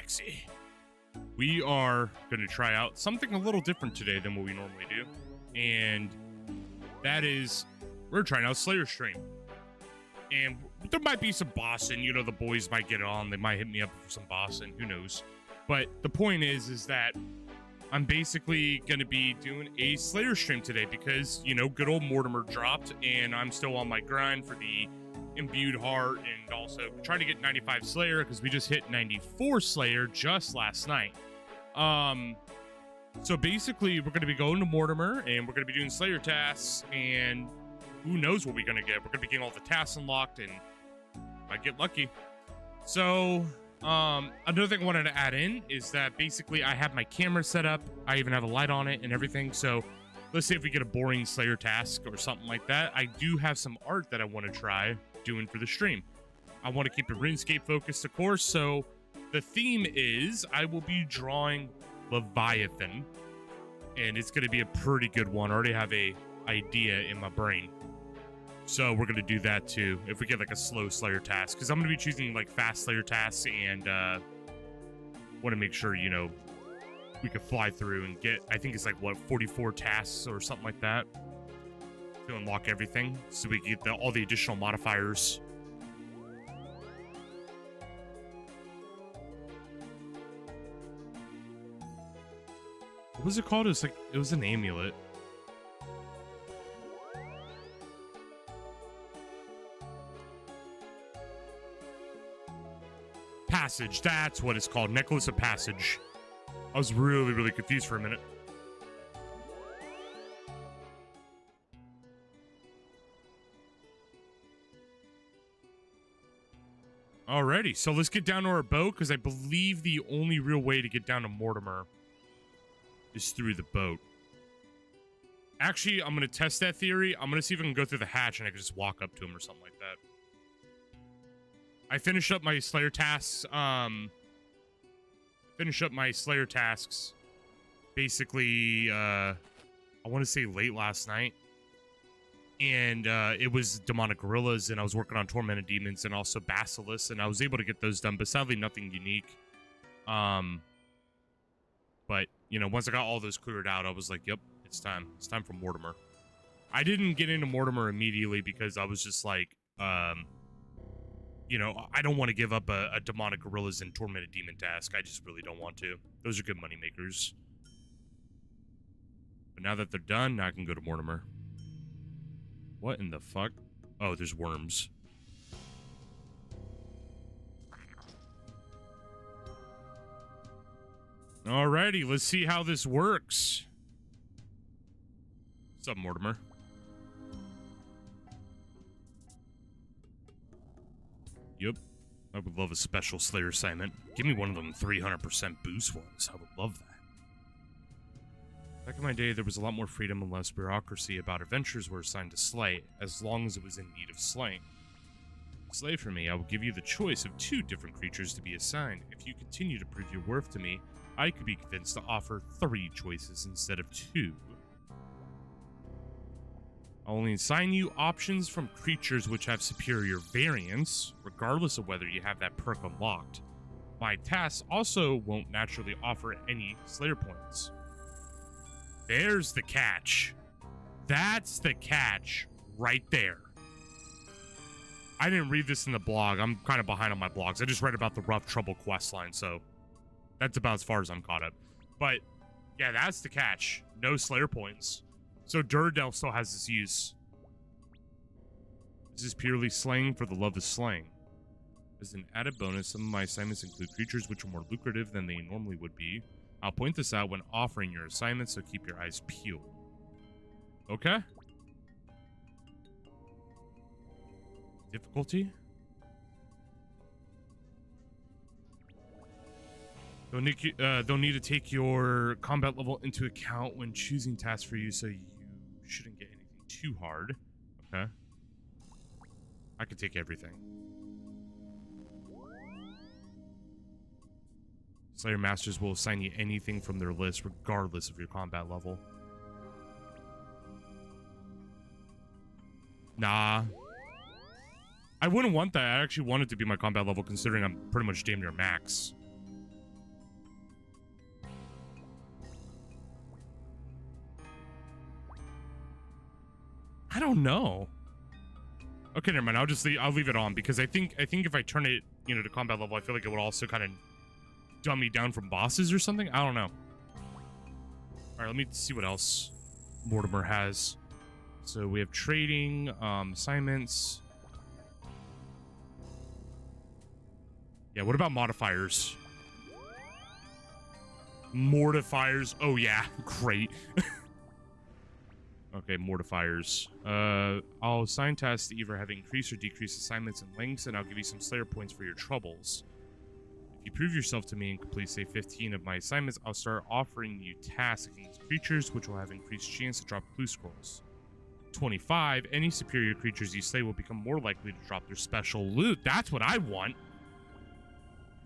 sexy. We are going to try out something a little different today than what we normally do. And that is, we're trying out Slayer Stream. And there might be some bossing. You know, the boys might get on. They might hit me up for some bossing. Who knows? But the point is that I'm basically going to be doing a Slayer stream today because, you know, good old Mortimer dropped. And I'm still on my grind for the imbued heart and also trying to get 95 Slayer because we just hit 94 Slayer just last night. So basically we're going to be going to Mortimer and we're going to be doing Slayer tasks, and who knows what we're going to get. We're going to be getting all the tasks unlocked and might get lucky. So another thing I wanted to add in is that basically I have my camera set up. I even have a light on it and everything. So let's say if we get a boring Slayer task or something like that, I do have some art that I want to try doing for the stream. I want to keep it RuneScape focused, of course. So the theme is I will be drawing Leviathan, and it's going to be a pretty good one. I already have a idea in my brain. So we're going to do that too if we get like a slow Slayer task, because I'm going to be choosing like fast Slayer tasks, and want to make sure, you know, we can fly through and get, I think it's like what, 44 tasks or something like that to unlock everything, so we can get all the additional modifiers. What was it called? It was like, it was an amulet. Passage, that's what it's called. Necklace of Passage. I was really confused for a minute. Alrighty, so let's get down to our boat, because I believe the only real way to get down to Mortimer is through the boat. Actually, I'm going to test that theory. I'm going to see if I can go through the hatch and I can just walk up to him or something like that. I finished up my Slayer tasks. Basically, I want to say late last night. And it was Demonic Gorillas, and I was working on Tormented Demons and also Basilisks, and I was able to get those done, but sadly nothing unique. But, you know, once I got all those cleared out, I was like, yep, it's time. It's time for Mortimer. I didn't get into Mortimer immediately because I was just like, you know, I don't want to give up a Demonic Gorillas and Tormented Demon task. I just really don't want to. Those are good money makers. But now that they're done, now I can go to Mortimer. What in the fuck? Oh, there's worms. Alrighty, let's see how this works. What's up, Mortimer? Yep. I would love a special Slayer assignment. Give me one of them 300% boost ones. I would love that. Back in my day, there was a lot more freedom and less bureaucracy about adventures were assigned to slay, as long as it was in need of slaying. Slay for me, I will give you the choice of 2 different creatures to be assigned. If you continue to prove your worth to me, I could be convinced to offer 3 choices instead of 2. I'll only assign you options from creatures which have superior variance, regardless of whether you have that perk unlocked. My tasks also won't naturally offer any Slayer points. There's the catch. That's the catch right there. I didn't read this in the blog. I'm kind of behind on my blogs. I just read about the Rough Trouble questline, so that's about as far as I'm caught up. But yeah, that's the catch. No Slayer points. So Duradel still has this use. This is purely slaying for the love of slaying. As an added bonus, some of my assignments include creatures which are more lucrative than they normally would be. I'll point this out when offering your assignments, so keep your eyes peeled. Okay. Difficulty? They'll need to take your combat level into account when choosing tasks for you, so you shouldn't get anything too hard. Okay. I can take everything. Slayer Masters will assign you anything from their list, regardless of your combat level. Nah. I wouldn't want that. I actually want it to be my combat level, considering I'm pretty much damn near max. don't know. Okay, never mind. I'll leave it on because I think if I turn it, you know, to combat level, I feel like it would also kind of dumb me down from bosses or something. I don't know. All right, let me see what else Mortimer has. So we have trading, assignments. Yeah, what about modifiers? Mortifiers. Oh yeah, great. Okay, mortifiers. I'll assign tasks to either have increased or decreased assignments and links, and I'll give you some Slayer points for your troubles. If you prove yourself to me and complete, say, 15 of my assignments, I'll start offering you tasks against creatures, which will have increased chance to drop clue scrolls. 25, any superior creatures you slay will become more likely to drop their special loot. That's what I want.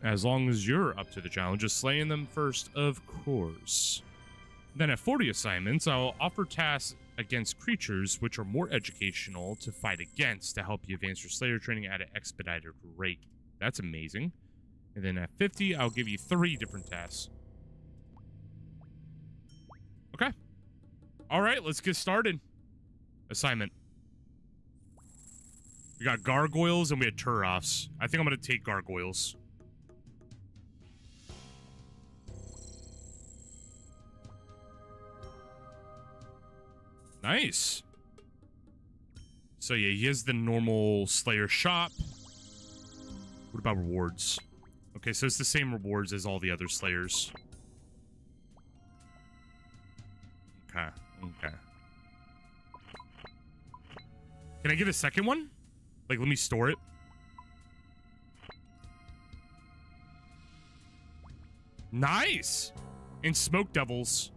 As long as you're up to the challenge of slaying them first, of course. Then at 40 assignments, I'll offer tasks against creatures which are more educational to fight against to help you advance your Slayer training at an expedited rate. That's amazing. And then at 50, I'll give you 3 different tasks. Okay. All right, let's get started. Assignment. We got gargoyles and we had Turoffs. I think I'm going to take gargoyles. Nice. So yeah, he has the normal Slayer shop. What about rewards? Okay, so it's the same rewards as all the other Slayers. Okay, okay. Can I get a second one? Like, let me store it. Nice! And Smoke Devils.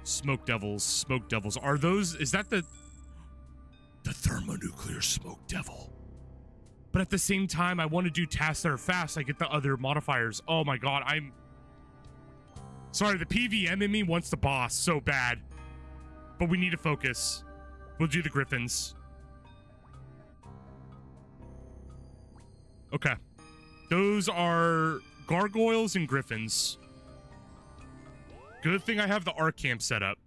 Smoke Devils, Smoke Devils. Are those, is that the thermonuclear Smoke Devil? But at the same time, I want to do tasks that are fast. I get the other modifiers. Oh my god, I'm... Sorry, the PVM in me wants the boss so bad. But we need to focus. We'll do the Griffins. Okay. Those are gargoyles and Griffins. Good thing I have the art camp set up.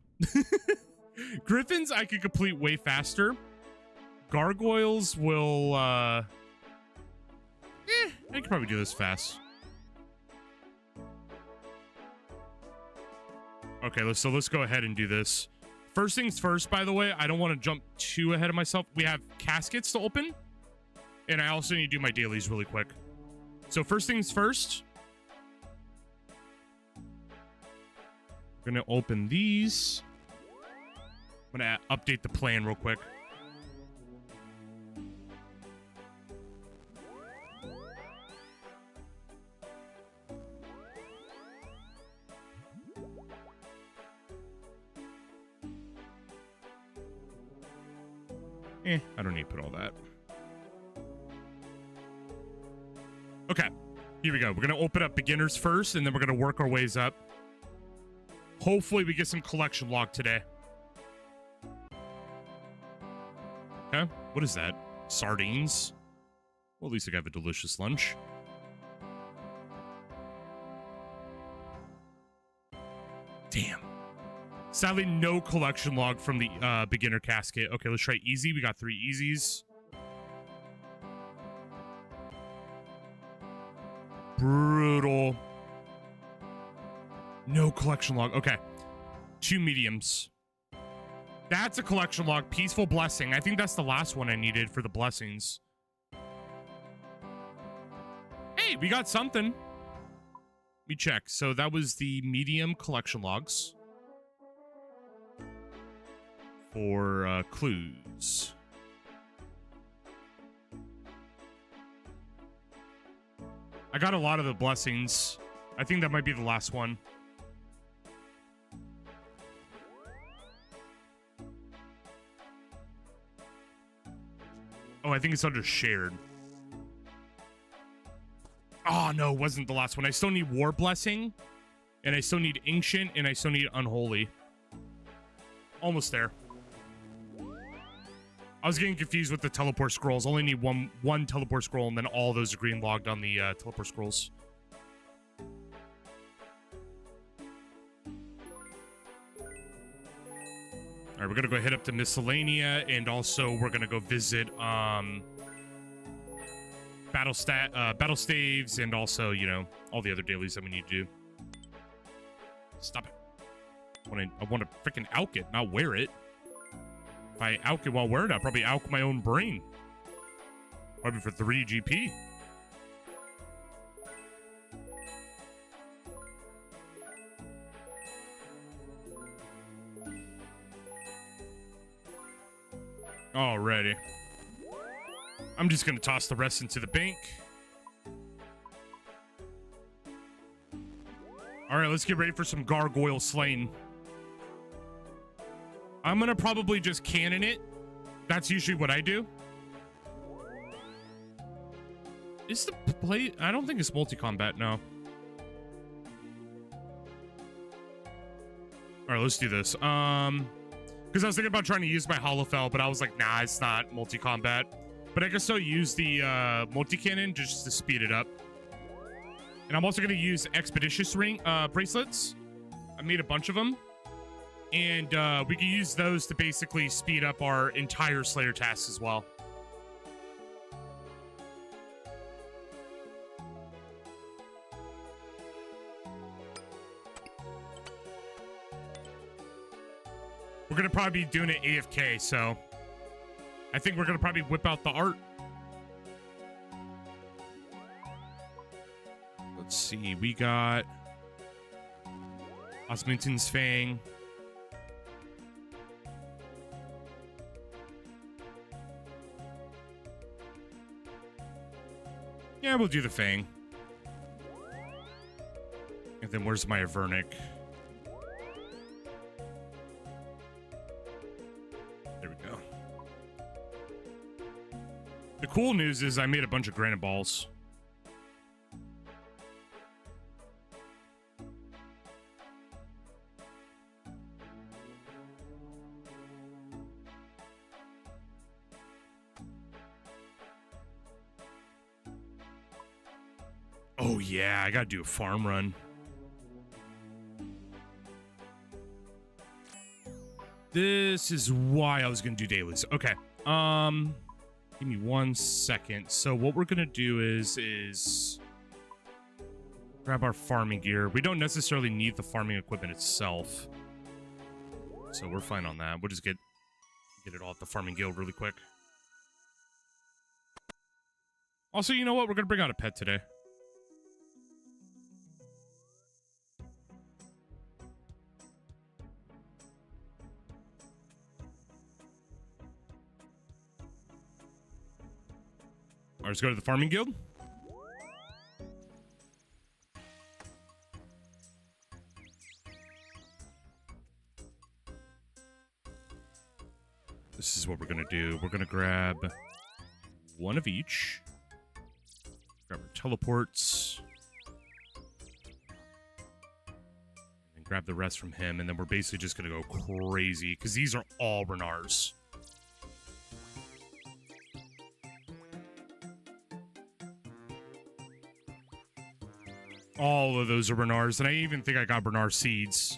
Griffins I could complete way faster. Gargoyles will, I could probably do this fast. Okay, let's go ahead and do this. First things first, by the way, I don't want to jump too ahead of myself. We have caskets to open. And I also need to do my dailies really quick. So first things first. We're going to open these. I'm going to update the plan real quick. I don't need to put all that. Okay, here we go. We're going to open up beginners first, and then we're going to work our ways up. Hopefully we get some collection log today. Okay, what is that? Sardines? Well, at least I have a delicious lunch. Damn. Sadly, no collection log from the beginner casket. Okay, let's try easy. We got 3 easies. Brutal. No collection log. Okay. 2 mediums. That's a collection log. Peaceful Blessing. I think that's the last one I needed for the blessings. Hey, we got something. Let me check. So that was the medium collection logs. For clues. I got a lot of the blessings. I think that might be the last one. Oh, I think it's under shared. Oh, no, it wasn't the last one. I still need War Blessing, and I still need Ancient, and I still need Unholy. Almost there. I was getting confused with the teleport scrolls. Only need one teleport scroll, and then all those are green logged on the teleport scrolls. All right, we're gonna go hit up to Miscellanea, and also we're gonna go visit battle staves, and also, you know, all the other dailies that we need to do. Stop it. I want to freaking alk it, not wear it. If I alk it while wearing it, I'll probably alk my own brain. Probably for 3 GP. Alrighty. I'm just gonna toss the rest into the bank. Alright, let's get ready for some gargoyle slaying. I'm gonna probably just cannon it. That's usually what I do. Is the play... I don't think it's multi-combat, no. Alright, let's do this. Because I was thinking about trying to use my Holofell, but I was like, nah, it's not multi-combat. But I can still use the multi-cannon just to speed it up. And I'm also going to use Expeditious bracelets. I made a bunch of them. And we can use those to basically speed up our entire Slayer tasks as well. We're going to probably be doing it AFK, so I think we're going to probably whip out the art. Let's see. We got Osmund's Fang. Yeah, we'll do the Fang. And then where's my Avernic? There we go. The cool news is I made a bunch of granite balls. Oh yeah, I gotta do a farm run. This is why I was gonna do dailies. Okay. Give me 1 second. So what we're gonna do is grab our farming gear. We don't necessarily need the farming equipment itself, so we're fine on that. We'll just get it all at the farming guild really quick. Also, you know what? We're gonna bring out a pet today. All right, let's go to the farming guild. This is what we're gonna do. We're gonna grab one of each. Grab our teleports. And grab the rest from him. And then we're basically just gonna go crazy, because these are all Renars. All of those are Renars, and I even think I got Renar seeds.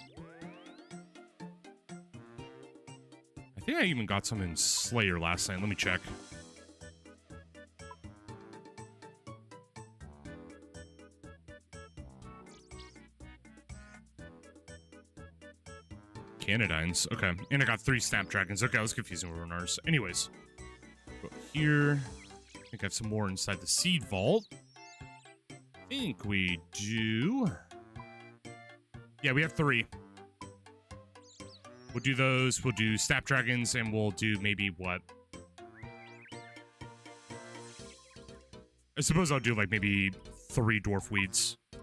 I think I even got some in Slayer last night. Let me check. Canadines. Okay. And I got 3 Snapdragons. Okay, I was confusing with Renars. Anyways. Go here. I think I have some more inside the seed vault. I think we do. Yeah, we have 3. We'll do those. We'll do Snapdragons, and we'll do maybe what? I suppose I'll do like maybe 3 Dwarf Weeds. All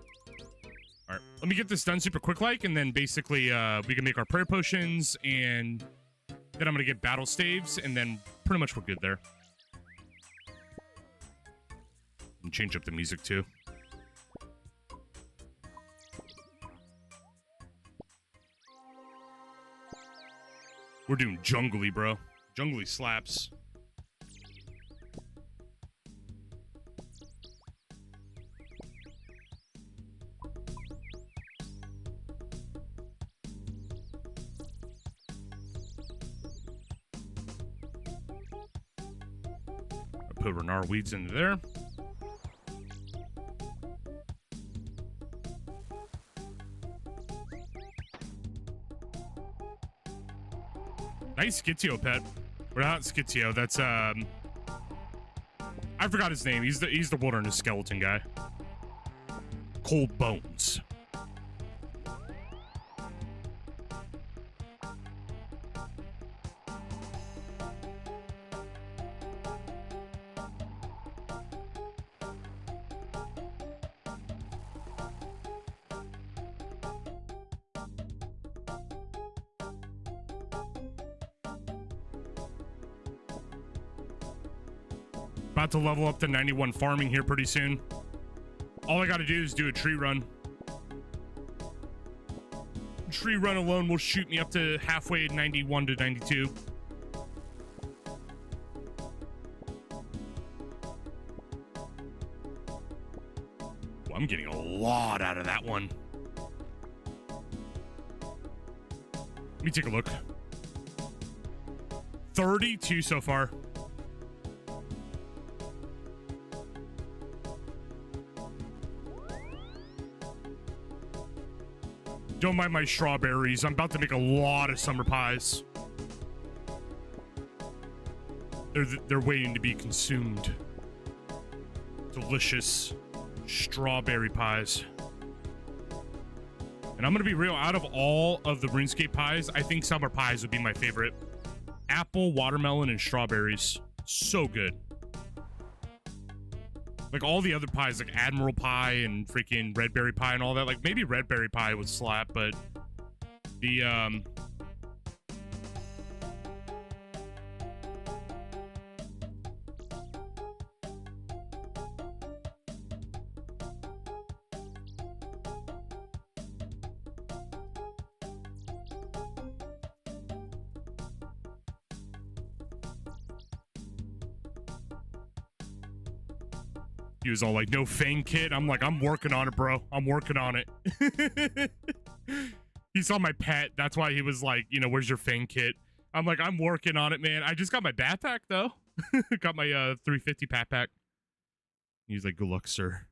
right, let me get this done super quick like, and then basically we can make our prayer potions, and then I'm going to get battle staves, and then pretty much we're good there. And change up the music too. We're doing jungly, bro. Jungly slaps. put Renar weeds into there. Nice Skizio pet. Or not Skizio, that's I forgot his name. He's the wilderness skeleton guy. Cold Bones. About to level up to 91 farming here pretty soon. All I gotta do is do a tree run. Tree run alone will shoot me up to halfway 91 to 92. Well, I'm getting a lot out of that one. Let me take a look. 32 so far. Don't mind my strawberries. I'm about to make a lot of summer pies. They're waiting to be consumed. Delicious strawberry pies. And I'm gonna be real, out of all of the RuneScape pies, I think summer pies would be my favorite. Apple, watermelon, and strawberries. So good. Like all the other pies, like Admiral Pie and freaking Red Berry Pie and all that. Like maybe Red Berry Pie would slap, but the he was all like, no Fang kit. I'm like, I'm working on it, bro. I'm working on it. He saw my pet. That's why he was like, you know, where's your Fang kit? I'm like, I'm working on it, man. I just got my backpack, though. Got my 350 backpack. He's like, good luck, sir.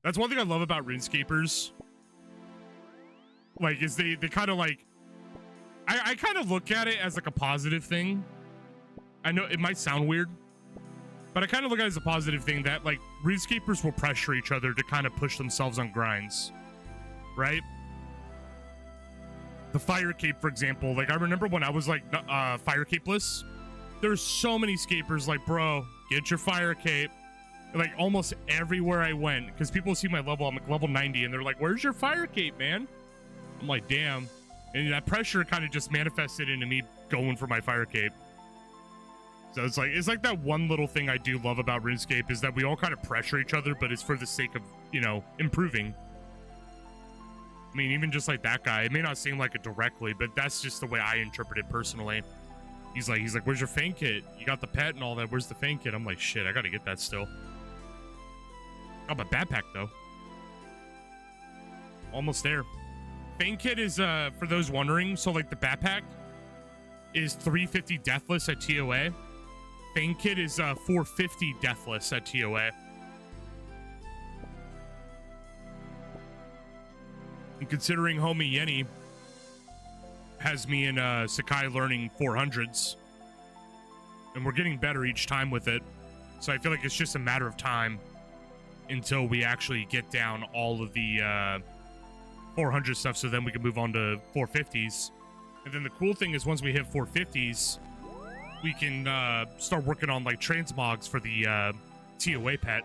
That's one thing I love about RuneScapers. Like, is they kind of like... I kind of look at it as like a positive thing. I know it might sound weird, but I kind of look at it as a positive thing that, like, RuneScapers will pressure each other to kind of push themselves on grinds, right? The Fire Cape, for example. Like, I remember when I was, like, Fire Capeless, there's so many scapers like, bro, get your Fire Cape. Like, almost everywhere I went, because people see my level, I'm like level 90, and they're like, where's your Fire Cape, man? I'm like, damn. And that pressure kind of just manifested into me going for my Fire Cape. So it's like that one little thing I do love about RuneScape is that we all kind of pressure each other, but it's for the sake of, you know, improving. I mean, even just like that guy, it may not seem like it directly, but that's just the way I interpret it personally. He's like, where's your Fang kit? You got the pet and all that. Where's the Fang kit? I'm like, shit, I gotta get that still. Got my backpack though. Almost there. Fang kit is, for those wondering, so like the backpack is 350 deathless at TOA. Fang kit is 450 deathless at TOA. And considering homie Yenny has me in Sakai learning 400s, and we're getting better each time with it, so I feel like it's just a matter of time until we actually get down all of the 400 stuff, so then we can move on to 450s. And then the cool thing is once we hit 450s, we can start working on like transmogs for the TOA pet.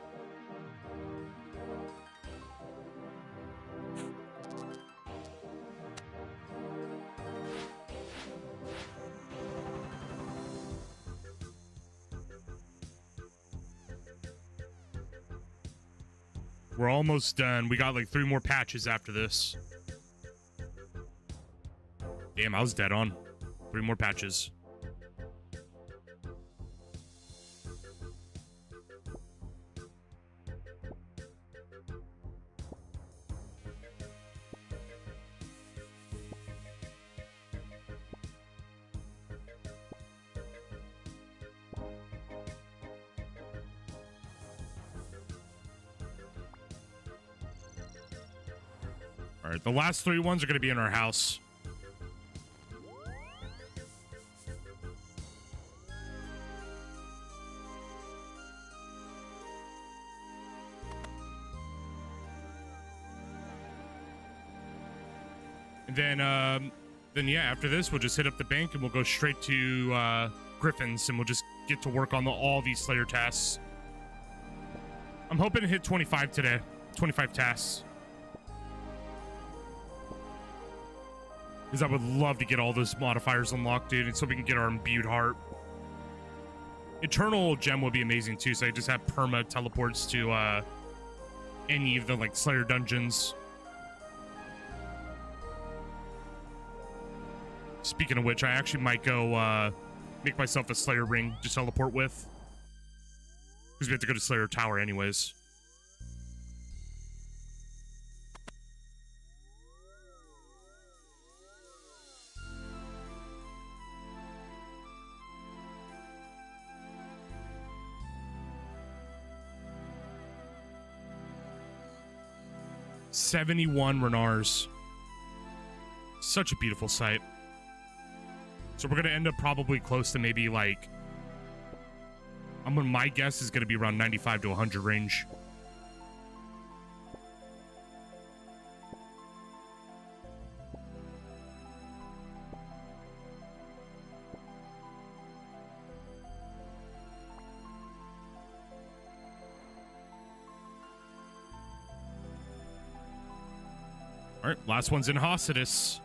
We're almost done. We got like 3 more patches after this. Damn, I was dead on. 3 more patches. All right, the last 3 ones are going to be in our house. And then yeah, after this, we'll just hit up the bank and we'll go straight to Griffin's and we'll just get to work on all these Slayer tasks. I'm hoping to hit 25 today. 25 tasks. Because I would love to get all those modifiers unlocked, dude, and so we can get our imbued heart. Eternal gem would be amazing too, so I just have perma teleports to any of the like Slayer dungeons. Speaking of which, I actually might go make myself a Slayer ring to teleport with. Because we have to go to Slayer Tower anyways. $71 Renars. Such a beautiful sight. So we're gonna end up probably close to maybe like, my guess is gonna be around 95 to 100 range. All right, last one's in Hospitus.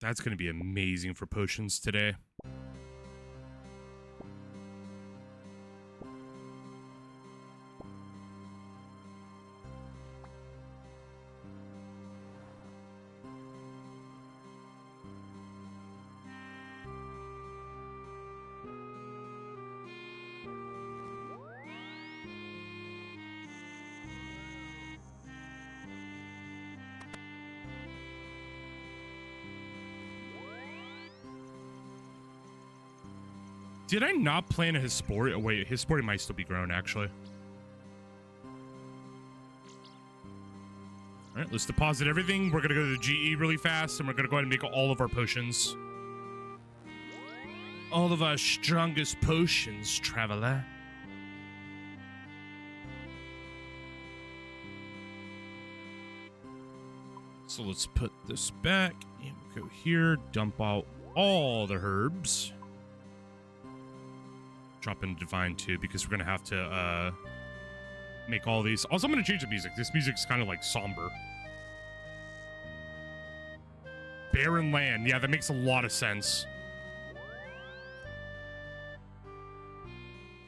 That's going to be amazing for potions today. Did I not plant a Hesperia? Oh, wait, Hesperia might still be grown, actually. All right, let's deposit everything. We're going to go to the GE really fast, and we're going to go ahead and make all of our potions. All of our strongest potions, traveler. So let's put this back, and we'll go here, dump out all the herbs. Drop in Divine too, because we're gonna have to make all these. Also, I'm gonna change the music. This music's kind of like somber. Barren land. Yeah, that makes a lot of sense.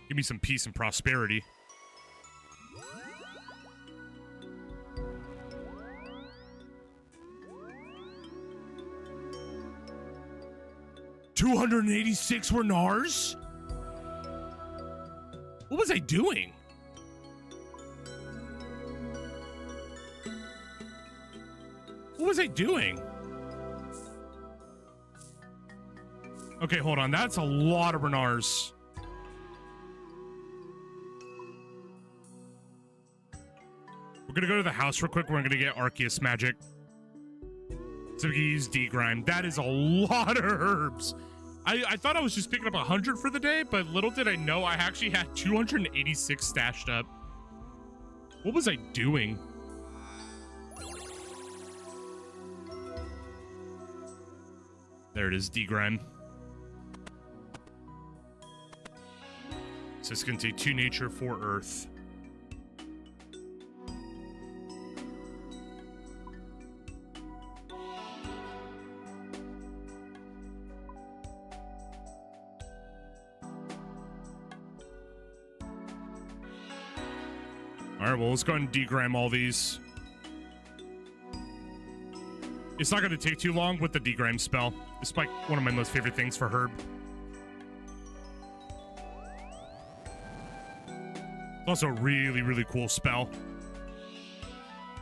Give me some peace and prosperity. $286 Renars? What was I doing? What was I doing? Okay, hold on. That's a lot of Renars. We're gonna go to the house real quick. We're gonna get Arceus magic. So we can use D-Grime. That is a lot of herbs. I thought I was just picking up 100 for the day, but little did I know I actually had 286 stashed up. What was I doing? There it is, D-Grime. So it's going to take 2 nature, 4 earth. All right, well, let's go ahead and degram all these. It's not going to take too long with the degram spell. It's like one of my most favorite things for Herb. It's also a really, really cool spell.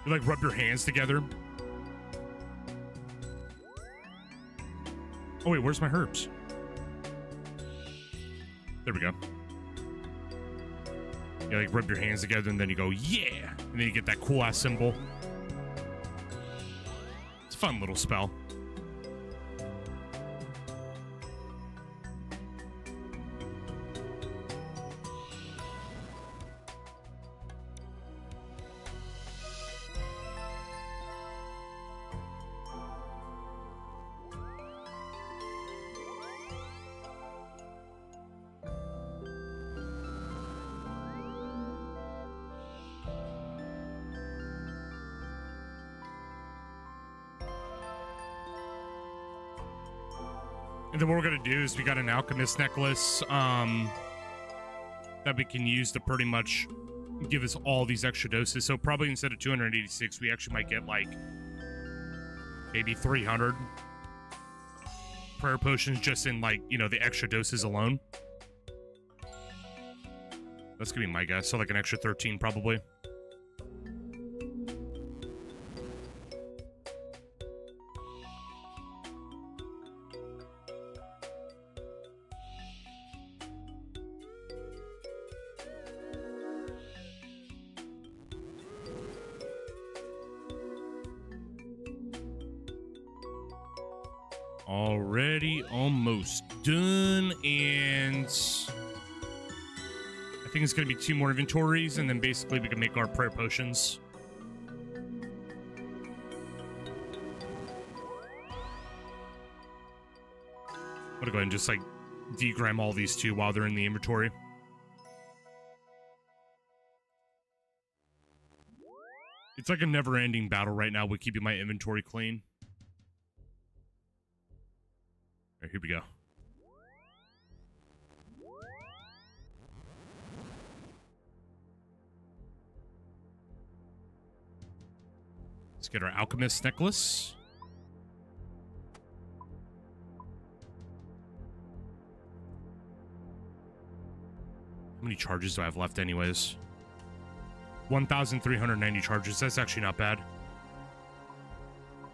You like rub your hands together. Oh wait, where's my herbs? There we go. You like rub your hands together and then you go, yeah! And then you get that cool ass symbol. It's a fun little spell. And then what we're going to do is we got an alchemist necklace that we can use to pretty much give us all these extra doses. So probably instead of 286, we actually might get like maybe 300 prayer potions just in like, you know, the extra doses alone. That's going to be my guess. So like an extra 13 probably. Already almost done, and I think it's going to be 2 more inventories, and then basically we can make our prayer potions. I'm going to go ahead and just like degram all these 2 while they're in the inventory. It's like a never-ending battle right now with keeping my inventory clean. All right, here we go. Let's get our alchemist necklace. How many charges do I have left anyways? 1,390 charges. That's actually not bad.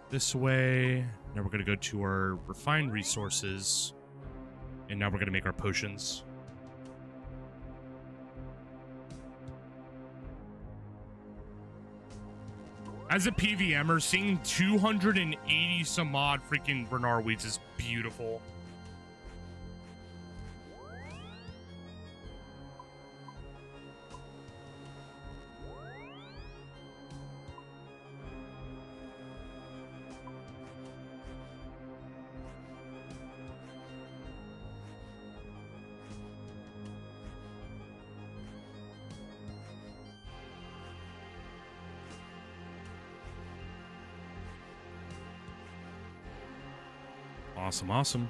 This way. Now we're going to go to our refined resources. And now we're going to make our potions. As a PVMer, seeing 280 some odd freaking Bernard weeds is beautiful. Awesome, awesome.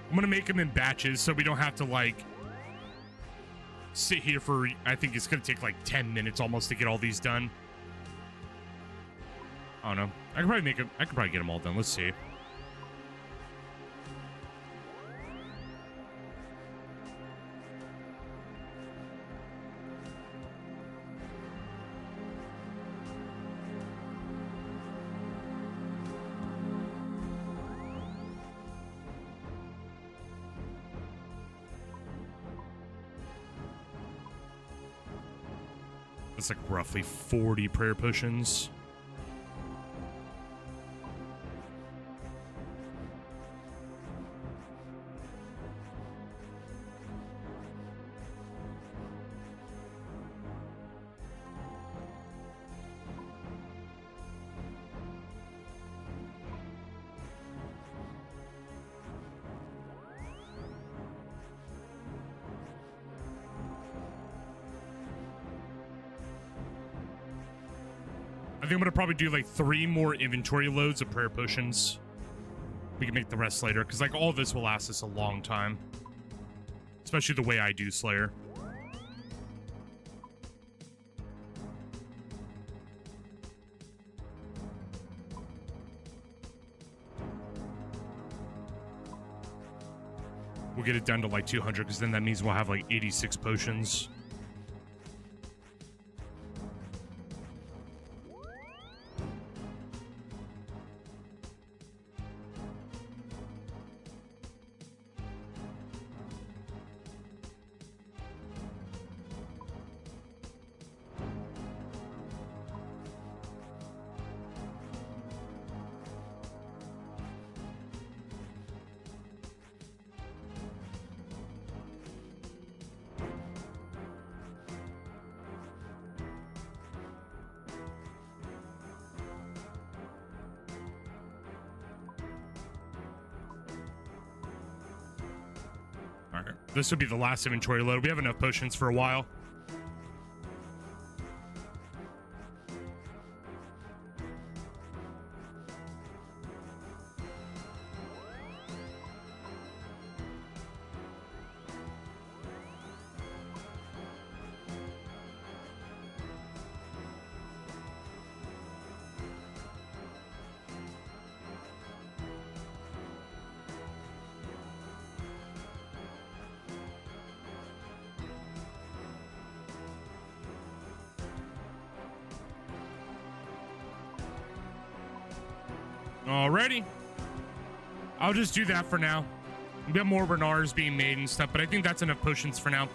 I'm gonna make them in batches so we don't have to like sit here for, I think it's gonna take like 10 minutes almost to get all these done. I don't know. I could probably get them all done. Let's see. That's like roughly 40 prayer potions. I think I'm gonna probably do like 3 more inventory loads of prayer potions. We can make the rest later, because like all this will last us a long time. Especially the way I do Slayer. We'll get it down to like 200, because then that means we'll have like 86 potions. This would be the last inventory load. We have enough potions for a while. Alrighty. I'll just do that for now. We got more Renars being made and stuff, but I think that's enough potions for now.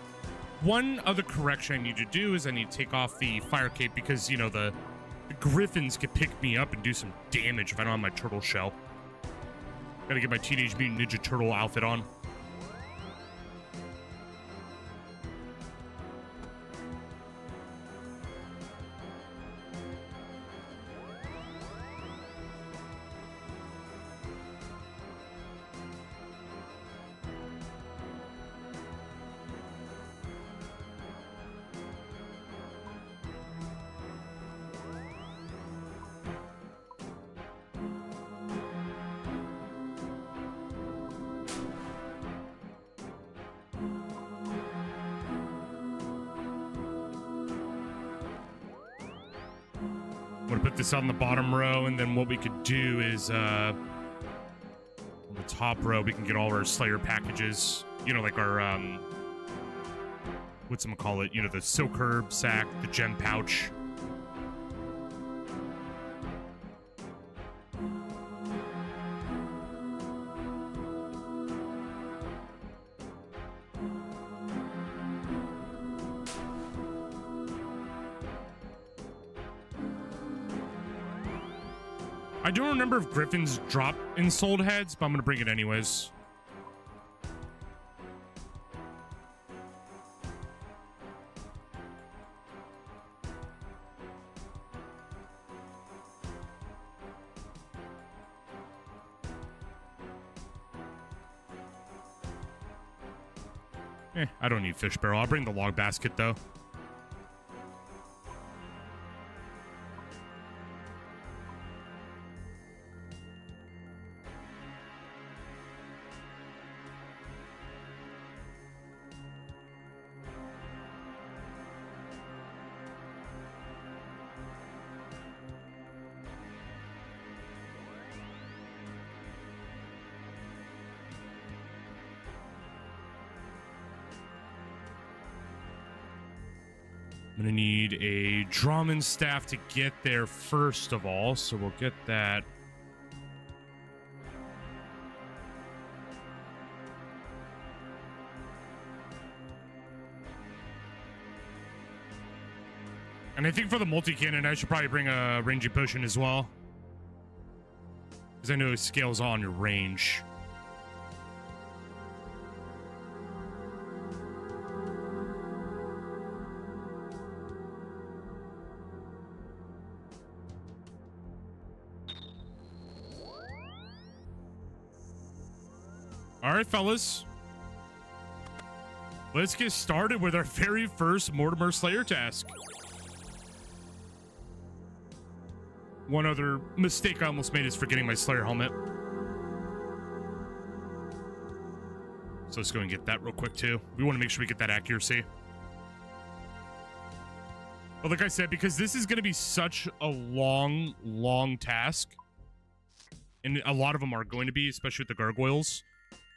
One other correction I need to do is I need to take off the fire cape because, you know, the griffins could pick me up and do some damage if I don't have my turtle shell. Gotta get my Teenage Mutant Ninja Turtle outfit on. This on the bottom row, and then what we could do is on the top row we can get all our Slayer packages, you know, like our what's them call it, you know, the silk herb sack, the gem pouch. I don't remember if griffins drop in sold heads, but I'm gonna bring it anyways. I don't need fish barrel. I'll bring the log basket though. I'm gonna need a Drummond staff to get there first of all, so we'll get that. And I think for the multi-cannon, I should probably bring a ranging potion as well, because I know it scales on your range. All right, fellas. Let's get started with our very first Mortimer Slayer task. One other mistake I almost made is forgetting my Slayer helmet. So let's go and get that real quick, too. We want to make sure we get that accuracy. But like I said, because this is going to be such a long, long task, and a lot of them are going to be, especially with the gargoyles.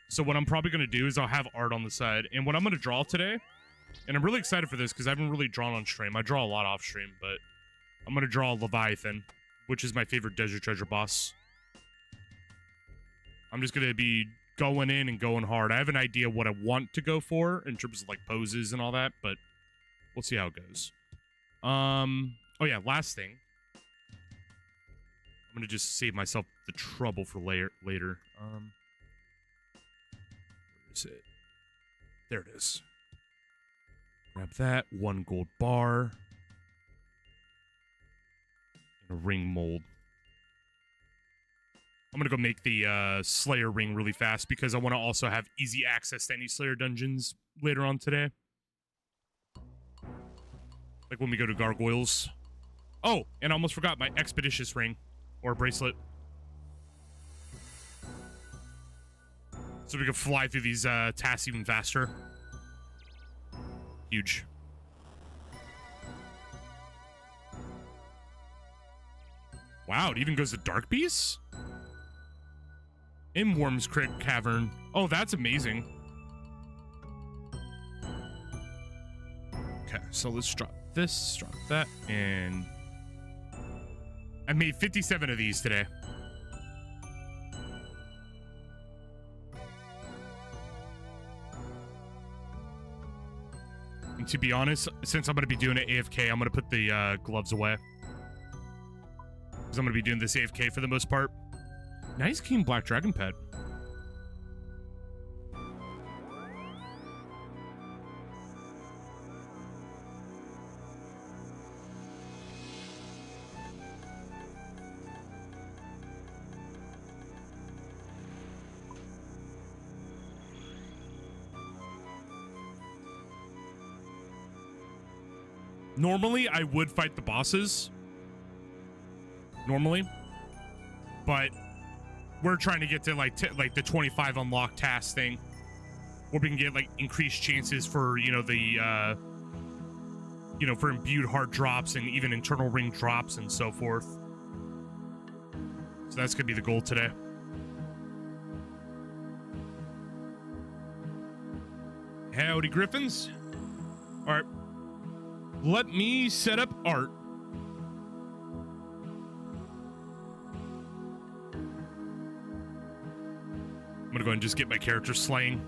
So what I'm probably going to do is I'll have art on the side. And what I'm going to draw today, and I'm really excited for this because I haven't really drawn on stream. I draw a lot off stream, but I'm going to draw a Leviathan, which is my favorite Desert Treasure boss. I'm just going to be going in and going hard. I have an idea what I want to go for in terms of like poses and all that, but we'll see how it goes. Oh yeah, last thing. I'm gonna just save myself the trouble for later. Where is it? There it is. Grab that. 1 gold bar. And a ring mold. I'm gonna go make the Slayer ring really fast because I want to also have easy access to any Slayer dungeons later on today. Like when we go to gargoyles. Oh, and I almost forgot my expeditious ring or bracelet. So we can fly through these tasks even faster. Huge. Wow, it even goes to Dark Beasts? In Worm's Cavern. Oh, that's amazing. Okay, so let's drop this, drop that, and I made 57 of these today. And to be honest, since I'm going to be doing it AFK, I'm going to put the gloves away. Because I'm going to be doing this AFK for the most part. Nice King Black Dragon pet. Normally, I would fight the bosses. Normally. But we're trying to get to like the 25 unlock task thing, where we can get like increased chances for, you know, the for imbued heart drops and even internal ring drops and so forth. So that's gonna be the goal today. Howdy, Griffins. All right, let me set up art. I'm gonna go ahead and just get my character slaying.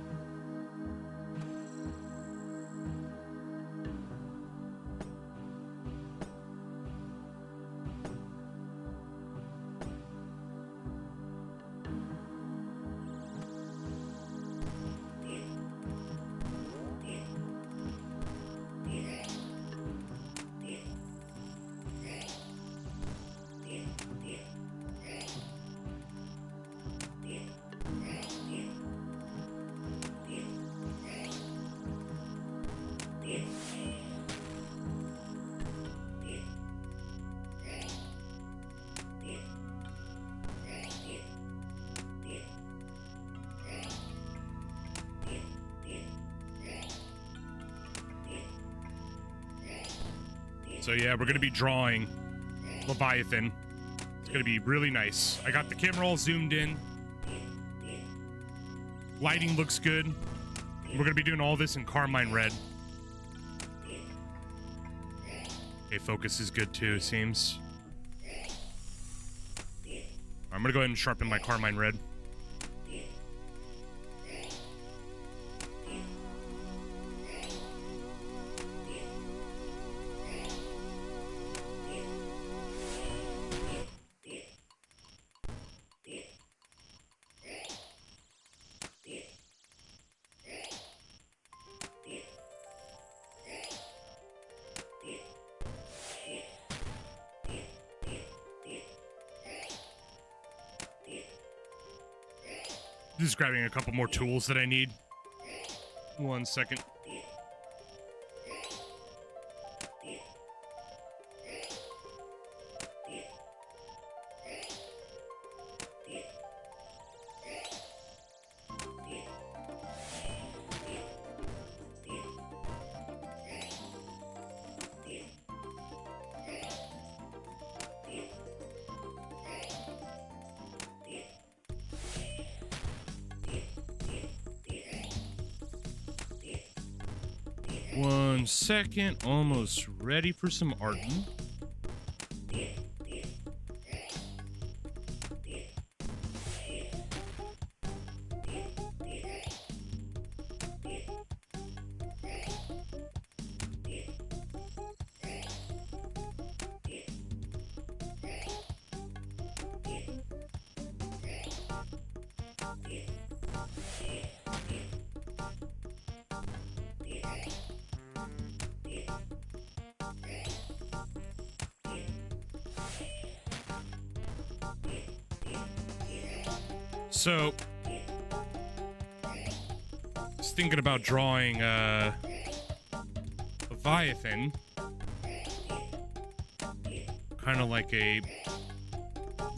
So yeah, we're gonna be drawing Leviathan. It's gonna be really nice. I got the camera all zoomed in. Lighting looks good. We're gonna be doing all this in Carmine Red. Okay, focus is good too, it seems. I'm gonna go ahead and sharpen my Carmine Red. Just grabbing a couple more tools that I need. 1 second. 1 second. Almost ready for some Arden. So, I was thinking about drawing Leviathan, kind of like a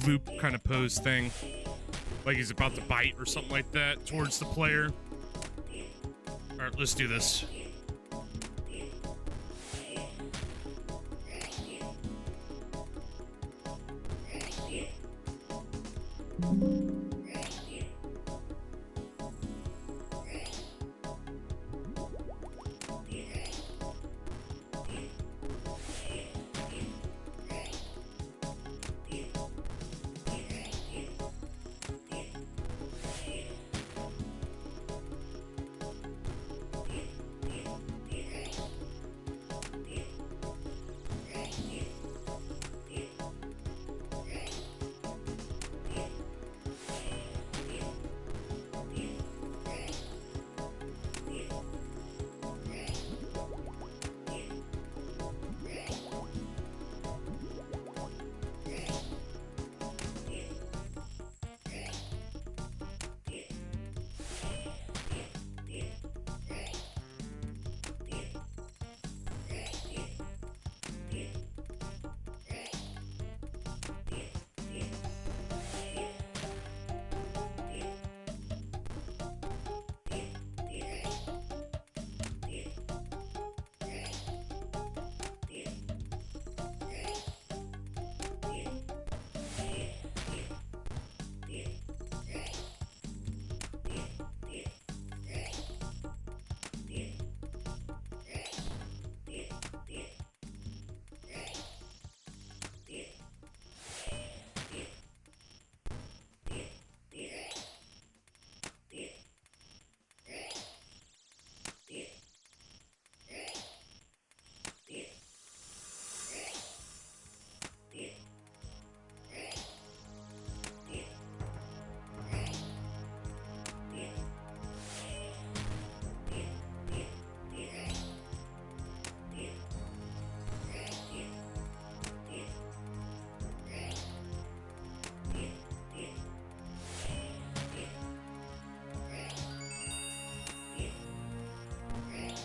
loop kind of pose thing, like he's about to bite or something like that towards the player. All right, let's do this.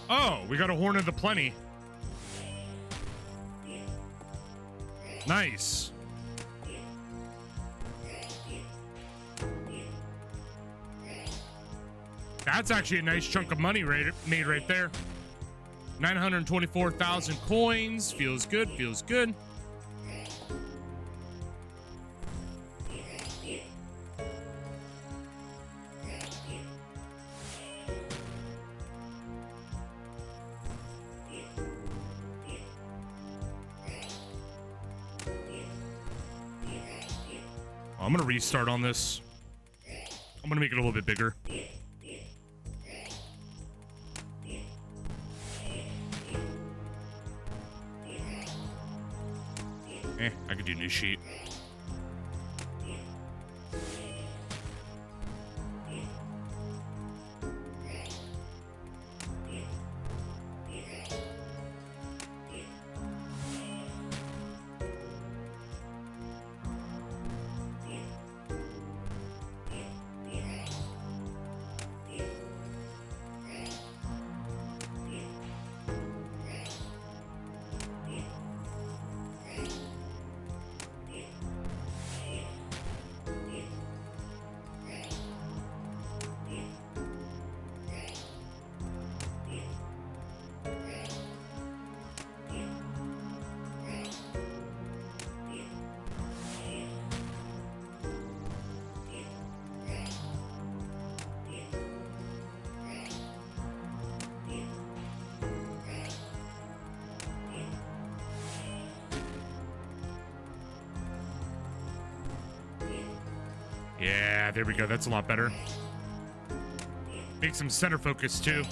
Oh, we got a Horn of the Plenty. Nice. That's actually a nice chunk of money made right there. 924,000 coins. Feels good, feels good. I'm gonna restart on this. I'm gonna make it a little bit bigger. I could do new sheet. Yeah, there we go. That's a lot better. Make some center focus, too.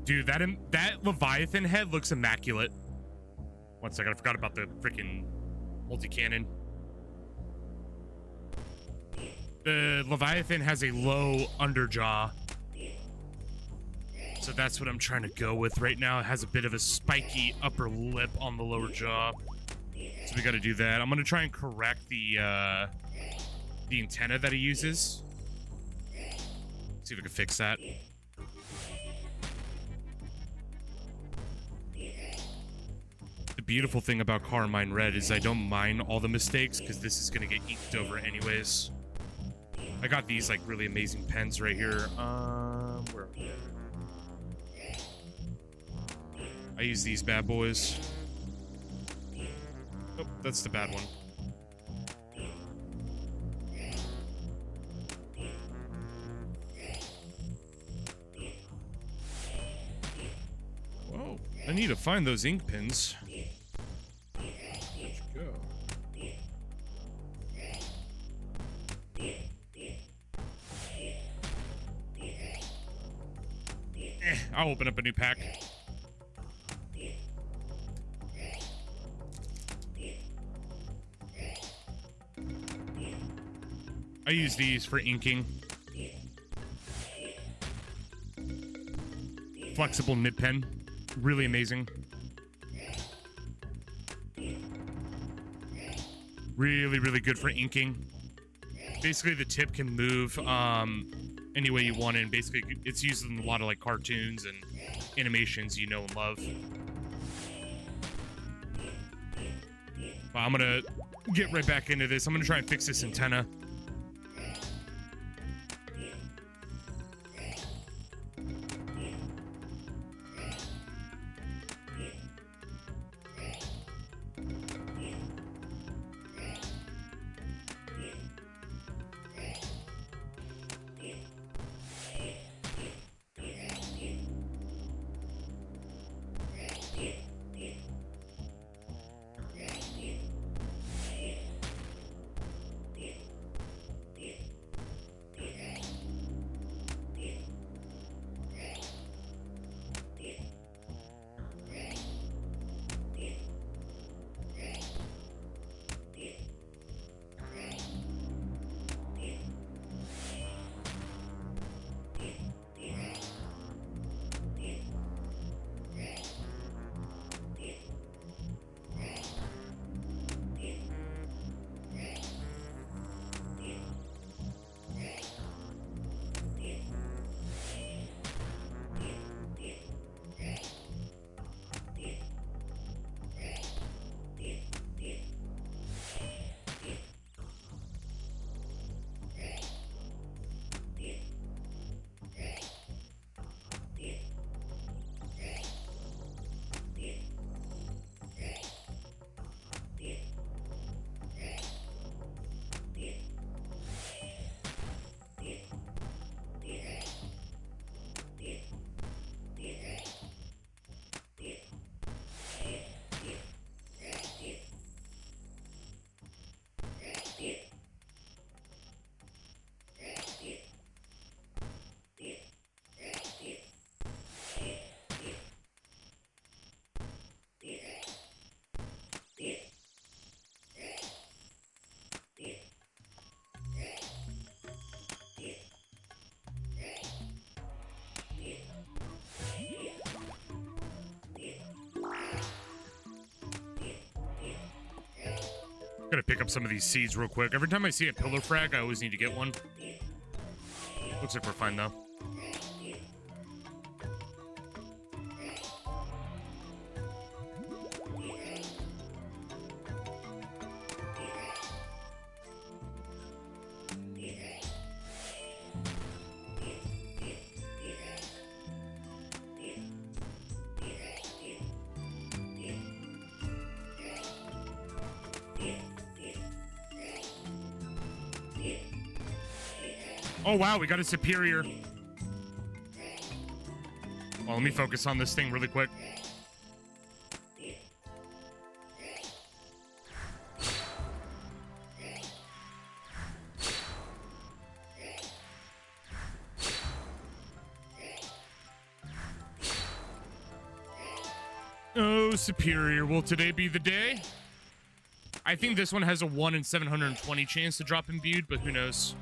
Dude, that Leviathan head looks immaculate. One second, I forgot about the freaking multi-cannon. The Leviathan has a low underjaw. So that's what I'm trying to go with right now. It has a bit of a spiky upper lip on the lower jaw. So we got to do that. I'm gonna try and correct the antenna that he uses. See if we can fix that. The beautiful thing about Carmine Red is I don't mind all the mistakes because this is gonna get inked over anyways. I got these like really amazing pens right here. Where are they? I use these bad boys. Oh, that's the bad one. Whoa, I need to find those ink pens. Where'd you go? I'll open up a new pack. I use these for inking. Flexible nib pen. Really amazing. Really, really good for inking. Basically, the tip can move any way you want it. And basically, it's used in a lot of like cartoons and animations you know and love. But I'm gonna get right back into this. I'm gonna try and fix this antenna. Gotta pick up some of these seeds real quick. Every time I see a pillar frag, I always need to get one. Looks like we're fine though. Oh wow, we got a superior. Well, let me focus on this thing really quick. Oh, superior. Will today be the day? I think this one has a 1 in 720 chance to drop imbued, but who knows?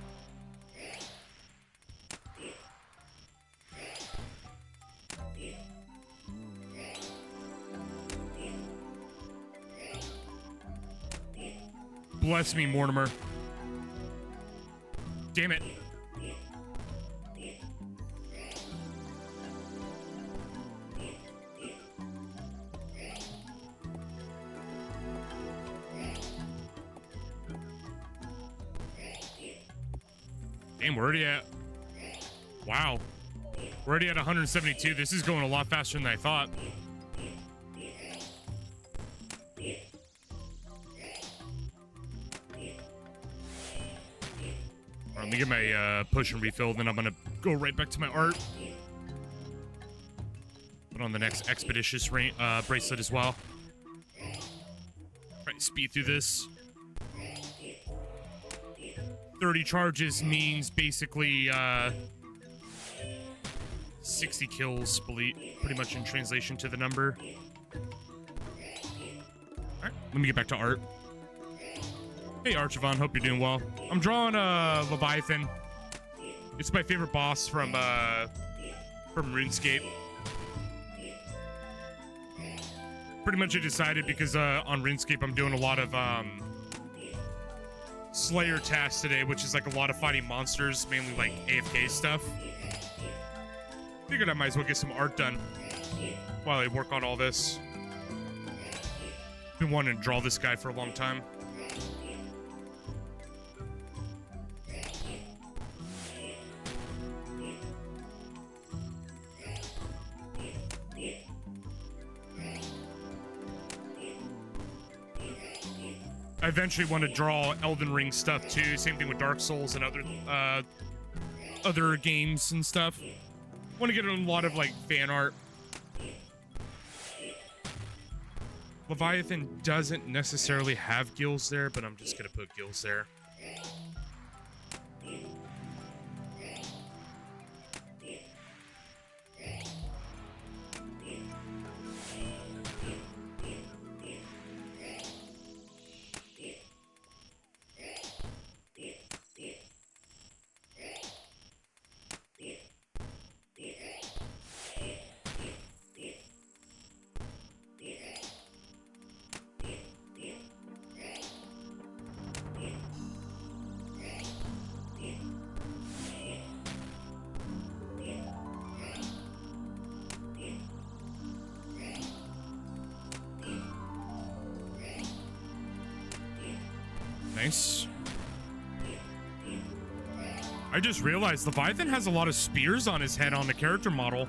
Bless me, Mortimer. Damn it. Damn, we're already at... Wow. We're already at 172. This is going a lot faster than I thought. All right, let me get my potion refilled, then I'm going to go right back to my art. Put on the next expeditious bracelet as well. Try to speed through this. 30 charges means basically 60 kills, pretty much in translation to the number. Alright, let me get back to art. Hey Archivon, hope you're doing well. I'm drawing Leviathan. It's my favorite boss from RuneScape. Pretty much I decided because on RuneScape I'm doing a lot of Slayer tasks today, which is like a lot of fighting monsters, mainly like AFK stuff. Figured I might as well get some art done while I work on all this. Been wanting to draw this guy for a long time. I eventually want to draw Elden Ring stuff too. Same thing with Dark Souls and other games and stuff. Want to get a lot of like fan art. Leviathan doesn't necessarily have gills there, but I'm just gonna put gills there. Nice. I just realized Leviathan has a lot of spears on his head on the character model.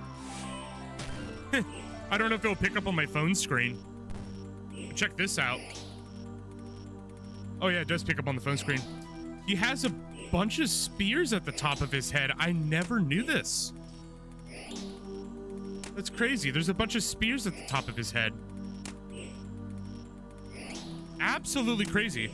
I don't know if it'll pick up on my phone screen. Check this out. Oh yeah, it does pick up on the phone screen. He has a bunch of spears at the top of his head. I never knew this. That's crazy. There's a bunch of spears at the top of his head. Absolutely crazy.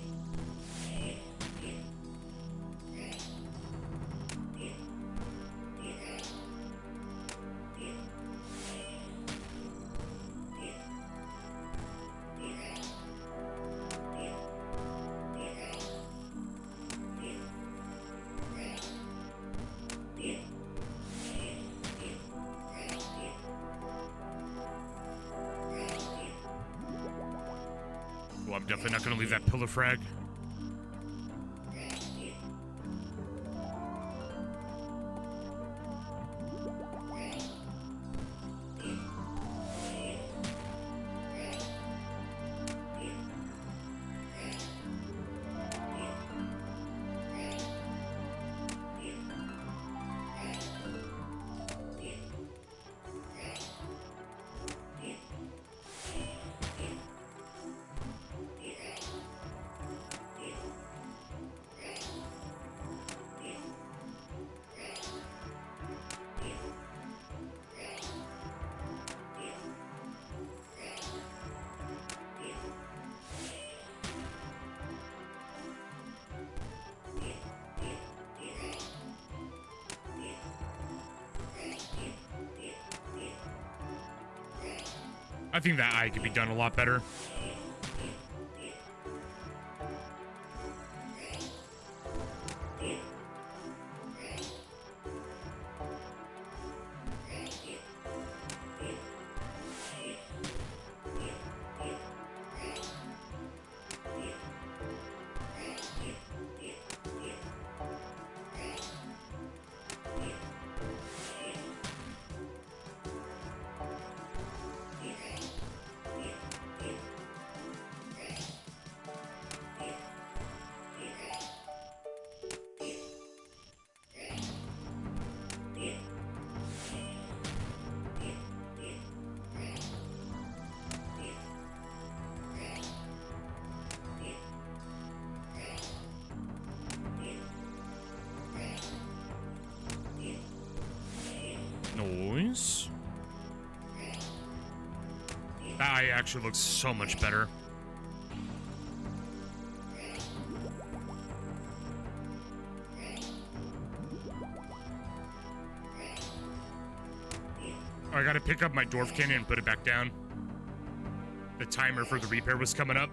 I'm definitely not going to leave that pillar frag. I think that eye could be done a lot better. boys. That eye actually looks so much better. Oh, I gotta pick up my dwarf cannon and put it back down. The timer for the repair was coming up.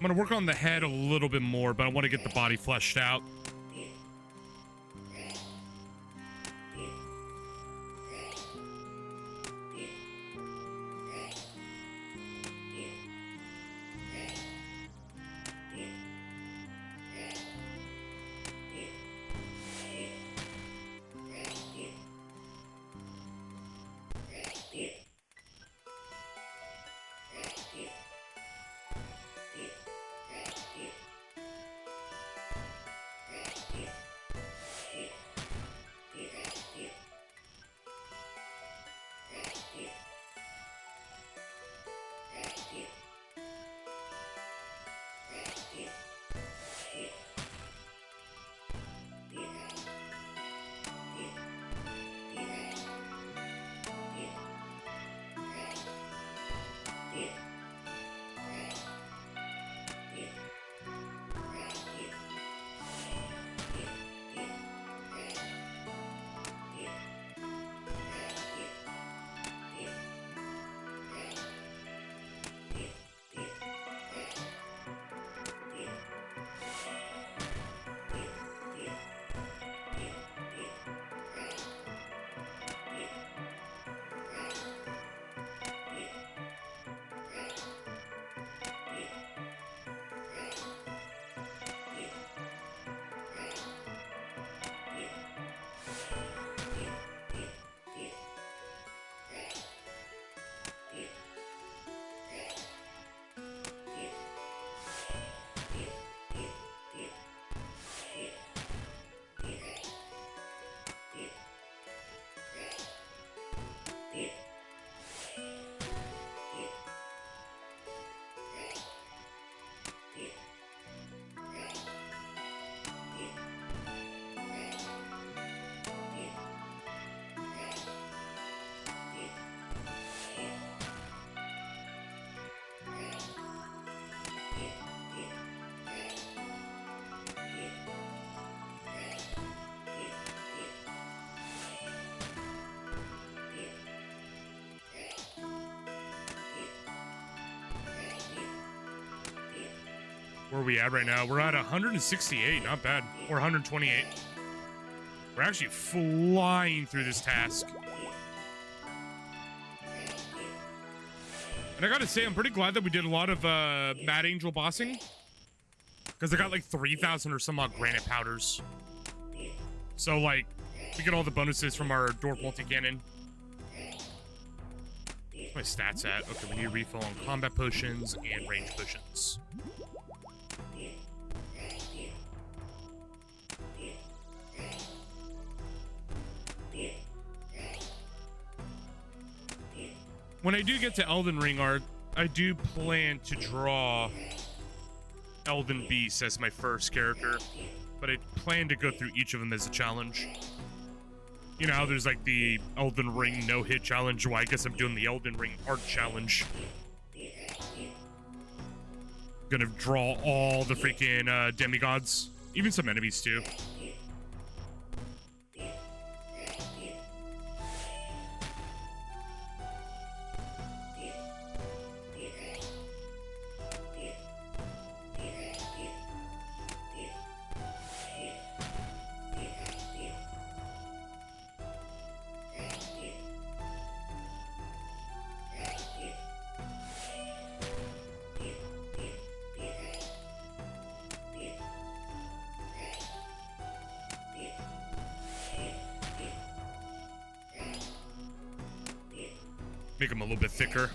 I'm gonna work on the head a little bit more, but I want to get the body fleshed out. Where are we at right now? We're at 168, not bad. Or 128. We're actually flying through this task. And I gotta say, I'm pretty glad that we did a lot of Mad Angel bossing. Because I got like 3,000 or some odd granite powders. So like, we get all the bonuses from our Dwarf Multi-Cannon. Where's my stats at? Okay, we need a refill on combat potions and range potions. When I do get to Elden Ring art, I do plan to draw Elden Beast as my first character, but I plan to go through each of them as a challenge. You know how there's like the Elden Ring no-hit challenge? Well, I guess I'm doing the Elden Ring art challenge. Gonna draw all the freaking demigods, even some enemies too. Make them a little bit thicker.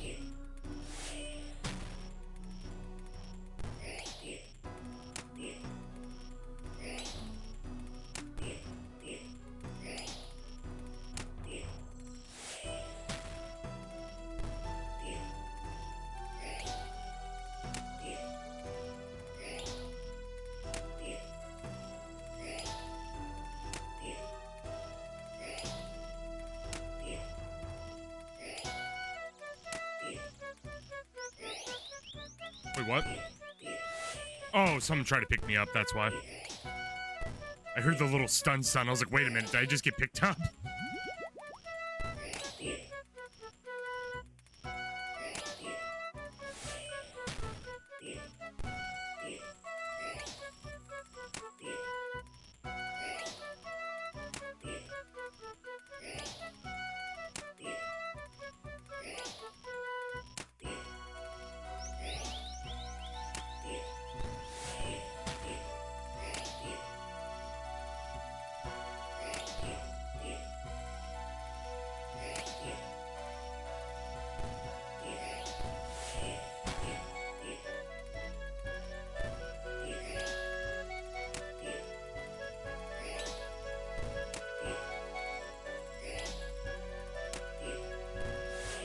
what? Oh, someone tried to pick me up, that's why. I heard the little stun sound. I was like, wait a minute, did I just get picked up?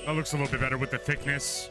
That looks a little bit better with the thickness.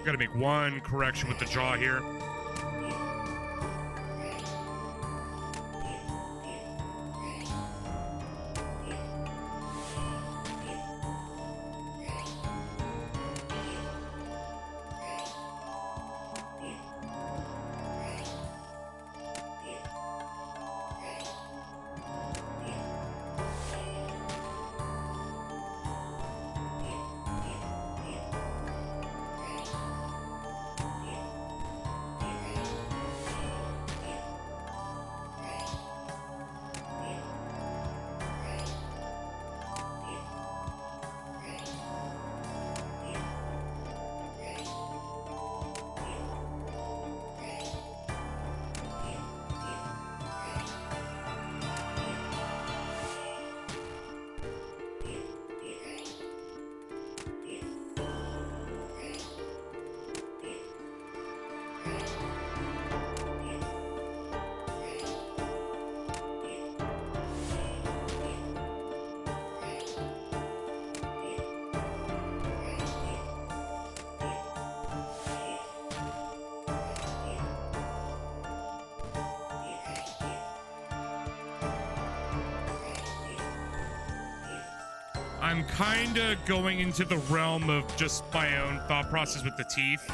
Gotta make one correction with the jaw here. I'm kind of going into the realm of just my own thought process with the teeth.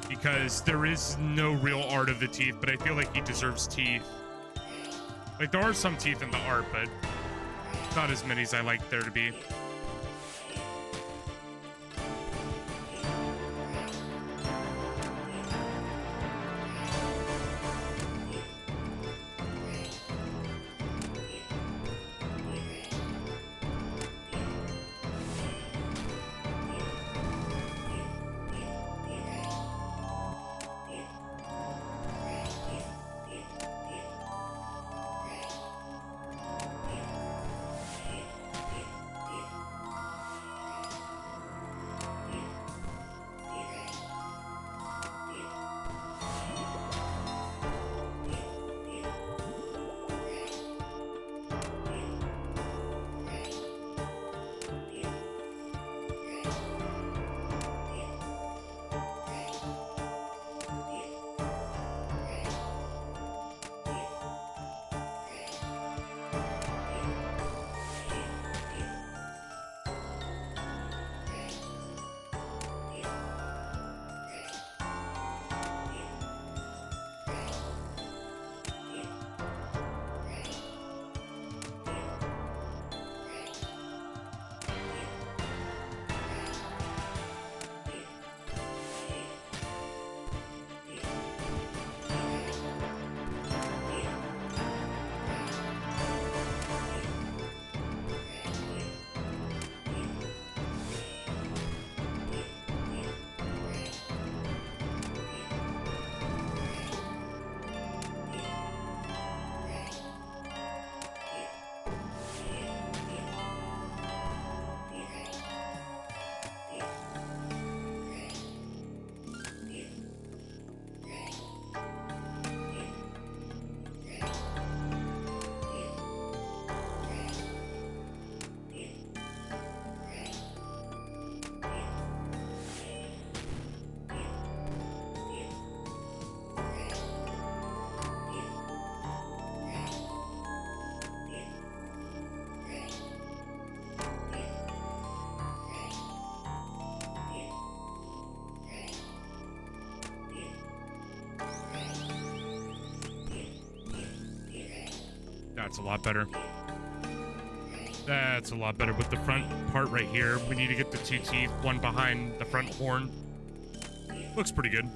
Because there is no real art of the teeth, but I feel like he deserves teeth. Like, there are some teeth in the art, but not as many as I like there to be. That's a lot better. That's a lot better. With the front part right here, we need to get the 2 teeth, one behind the front horn. Looks pretty good.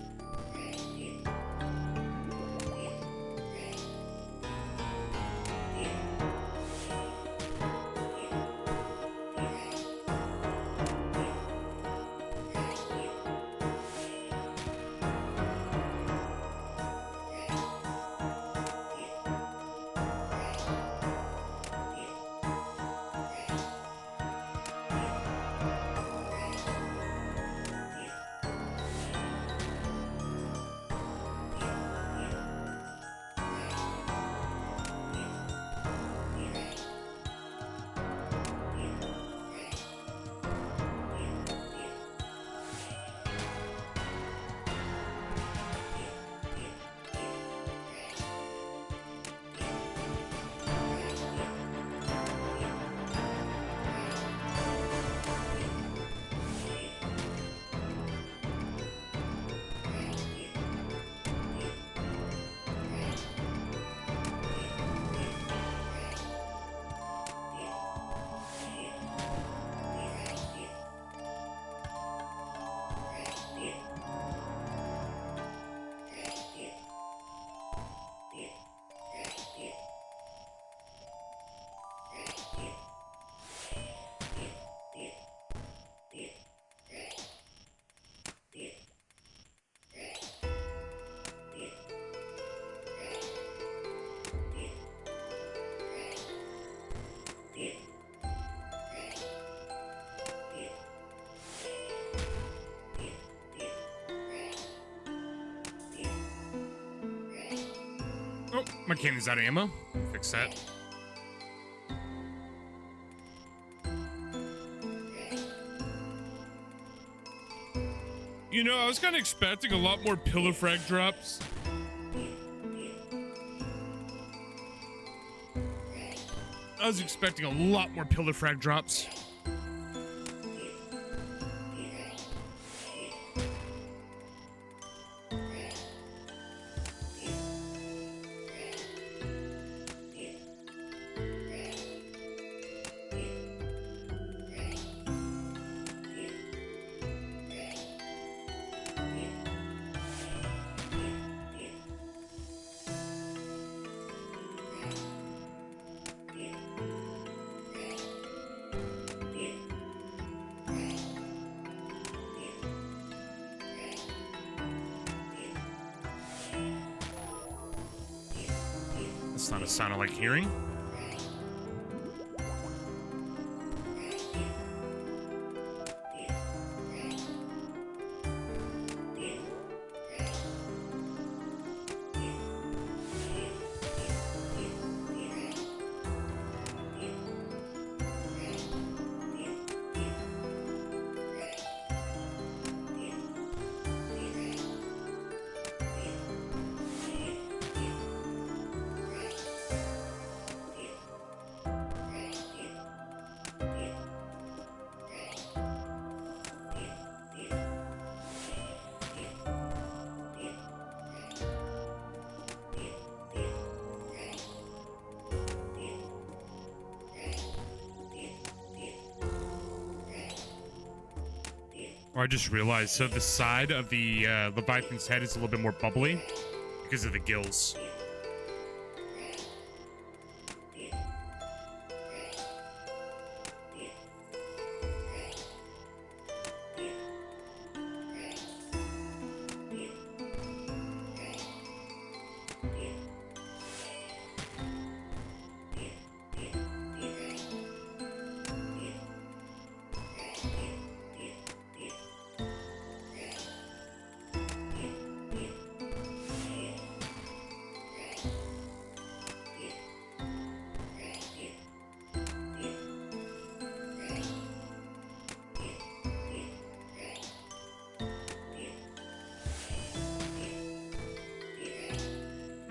Oh, my cannon's out of ammo. Fix that. You know, I was kind of expecting a lot more pillar frag drops. I was expecting a lot more pillar frag drops. That's not a sound I like hearing. Or I just realized, so the side of the Leviathan's head is a little bit more bubbly because of the gills.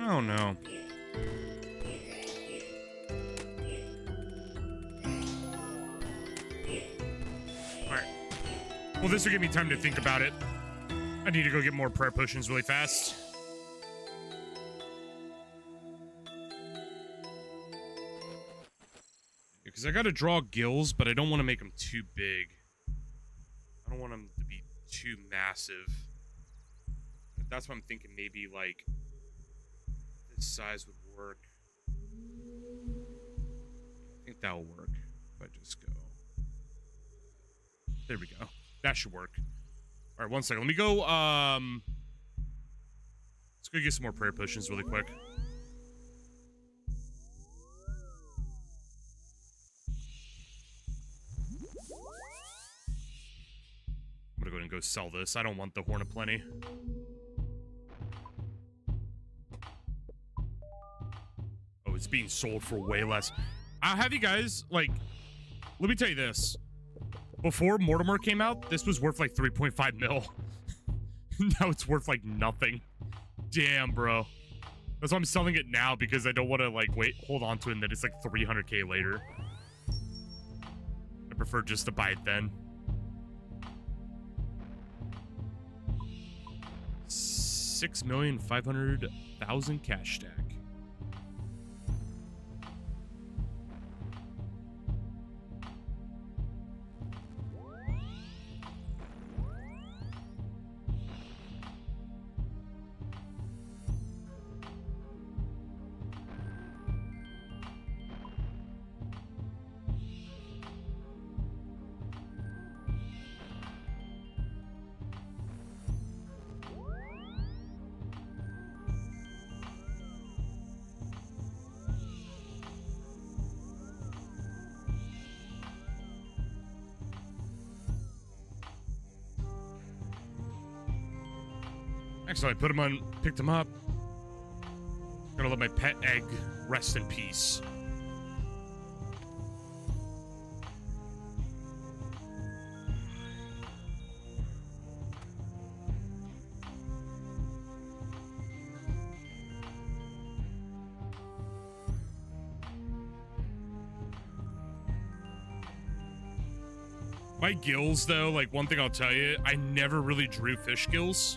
Oh no. Alright. Well, this will give me time to think about it. I need to go get more prayer potions really fast. Because I got to draw gills, but I don't want to make them too big. I don't want them to be too massive. That's what I'm thinking. Maybe, like, this size would work. I think that'll work. If I just go... There we go. That should work. All right, one second. Let me go, let's go get some more prayer potions really quick. I'm gonna go ahead and go sell this. I don't want the Horn of Plenty. Oh, it's being sold for way less. I'll have you guys, like, let me tell you this. Before Mortimer came out, this was worth like 3.5 mil. Now it's worth like nothing. Damn, bro. That's why I'm selling it now, because I don't want to like hold on to it and then it's like 300k later. I prefer just to buy it then. 6,500,000 cash stack. Actually, I put him on, picked him up. Gonna let my pet egg rest in peace. My gills, though, like, one thing I'll tell you, I never really drew fish gills.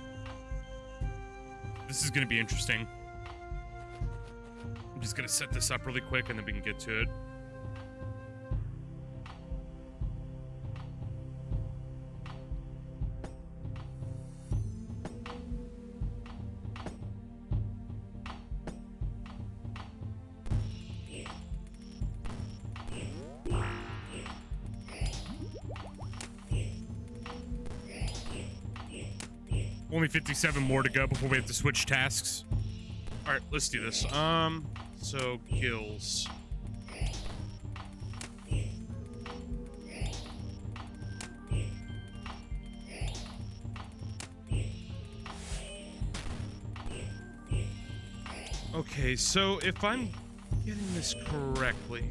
This is going to be interesting. I'm just going to set this up really quick and then we can get to it. Only 57 more to go before we have to switch tasks. All right, let's do this. So gills. Okay, so if I'm getting this correctly.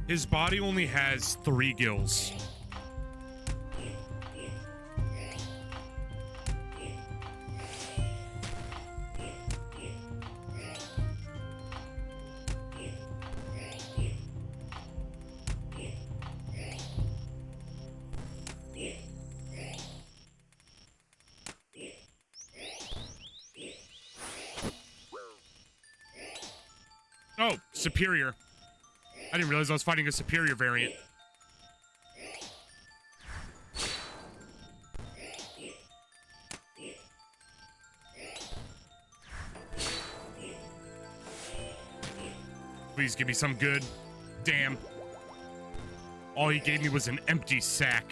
His body only has 3 gills. Oh, superior. I didn't realize I was fighting a superior variant. Please give me some good. Damn. All he gave me was an empty sack.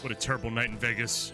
What a terrible night in Vegas.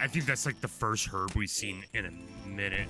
I think that's like the first herb we've seen in a minute.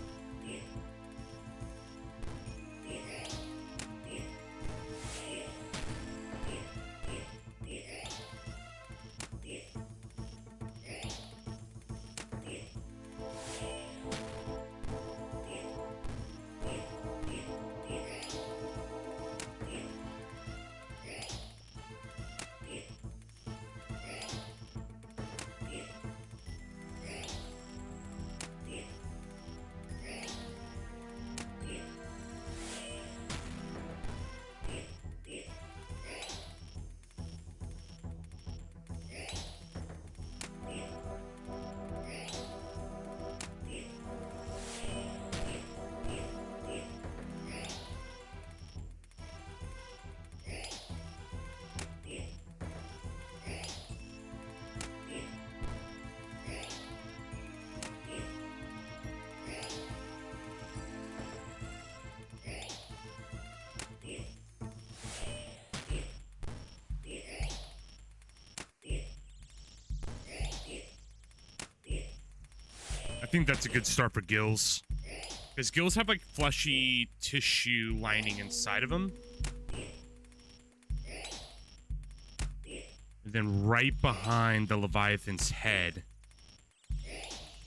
I think that's a good start for gills. Because gills have like fleshy tissue lining inside of them. And then right behind the Leviathan's head,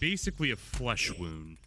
basically a flesh wound.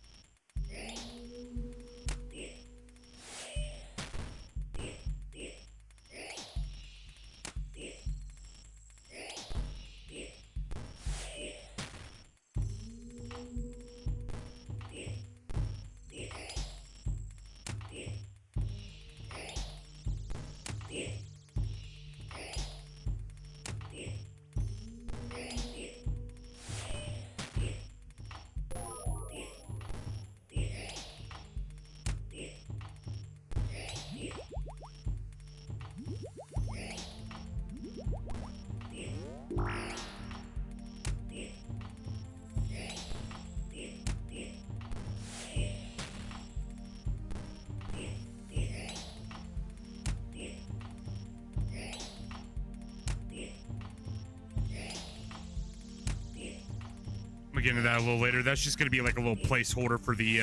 We'll get into that a little later. That's just going to be like a little placeholder for the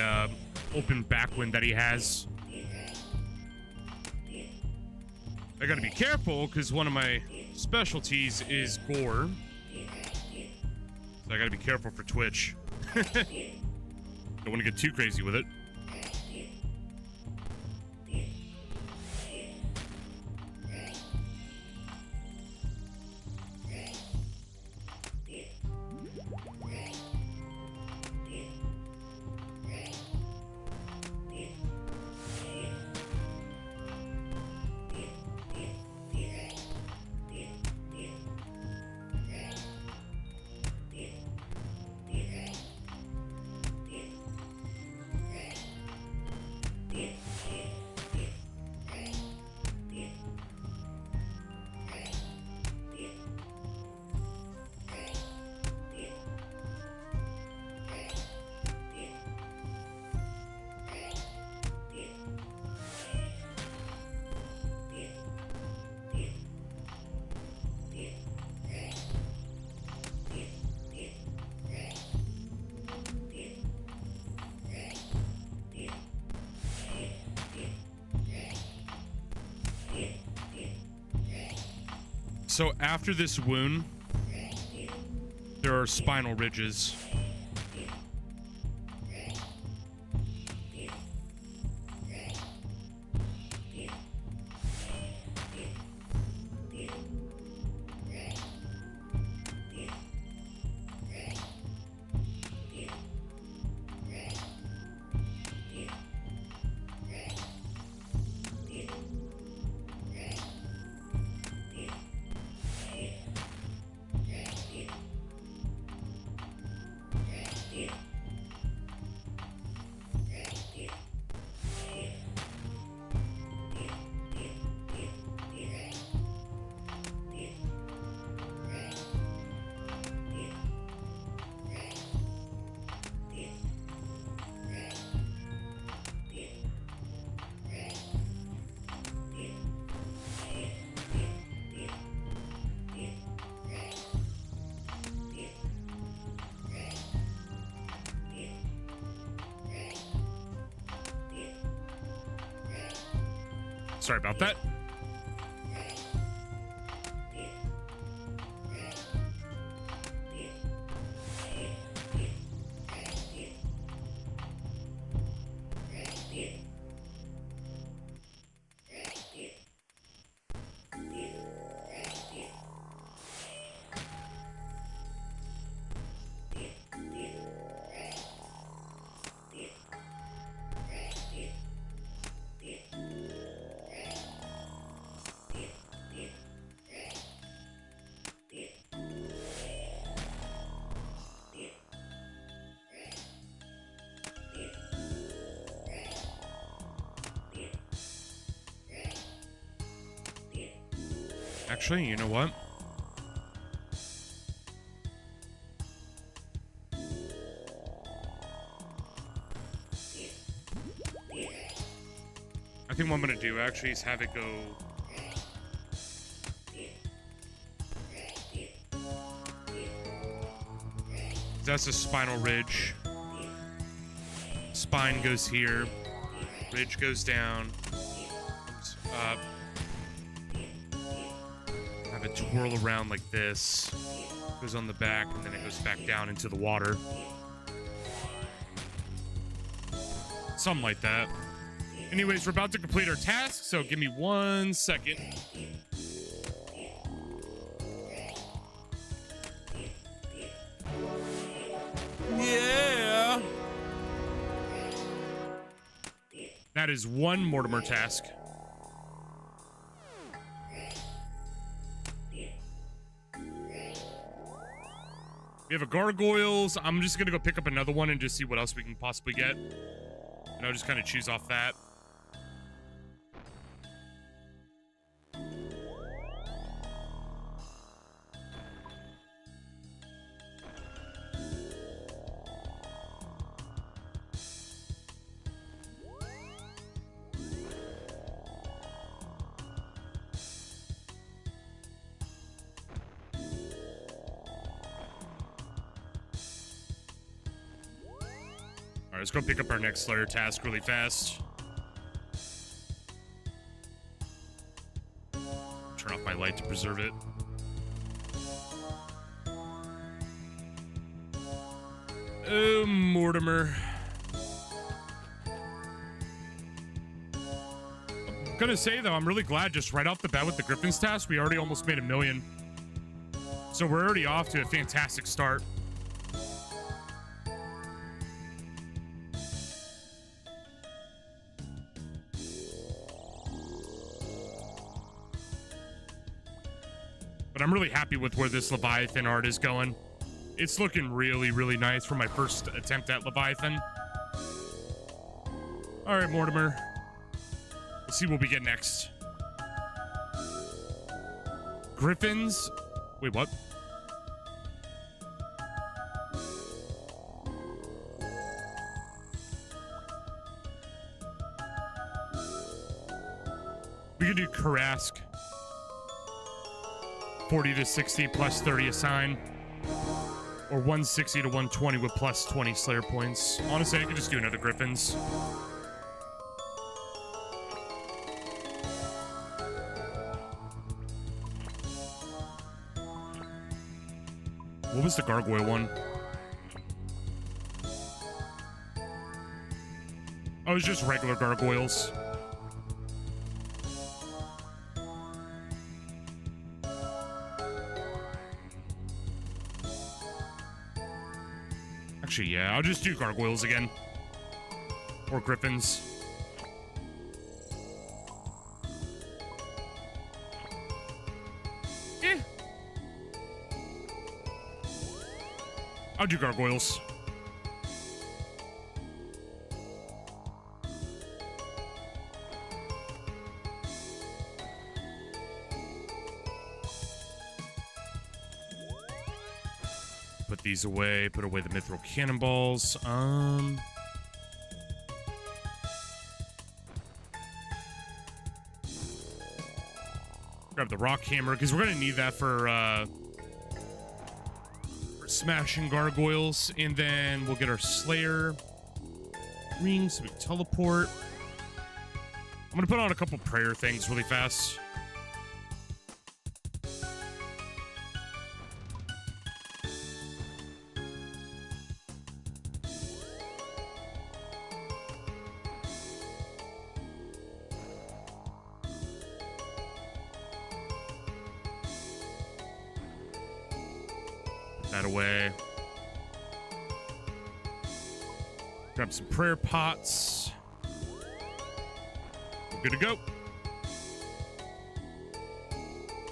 open backwind that he has. I got to be careful because one of my specialties is gore. So I got to be careful for Twitch. Don't want to get too crazy with it. So after this wound, there are spinal ridges. Sorry about that. Actually, you know what? I think what I'm gonna do actually is have it go. That's a spinal ridge. Spine goes here. Ridge goes down. Comes up. Have it twirl around like this. Goes on the back, and then it goes back down into the water. Something like that. Anyways, we're about to complete our task, so give me 1 second. Yeah. That is 1 Mortimer task. We have a gargoyles. I'm just gonna go pick up another one and just see what else we can possibly get. And I'll just kind of choose off that. Let's go pick up our next Slayer task really fast. Turn off my light to preserve it. Oh, Mortimer. I'm gonna say, though, I'm really glad just right off the bat with the Griffin's task, we already almost made 1 million. So we're already off to a fantastic start. But I'm really happy with where this Leviathan art is going. It's looking really, really nice for my first attempt at Leviathan. All right, Mortimer. Let's see what we get next. Griffins. Wait, what? We can do Karask. 40 to 60 plus 30 a sign. Or 160 to 120 with plus 20 Slayer points. Honestly, I could just do another Griffins. What was the gargoyle one? Oh, it was just regular gargoyles. Actually, yeah, I'll just do gargoyles again. Or griffins. Eh. I'll do gargoyles. Put these away. Put away the mithril cannonballs. Grab the rock hammer because we're gonna need that for smashing gargoyles, and then we'll get our Slayer ring so we can teleport. I'm gonna put on a couple prayer things really fast. Put that away. Grab some prayer pots. We're good to go.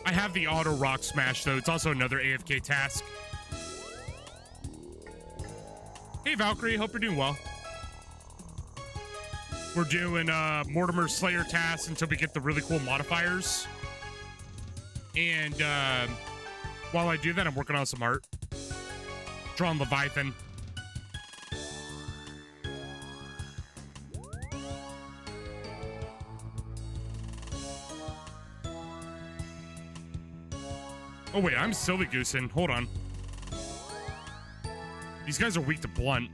I have the auto rock smash, though. It's also another AFK task. Hey, Valkyrie. Hope you're doing well. We're doing Mortimer Slayer tasks until we get the really cool modifiers. And while I do that, I'm working on some art. Drawing Leviathan. Oh, wait, I'm silly goosing. Hold on. These guys are weak to blunt.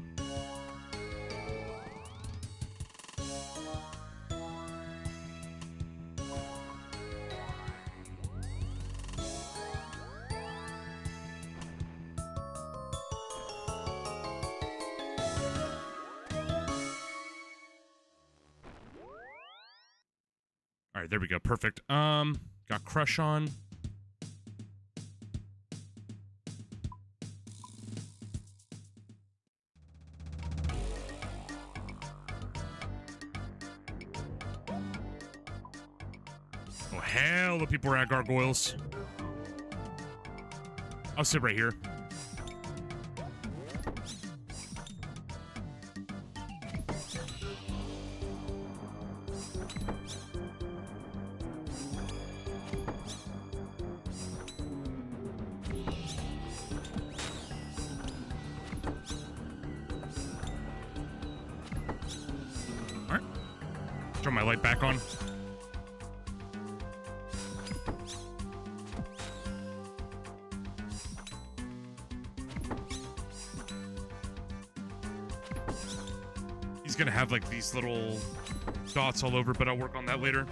All right, there we go. Perfect. Got Crush on. Oh, hell the people are at gargoyles. I'll sit right here. All right. Turn my light back on. He's gonna have like these little dots all over, but I'll work on that later.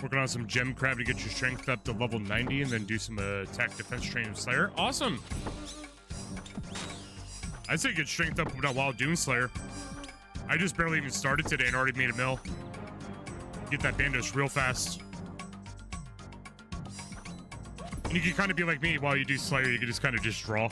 Working on some gem crab to get your strength up to level 90 and then do some attack defense training with Slayer. Awesome. I'd say get strength up while doing Slayer. I just barely even started today and already made a mill. Get that Bandos real fast. And you can kind of be like me while you do Slayer. You can just kind of just draw.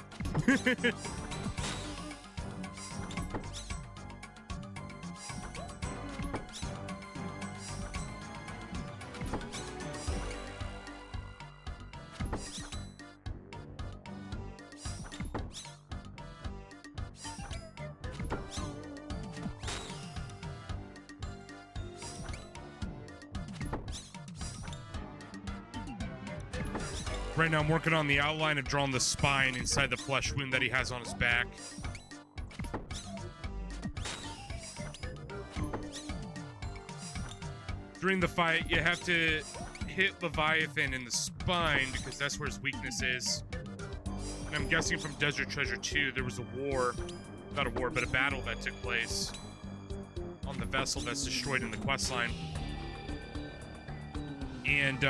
Right now, I'm working on the outline of drawing the spine inside the flesh wound that he has on his back. During the fight, you have to hit Leviathan in the spine because that's where his weakness is. And I'm guessing from Desert Treasure 2, there was a war, not a war, but a battle that took place on the vessel that's destroyed in the questline. And,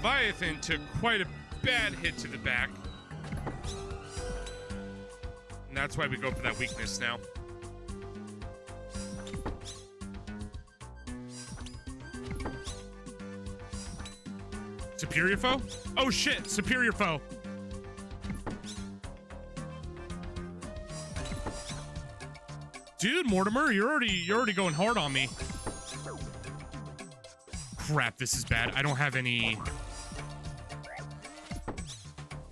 Leviathan took quite a bad hit to the back. And that's why we go for that weakness now. Superior foe? Oh shit, superior foe. Dude, Mortimer, you're already going hard on me. Crap, this is bad. I don't have any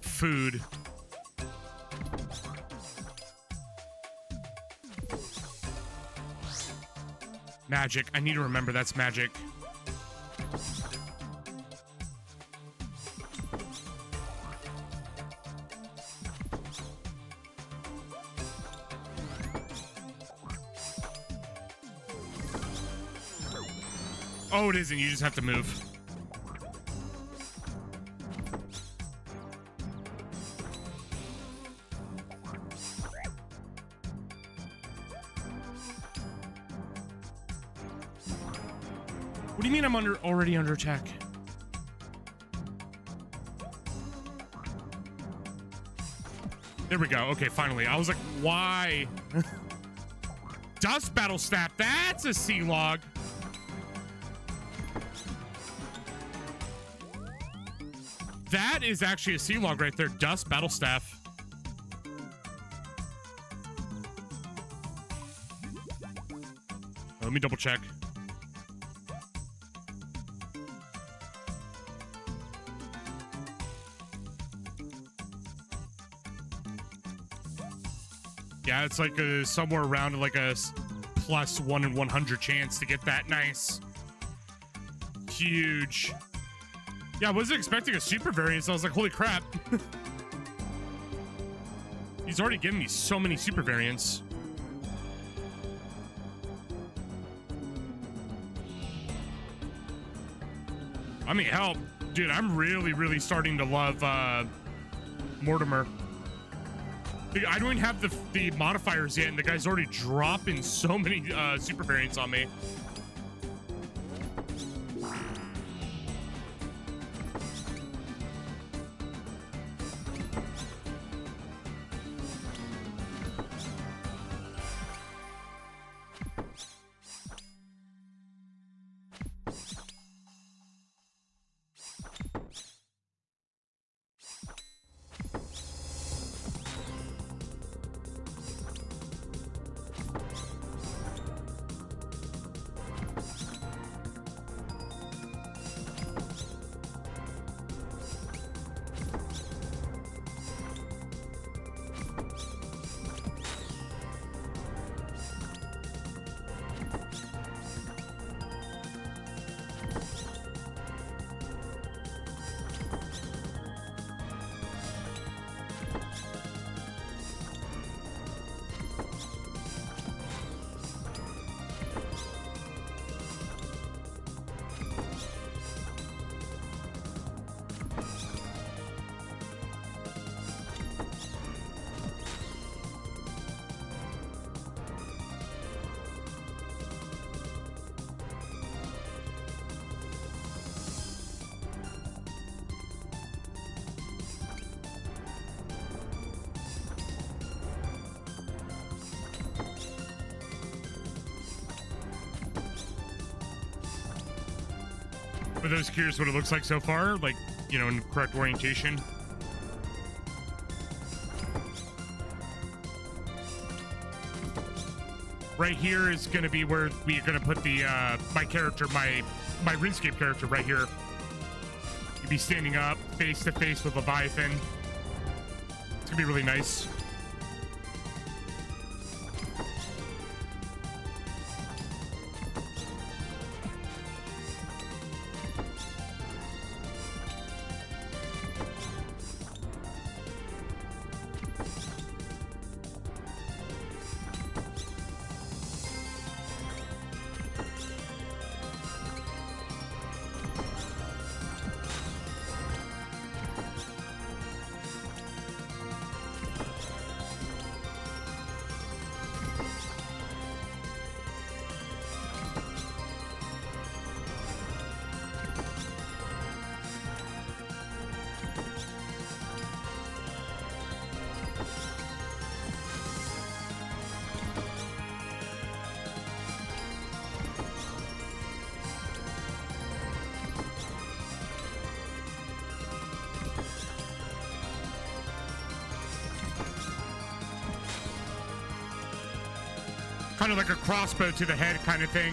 food. Magic. I need to remember that's magic. Oh, it isn't. You just have to move. What do you mean I'm already under attack? There we go. Okay, finally. I was like, why? Dust battle staff. That's a sea log. That is actually a sea log right there. Dust battle staff. Let me double check. Yeah, it's like somewhere around like a plus 1 in 100 chance to get that nice. Huge. Yeah, I wasn't expecting a super variant, so I was like, holy crap. He's already given me so many super variants. I mean, hell, dude, I'm really starting to love Mortimer. I don't even have the modifiers yet, and the guy's already dropping so many super variants on me. For those curious what it looks like so far, like, you know, in correct orientation. Right here is going to be where we're going to put the, my character, my RuneScape character right here. You'd be standing up face to face with Leviathan. It's going to be really nice. Kind of like a crossbow to the head kind of thing.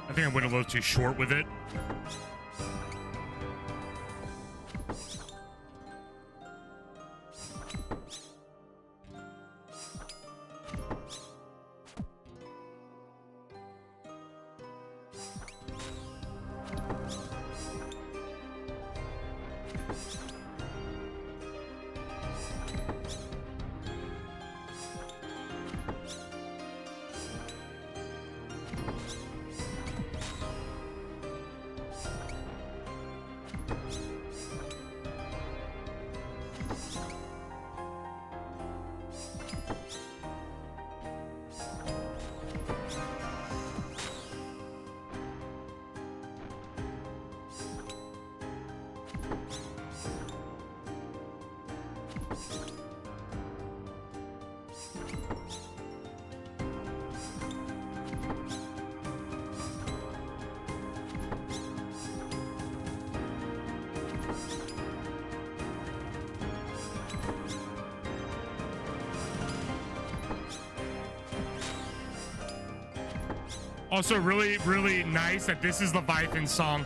I think I went a little too short with it. Also, really, really nice that this is Leviathan song.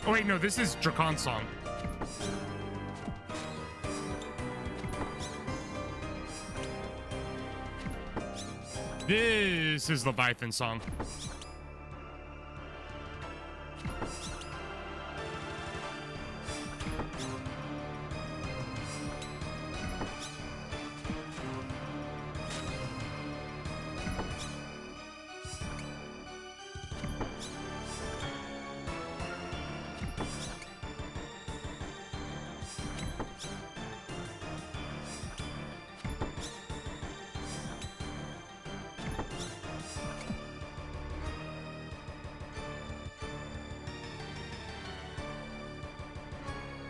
Oh, wait, no, this is Dracon's song. This is Leviathan song.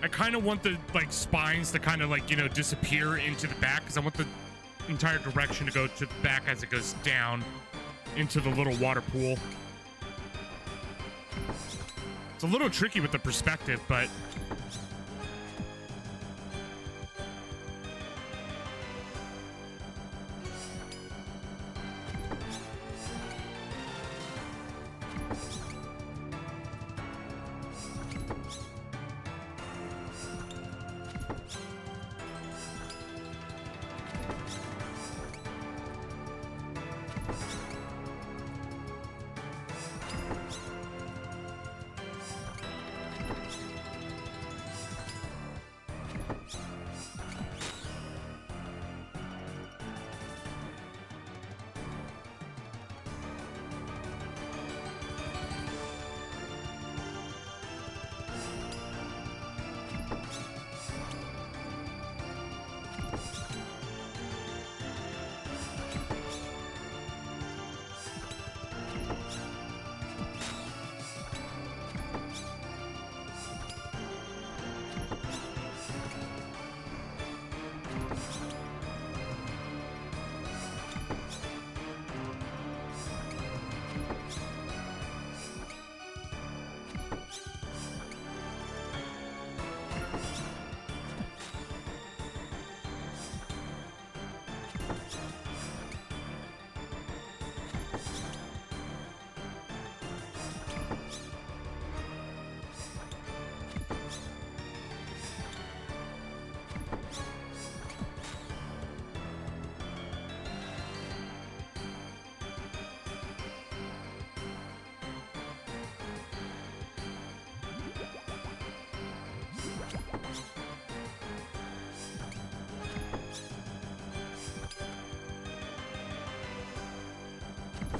I kind of want the like spines to kind of like, you know, disappear into the back because I want the entire direction to go to the back as it goes down into the little water pool. It's a little tricky with the perspective, but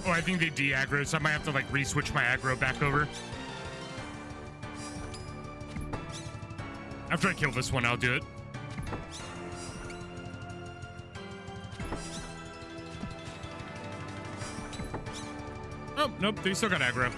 Oh, I think they de-aggro, so I might have to like re-switch my aggro back over. After I kill this one, I'll do it. Oh, nope, they still got aggro.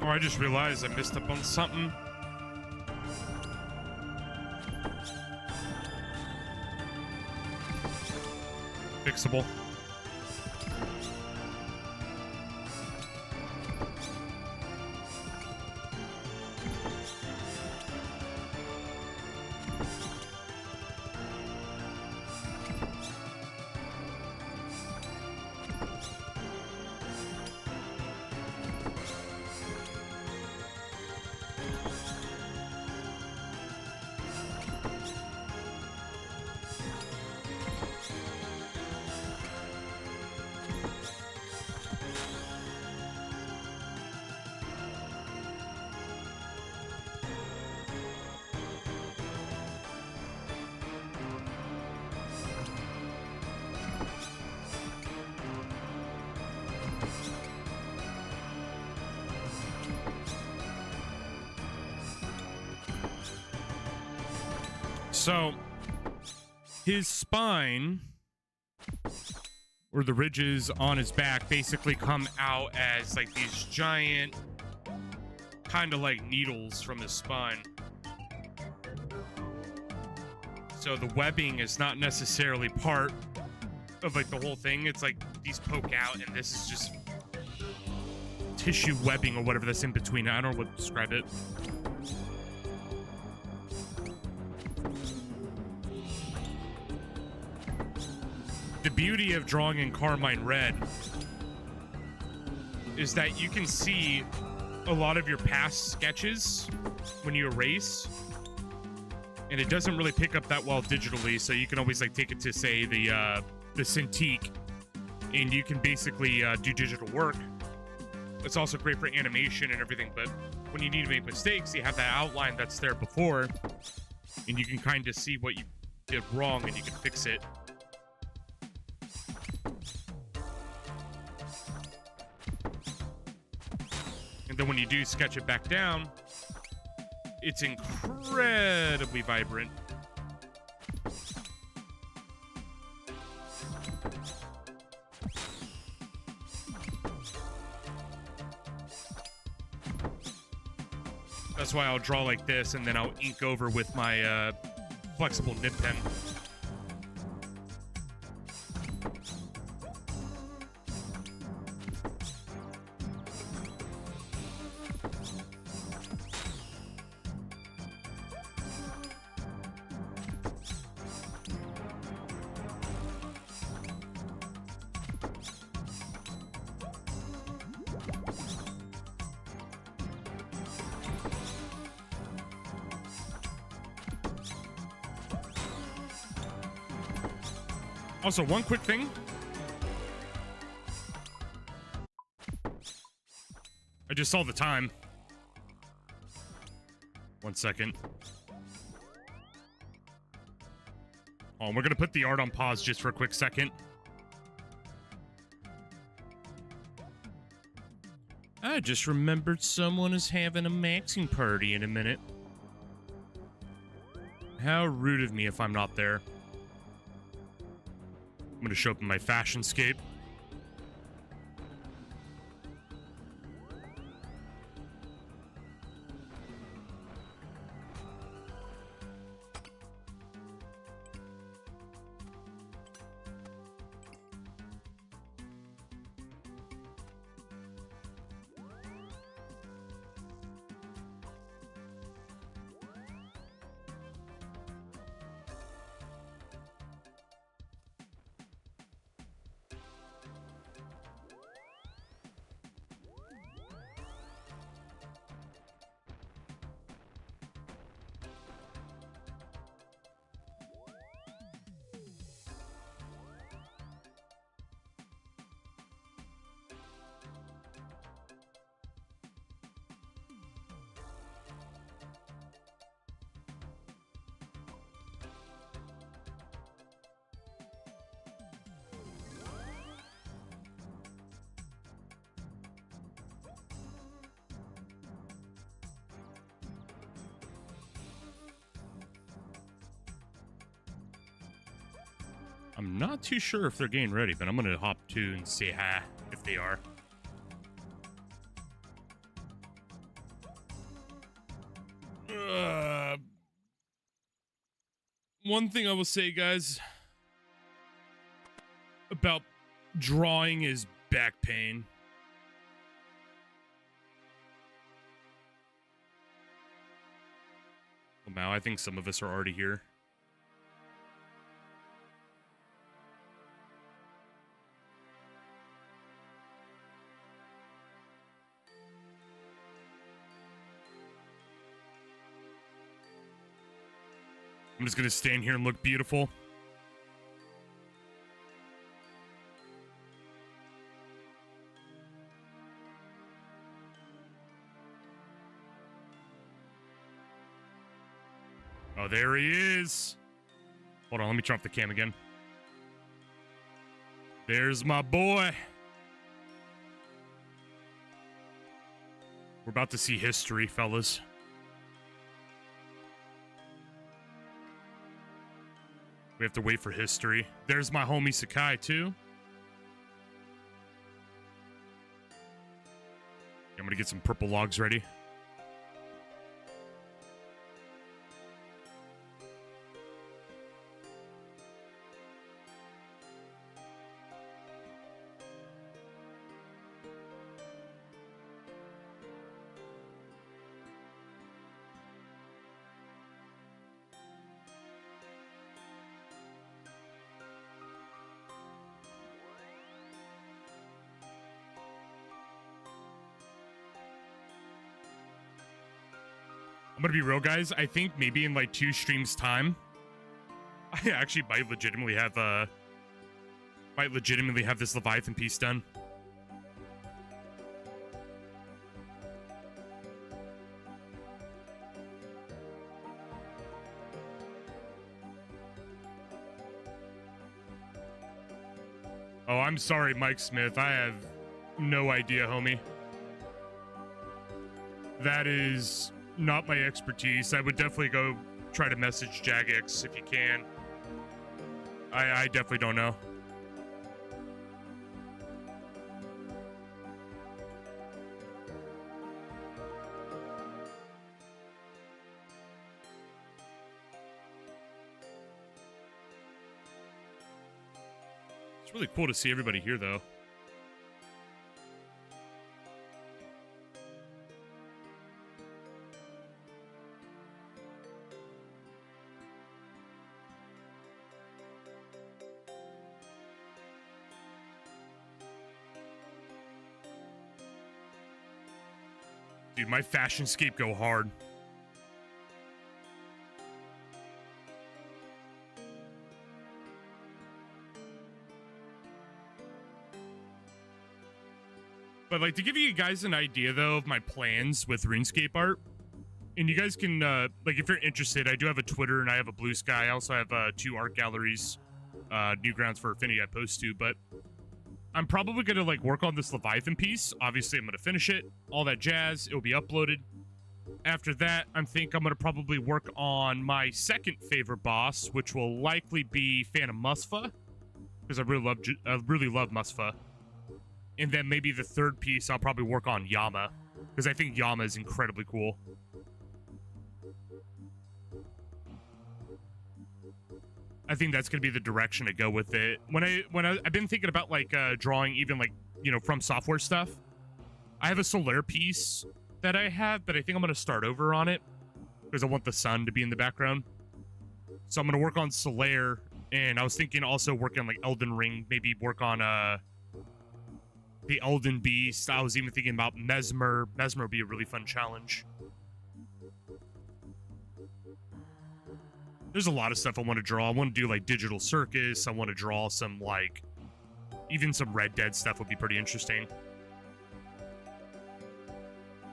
Oh, I just realized I missed up on something. Fixable. So, his spine, or the ridges on his back, basically come out as like these giant, kind of like needles from his spine. So the webbing is not necessarily part of like the whole thing. It's like these poke out, and this is just tissue webbing or whatever that's in between. I don't know what to describe it. The beauty of drawing in Carmine Red is that you can see a lot of your past sketches when you erase. and it doesn't really pick up that well digitally, so you can always like take it to, say, the Cintiq, and you can basically do digital work. It's also great for animation and everything, but when you need to make mistakes, you have that outline that's there before, and you can kind of see what you did wrong, and you can fix it. And then when you do sketch it back down, it's incredibly vibrant. That's why I'll draw like this, and then I'll ink over with my flexible nib pen. Also, one quick thing. I just saw the time. 1 second. Oh, we're gonna put the art on pause just for a quick second. I just remembered someone is having a maxing party in a minute. How rude of me if I'm not there. I'm gonna show up in my fashion scape. I'm not too sure if they're getting ready, but I'm gonna hop to and say hi if they are. One thing I will say, guys, about drawing is back pain. Well, now I think some of us are already here. I'm just gonna stand here and look beautiful. Oh, there he is. Hold on, let me turn off the cam again. There's my boy. We're about to see history, fellas. We have to wait for history. There's my homie Sakai, too. I'm gonna get some purple logs ready. I'm gonna be real, guys. I think maybe in like 2 streams time, I actually might legitimately have this Leviathan piece done. Oh, I'm sorry, Mike Smith. I have no idea, homie. That is not my expertise. I would definitely go try to message jagex if you can. I definitely don't know. It's really cool to see everybody here, though. Dude, my fashion scape go hard. But like to give you guys an idea though of my plans with RuneScape art, and you guys can like if you're interested, I do have a Twitter and I have a Blue Sky. I also have 2 art galleries, Newgrounds for Affinity I post to, but I'm probably gonna like work on this Leviathan piece. Obviously, I'm gonna finish it, all that jazz. It will be uploaded. After that, I'm gonna probably work on my second favorite boss, which will likely be Phantom Musfa, because I really love Musfa. And then maybe the third piece, I'll probably work on Yama, because I think Yama is incredibly cool. I think that's gonna be the direction to go with it. I've been thinking about like drawing even like from software stuff. I have a Solaire piece that I have, but I think I'm gonna start over on it because I want the sun to be in the background. So I'm gonna work on Solaire, and I was thinking also work on like Elden Ring, maybe work on the Elden Beast. I was even thinking about Mesmer. Mesmer would be a really fun challenge. There's a lot of stuff I want to draw. I want to do like Digital Circus. I want to draw some like, even some Red Dead stuff would be pretty interesting.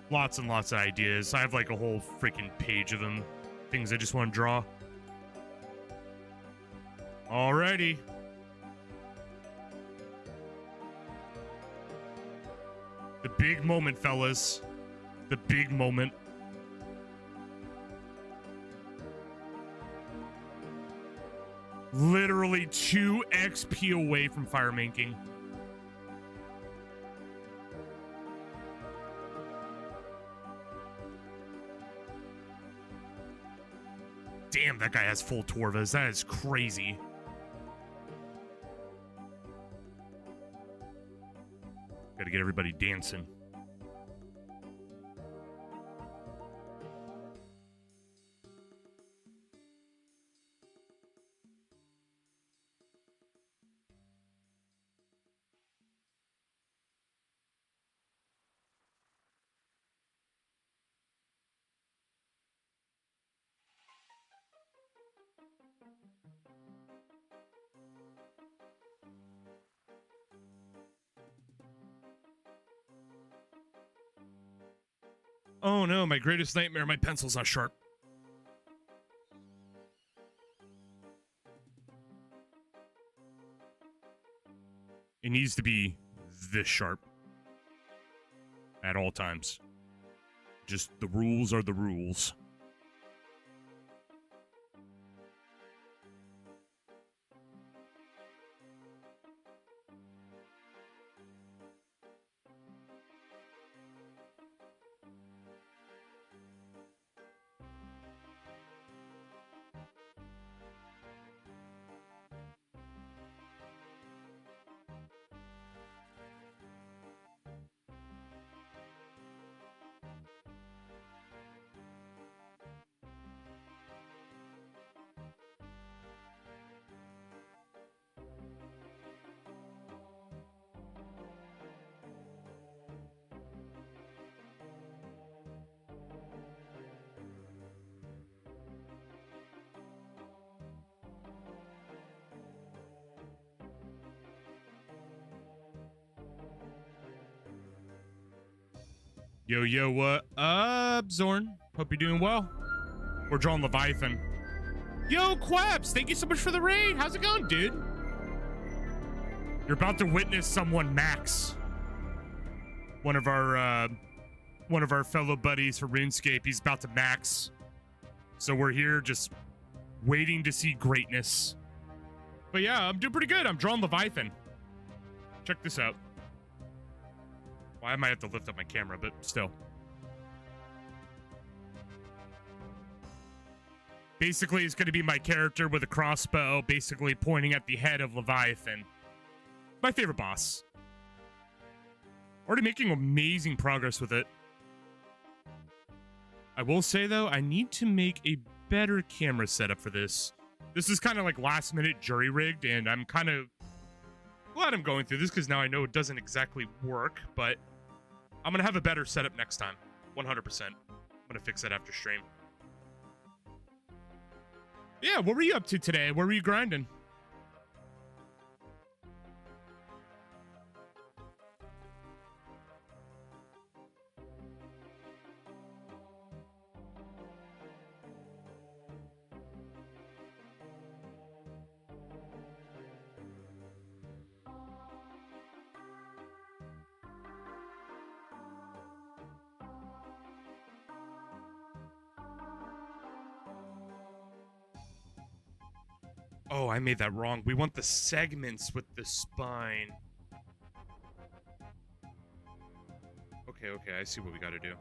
Lots and lots of ideas. I have like a whole freaking page of them. Things I just want to draw. Alrighty. The big moment, fellas. The big moment. Literally 2 XP away from Firemaking. Damn, that guy has full Torvas. That is crazy. Gotta get everybody dancing. Oh no, my greatest nightmare, my pencil's not sharp. It needs to be this sharp at all times. Just the rules are the rules. Yo, yo, what up, Zorn? Hope you're doing well. We're drawing Leviathan. Yo, Quaps, thank you so much for the raid. How's it going, dude? You're about to witness someone max. One of our fellow buddies for RuneScape. He's about to max. So we're here just waiting to see greatness. But yeah, I'm doing pretty good. I'm drawing Leviathan. Check this out. Well, I might have to lift up my camera, but still. Basically, it's going to be my character with a crossbow, basically pointing at the head of Leviathan. My favorite boss. Already making amazing progress with it. I will say, though, I need to make a better camera setup for this. This is kind of like last-minute jury-rigged, and I'm kind of glad I'm going through this, because now I know it doesn't exactly work, but I'm going to have a better setup next time. 100%. I'm going to fix that after stream. Yeah, what were you up to today? Where were you grinding? Oh, I made that wrong. We want the segments with the spine. Okay, I see what we gotta do.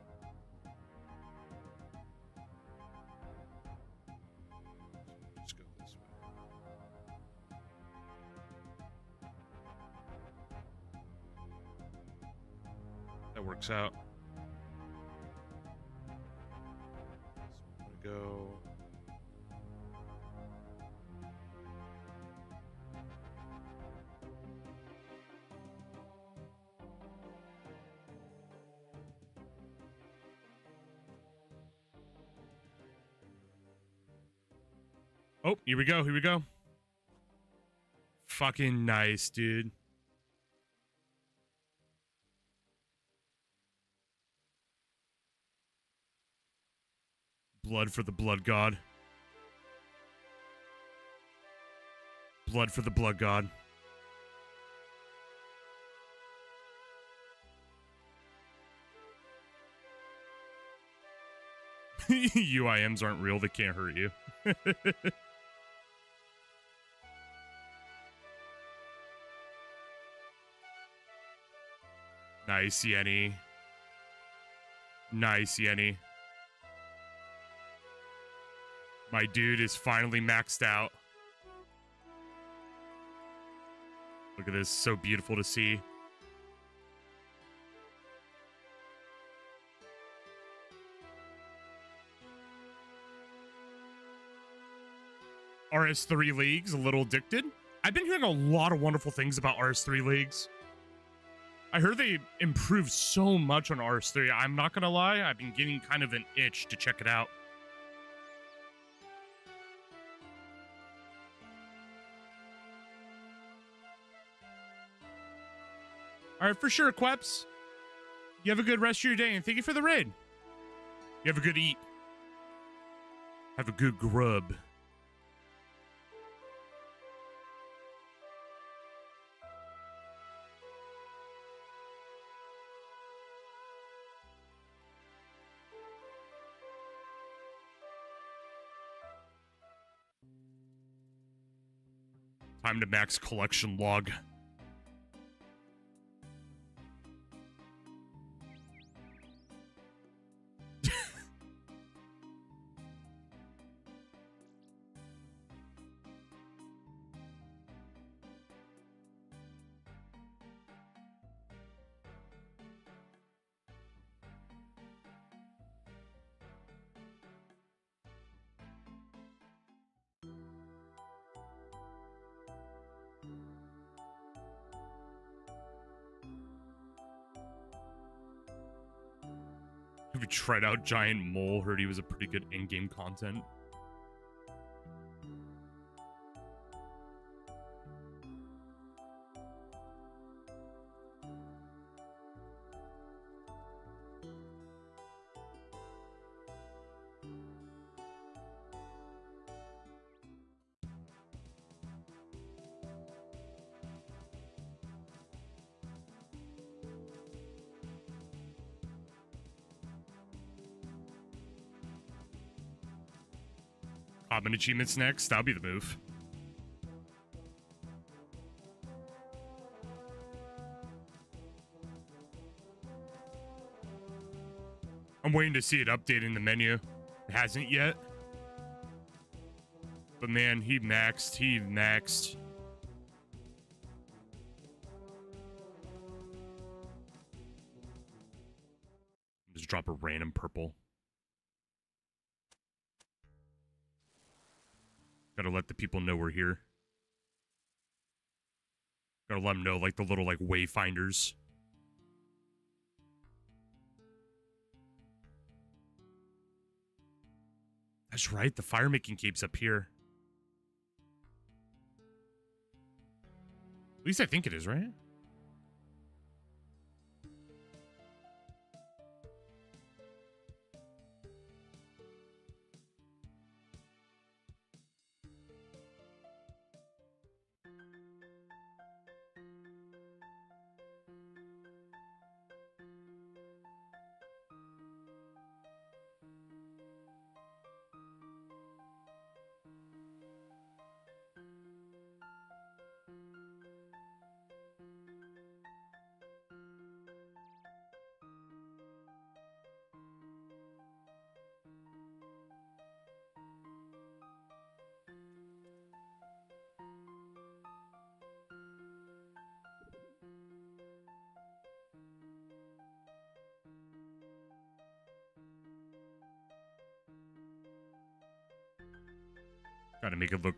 Just go this way. That works out. So I'm gonna go... Oh, here we go, here we go. Fucking nice, dude. Blood for the blood god. Blood for the blood god. UIMs aren't real, they can't hurt you. Nice, Yenny. Nice, Yenny. My dude is finally maxed out. Look at this, so beautiful to see. RS3 Leagues, a little addicted. I've been hearing a lot of wonderful things about RS3 Leagues. I heard they improved so much on RS3. I'm not gonna lie, I've been getting kind of an itch to check it out. All right, for sure, Queps. You have a good rest of your day, and thank you for the raid. You have a good eat. Have a good grub. Time to max collection log. Have you tried out Giant Mole? Heard he was a pretty good in-game content. Common achievements next. That'll be the move. I'm waiting to see it update in the menu. It hasn't yet. But man, he maxed. He maxed. Just drop a random purple. Gotta let the people know we're here. Gotta let them know, like, the little, like, wayfinders. That's right, the fire making cape's up here. At least I think it is, right? Gotta make it look,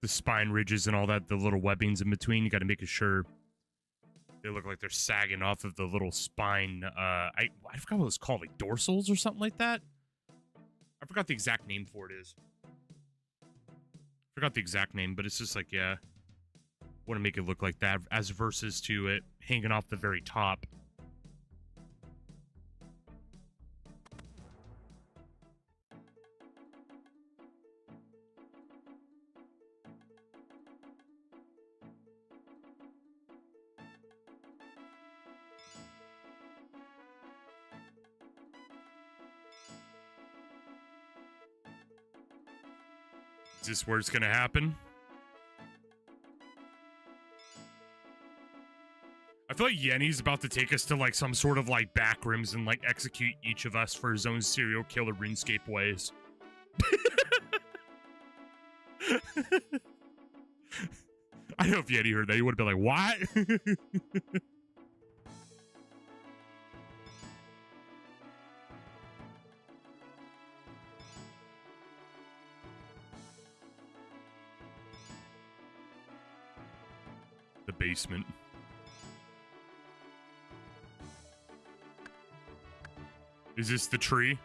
the spine ridges and all that, the little webbings in between, you gotta make sure they look like they're sagging off of the little spine. I forgot what it was called, like dorsals or something like that. I forgot the exact name for it is. Forgot the exact name, but it's just like, yeah, want to make it look like that as versus to it hanging off the very top. Is this where it's gonna happen? I feel like Yenny's about to take us to like some sort of like back rooms and like execute each of us for his own serial killer RuneScape ways. I know if Yenny heard that, he would have been like, what? The basement. Is this the tree?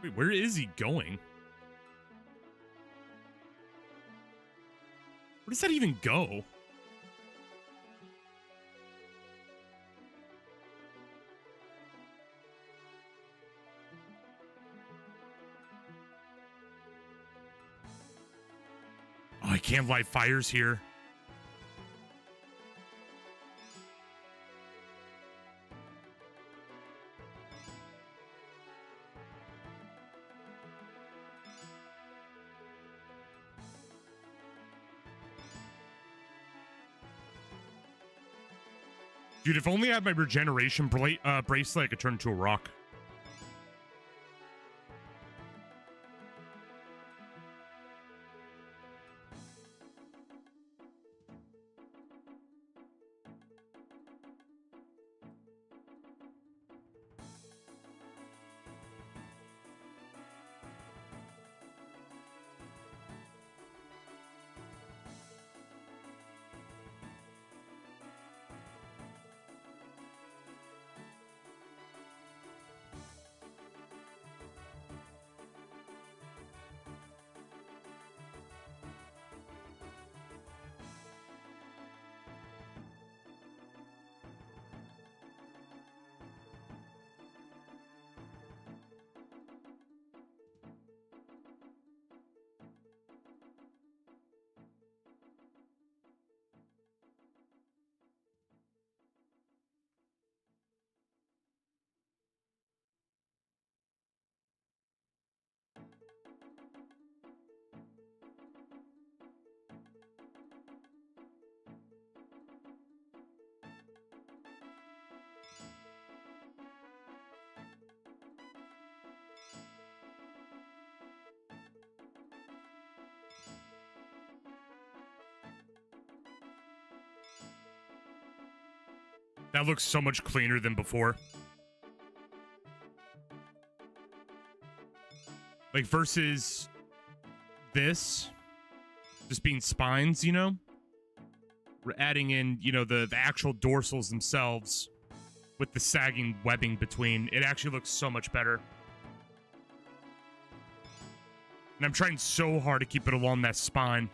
Wait, where is he going? Where does that even go? Oh, I can't light fires here. Dude, if only I had my regeneration bracelet, I could turn into a rock. That looks so much cleaner than before. Like, versus this just being spines, you know? We're adding in, you know, the actual dorsals themselves with the sagging webbing between. It actually looks so much better. And I'm trying so hard to keep it along that spine.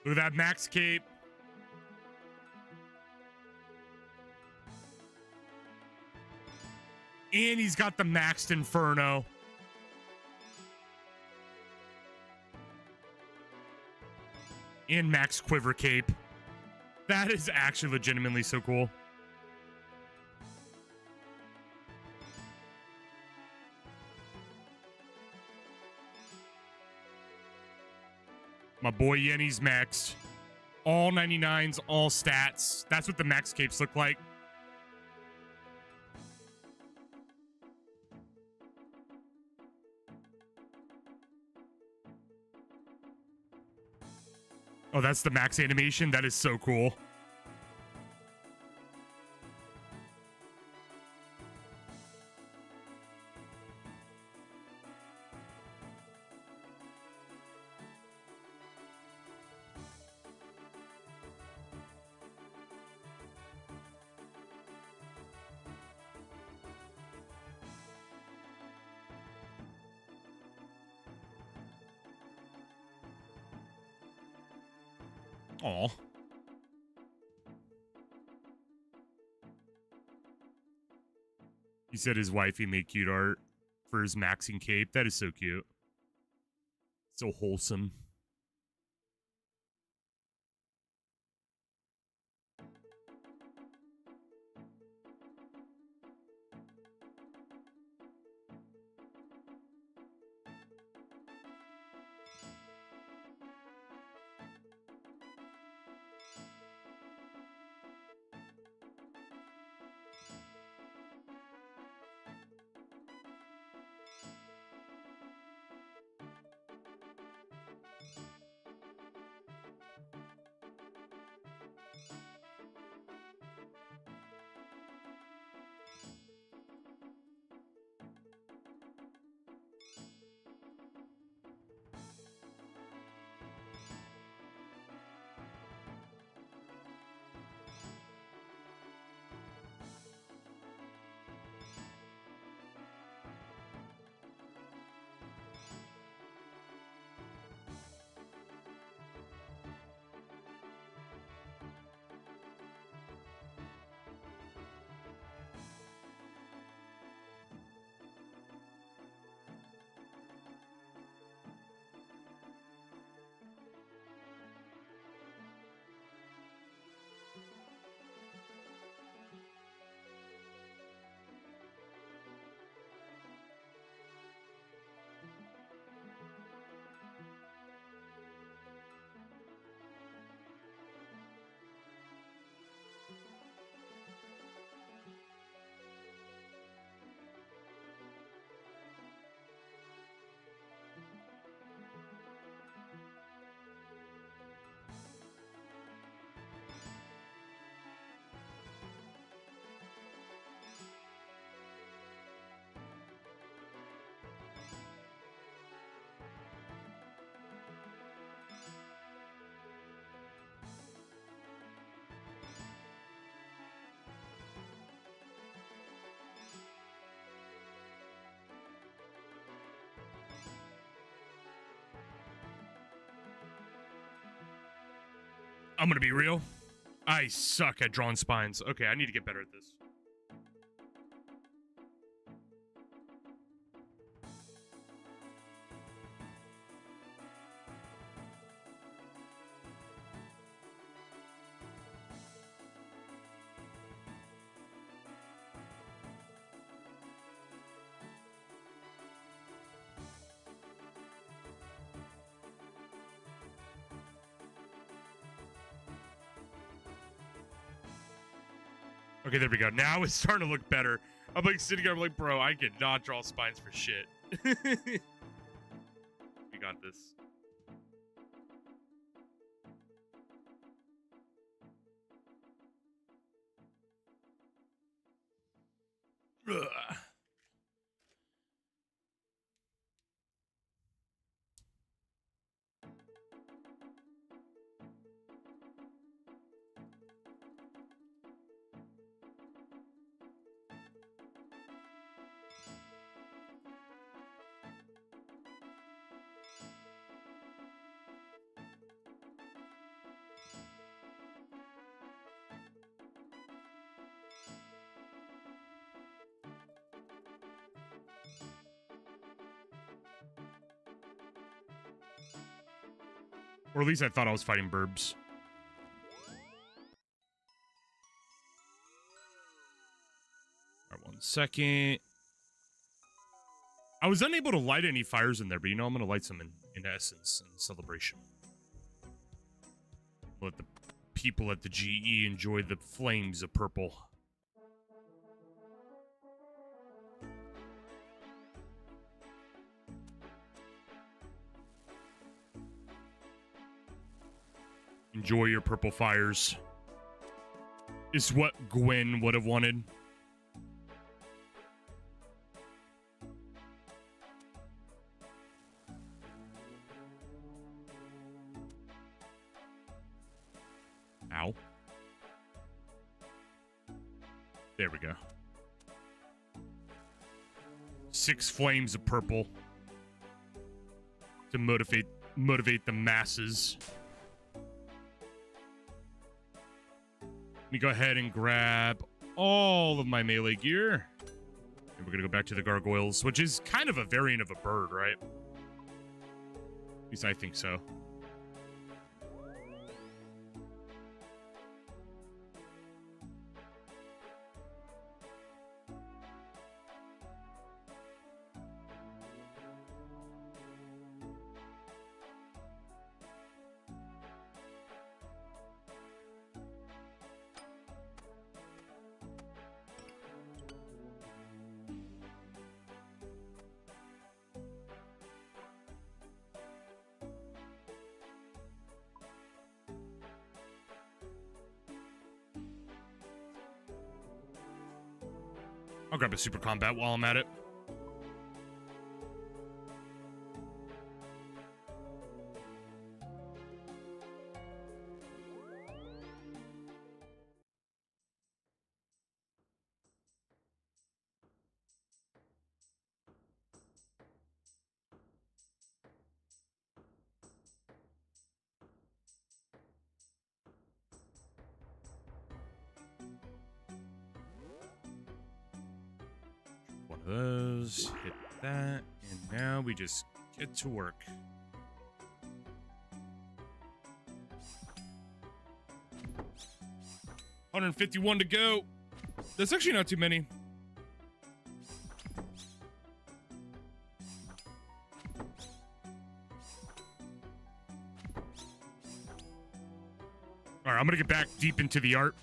Look at that max cape. And he's got the maxed Inferno. And max quiver cape. That is actually legitimately so cool. My boy Yenny's maxed. All 99s, all stats. That's what the max capes look like. Oh, that's the max animation? That is so cool. Aw. He said his wifey made cute art for his maxing cape. That is so cute. So wholesome. I'm gonna be real. I suck at drawing spines. Okay, I need to get better at this. Okay, there we go. Now it's starting to look better. I'm like sitting here, I'm like, bro, I cannot draw spines for shit. We got this. Ugh. Or at least I thought I was fighting burbs. All right, 1 second. I was unable to light any fires in there, but you know I'm going to light some in essence and celebration. Let the people at the GE enjoy the flames of purple. Enjoy your purple fires. Is what Gwen would have wanted. Ow. There we go. 6 flames of purple to motivate the masses. Let me go ahead and grab all of my melee gear. And we're going to go back to the gargoyles, which is kind of a variant of a bird, right? At least I think so. I'll grab a super combat while I'm at it. One of those, hit that, and now we just get to work. $151 to go. That's actually not too many. All right, I'm gonna get back deep into the art.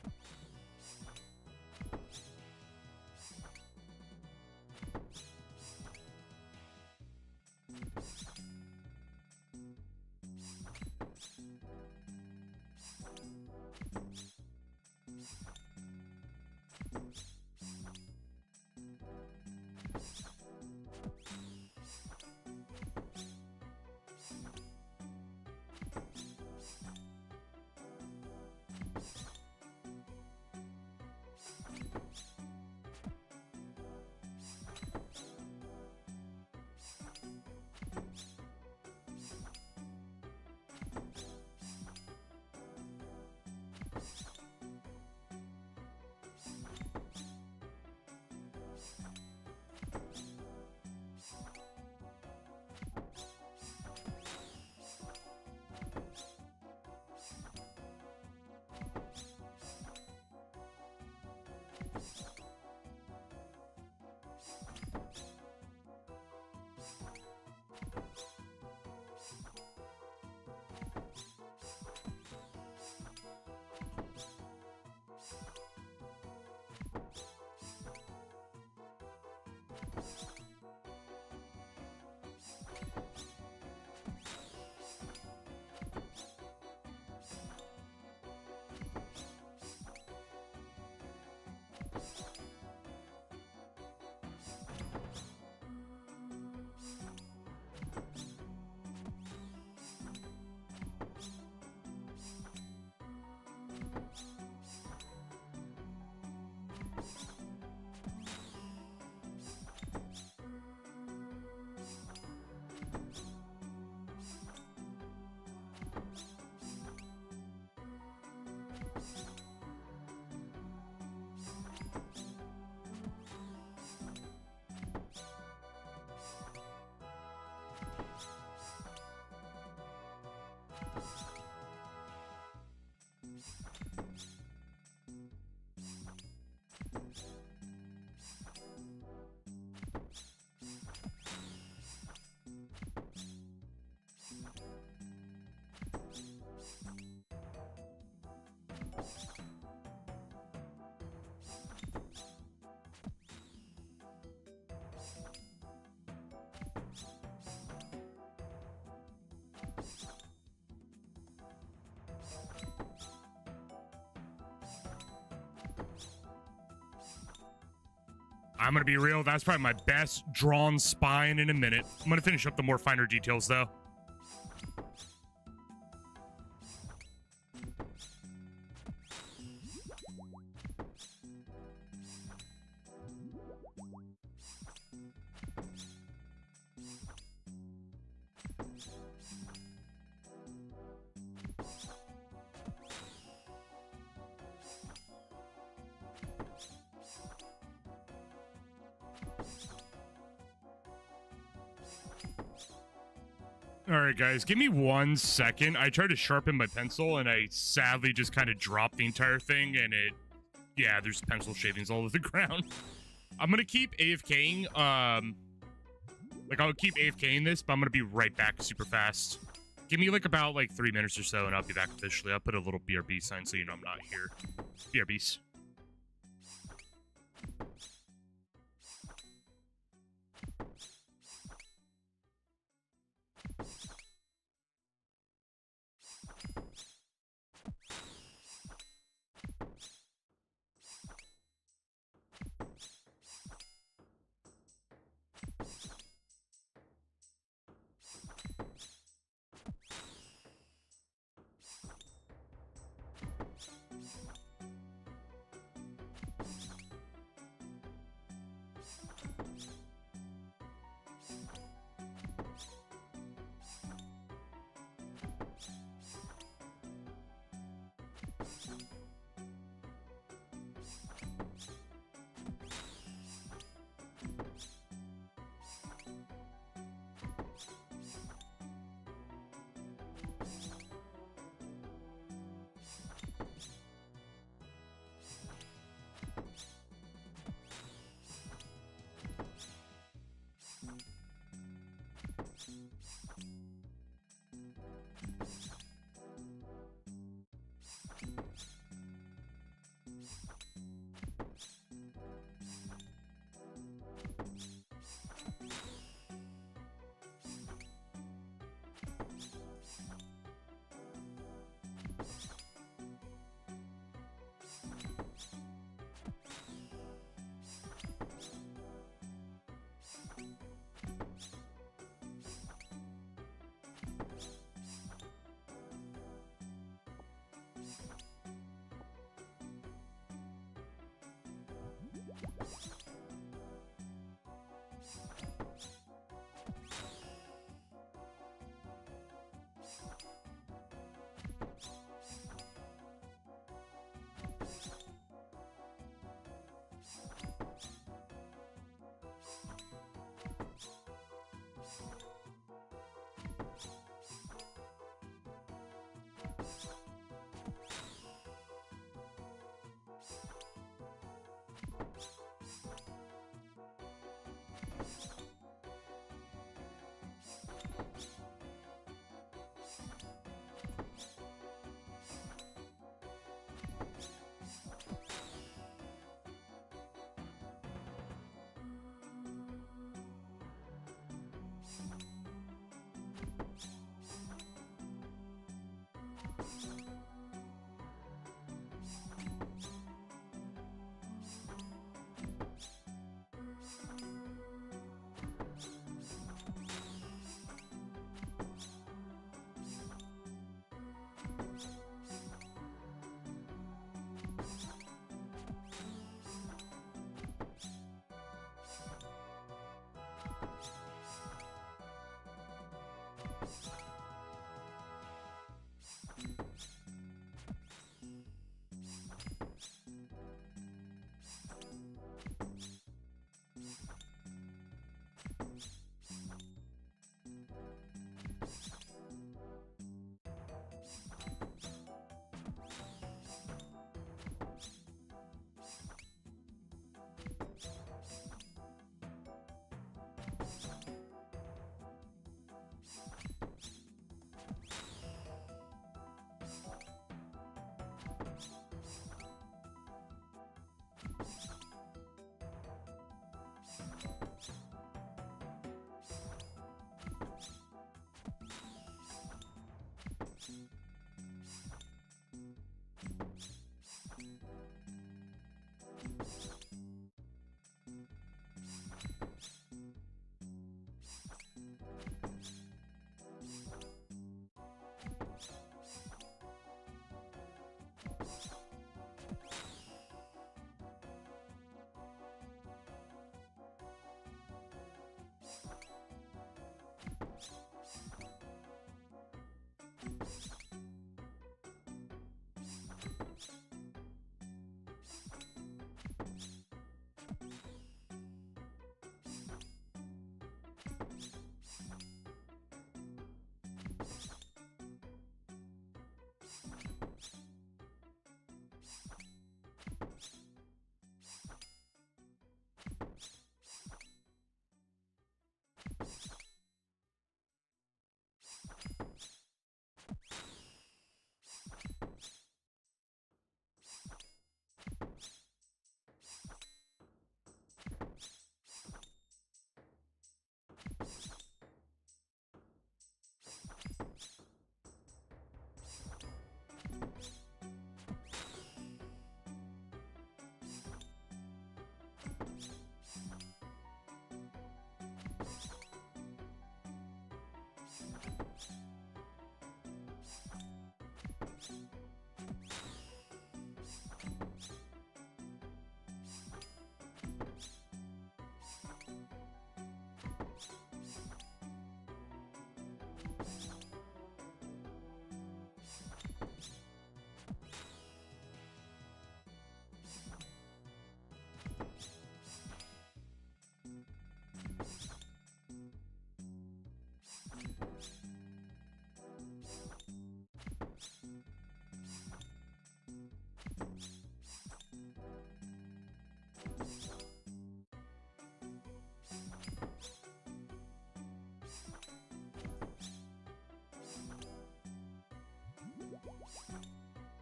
I'm gonna be real, that's probably my best drawn spine in a minute. I'm gonna finish up the more finer details, though. All right, guys, give me 1 second. I tried to sharpen my pencil, and I sadly just kind of dropped the entire thing, and yeah, there's pencil shavings all over the ground. I'm gonna keep AFKing, like, I'll keep AFKing this, but I'm gonna be right back super fast. Give me, like, about, 3 minutes or so, and I'll be back officially. I'll put a little BRB sign so you know I'm not here. BRBs.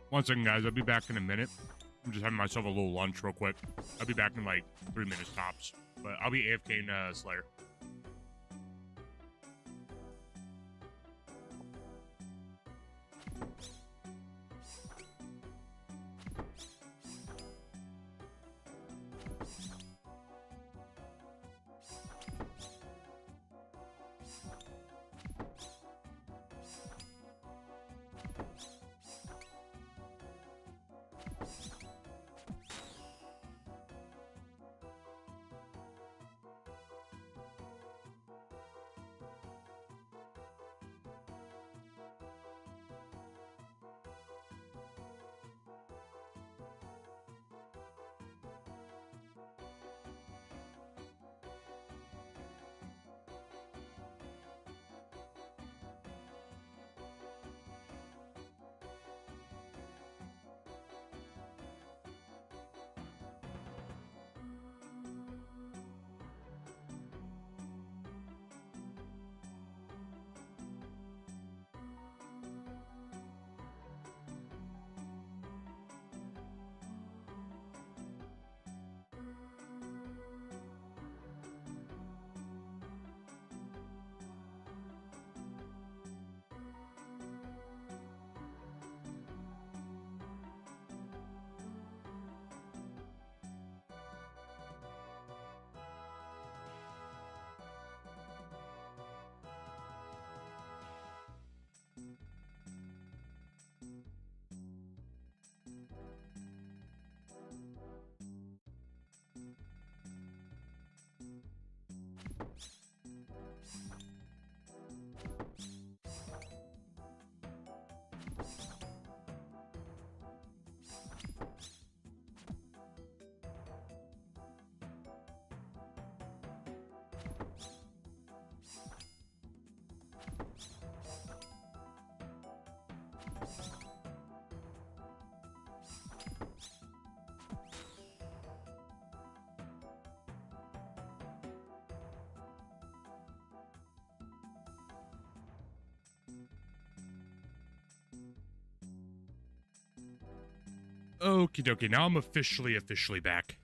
One second, guys. I'll be back in a minute. I'm just having myself a little lunch real quick. I'll be back in like 3 minutes tops. But I'll be AFK in Slayer. Okie dokie, now I'm officially back.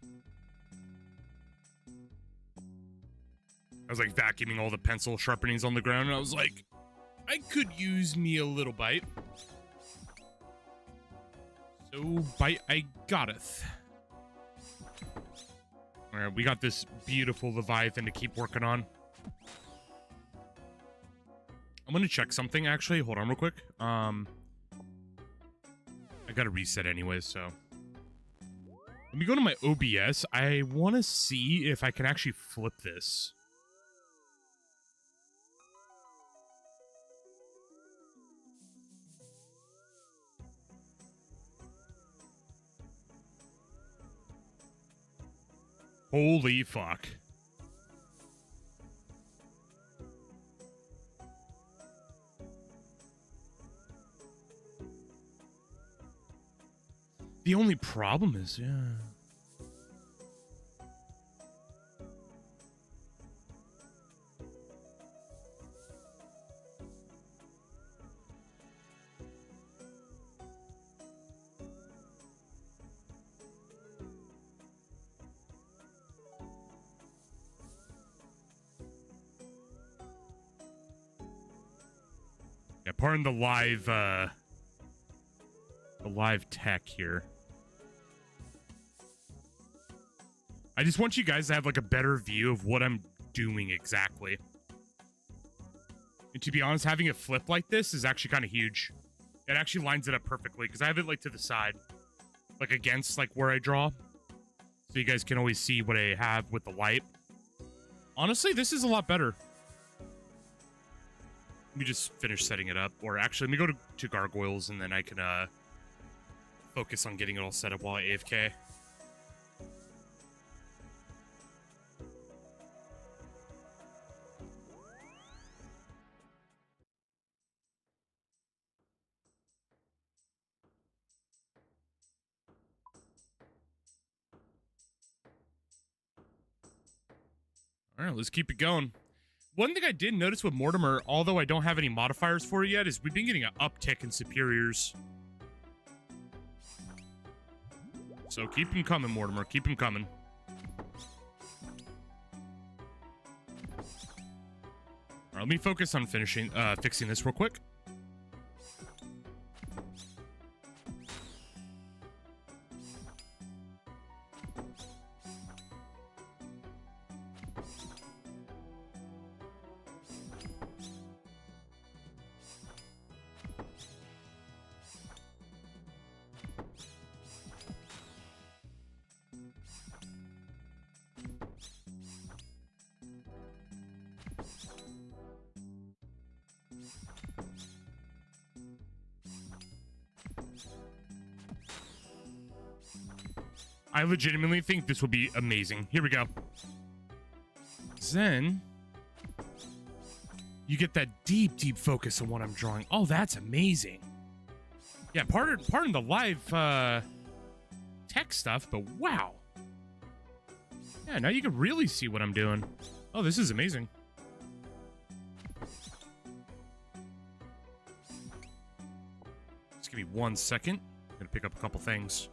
I was like vacuuming all the pencil sharpenings on the ground, and I was like, I could use me a little bite. So, bite I gotteth. Alright, we got this beautiful Leviathan to keep working on. I'm gonna check something, actually. Hold on real quick. I gotta reset anyways, so. Let me go to my OBS. I want to see if I can actually flip this. Holy fuck. The only problem is, yeah. Yeah, pardon the live tech here. I just want you guys to have like a better view of what I'm doing exactly. And to be honest, having it flip like this is actually kind of huge. It actually lines it up perfectly because I have it like to the side, like against like where I draw. So you guys can always see what I have with the light. Honestly, this is a lot better. Let me just finish setting it up. Or actually, let me go to gargoyles and then I can focus on getting it all set up while I AFK. All right, let's keep it going. One thing I did notice with Mortimer, although I don't have any modifiers for it yet, is we've been getting an uptick in superiors. So keep them coming, Mortimer. Keep them coming. All right, let me focus on fixing this real quick. I legitimately think this will be amazing. Here we go. Then you get that deep, deep focus on what I'm drawing. Oh, that's amazing. Yeah, pardon the live tech stuff, but wow. Yeah, now you can really see what I'm doing. Oh, this is amazing. Just give me 1 second. I'm gonna pick up a couple things.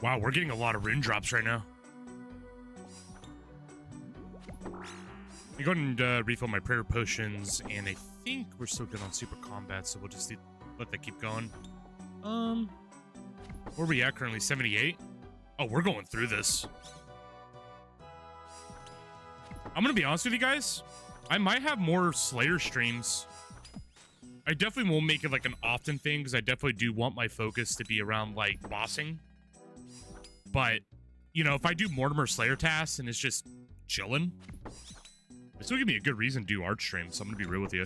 Wow, we're getting a lot of rune drops right now. I go ahead and refill my prayer potions, and I think we're still good on super combat, so we'll just let that keep going. Where are we at currently? 78? Oh, we're going through this. I'm gonna be honest with you guys. I might have more Slayer streams. I definitely won't make it like an often thing, because I definitely do want my focus to be around like bossing. But, you know, if I do Mortimer Slayer tasks and it's just chilling, it's still give me a good reason to do art streams, so I'm gonna be real with you.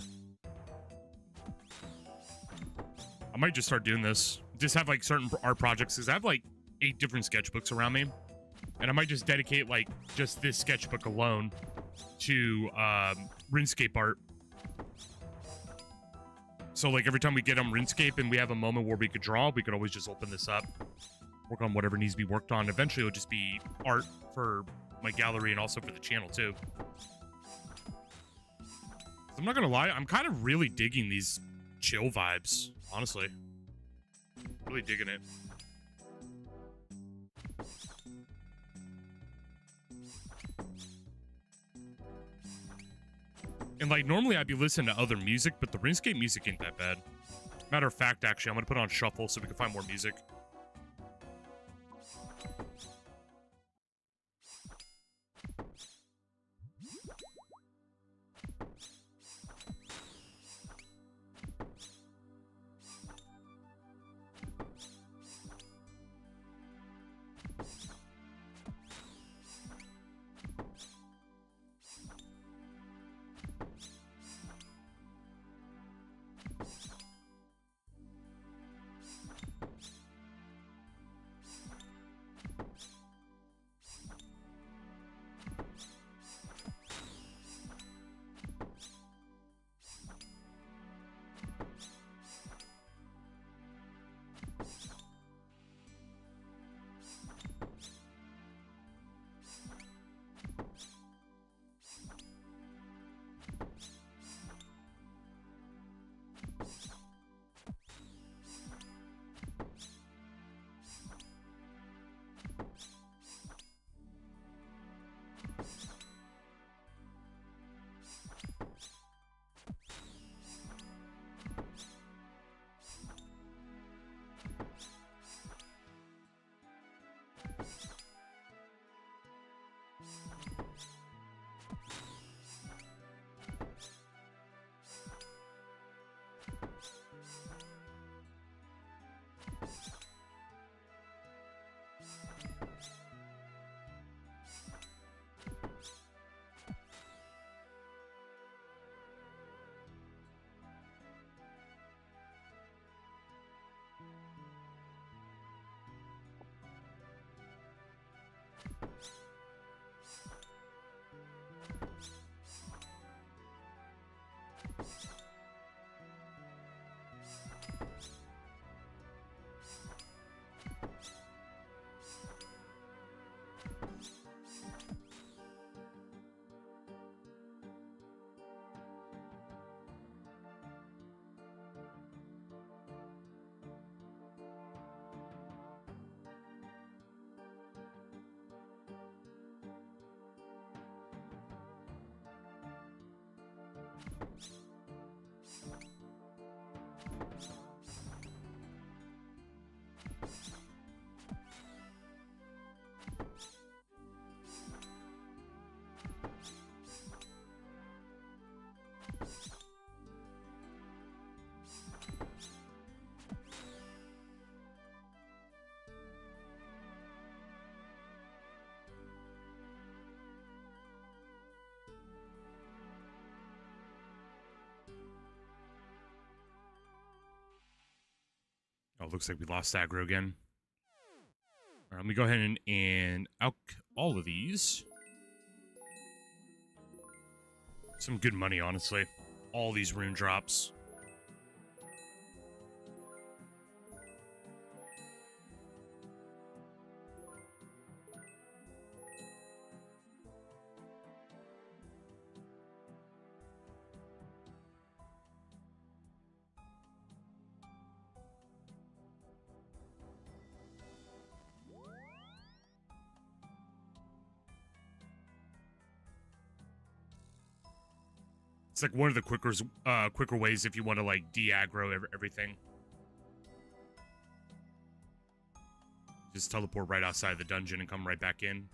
I might just start doing this. Just have like certain art projects, because I have like 8 different sketchbooks around me. And I might just dedicate like just this sketchbook alone to RuneScape art. So like every time we get on RuneScape and we have a moment where we could draw, we could always just open this up, work on whatever needs to be worked on. Eventually it'll just be art for my gallery and also for the channel too. I'm not gonna lie, I'm kind of really digging these chill vibes, honestly. Really digging it. And like normally I'd be listening to other music, but the RuneScape music ain't that bad. Matter of fact, actually, I'm gonna put it on shuffle so we can find more music. Oh, looks like we lost aggro again. All right, let me go ahead and out all of these. Some good money, honestly. All these rune drops. It's like one of the quicker ways if you want to like de-aggro everything. Just teleport right outside the dungeon and come right back in.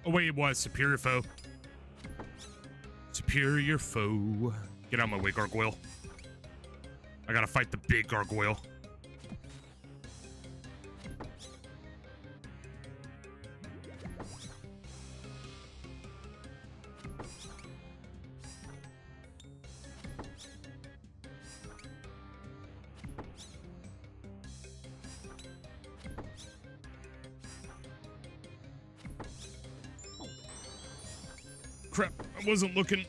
Oh, wait, it was Superior Foe. Superior Foe. Get out of my way, Gargoyle. I gotta fight the big Gargoyle. Crap, I wasn't looking.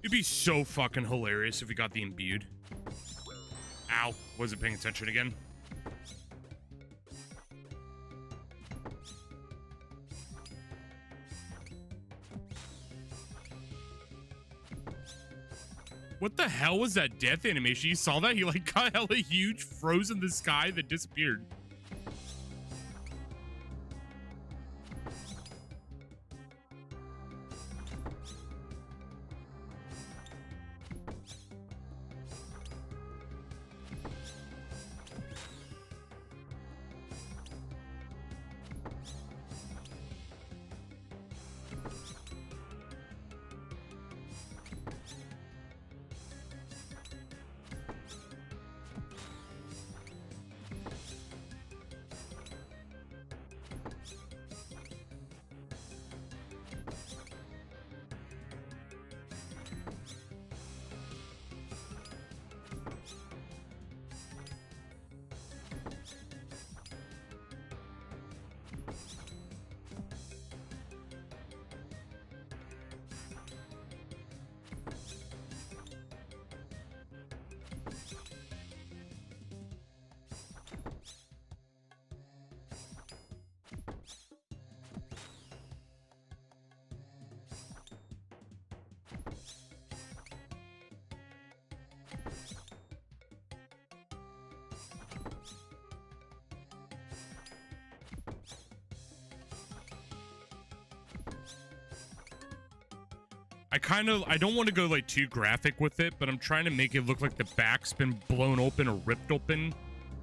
It'd be so fucking hilarious if we got the imbued. Ow, wasn't paying attention again. What the hell was that death animation? You saw that? He like got hella huge, froze in the sky, that disappeared. I don't want to go like too graphic with it, but I'm trying to make it look like the back's been blown open or ripped open.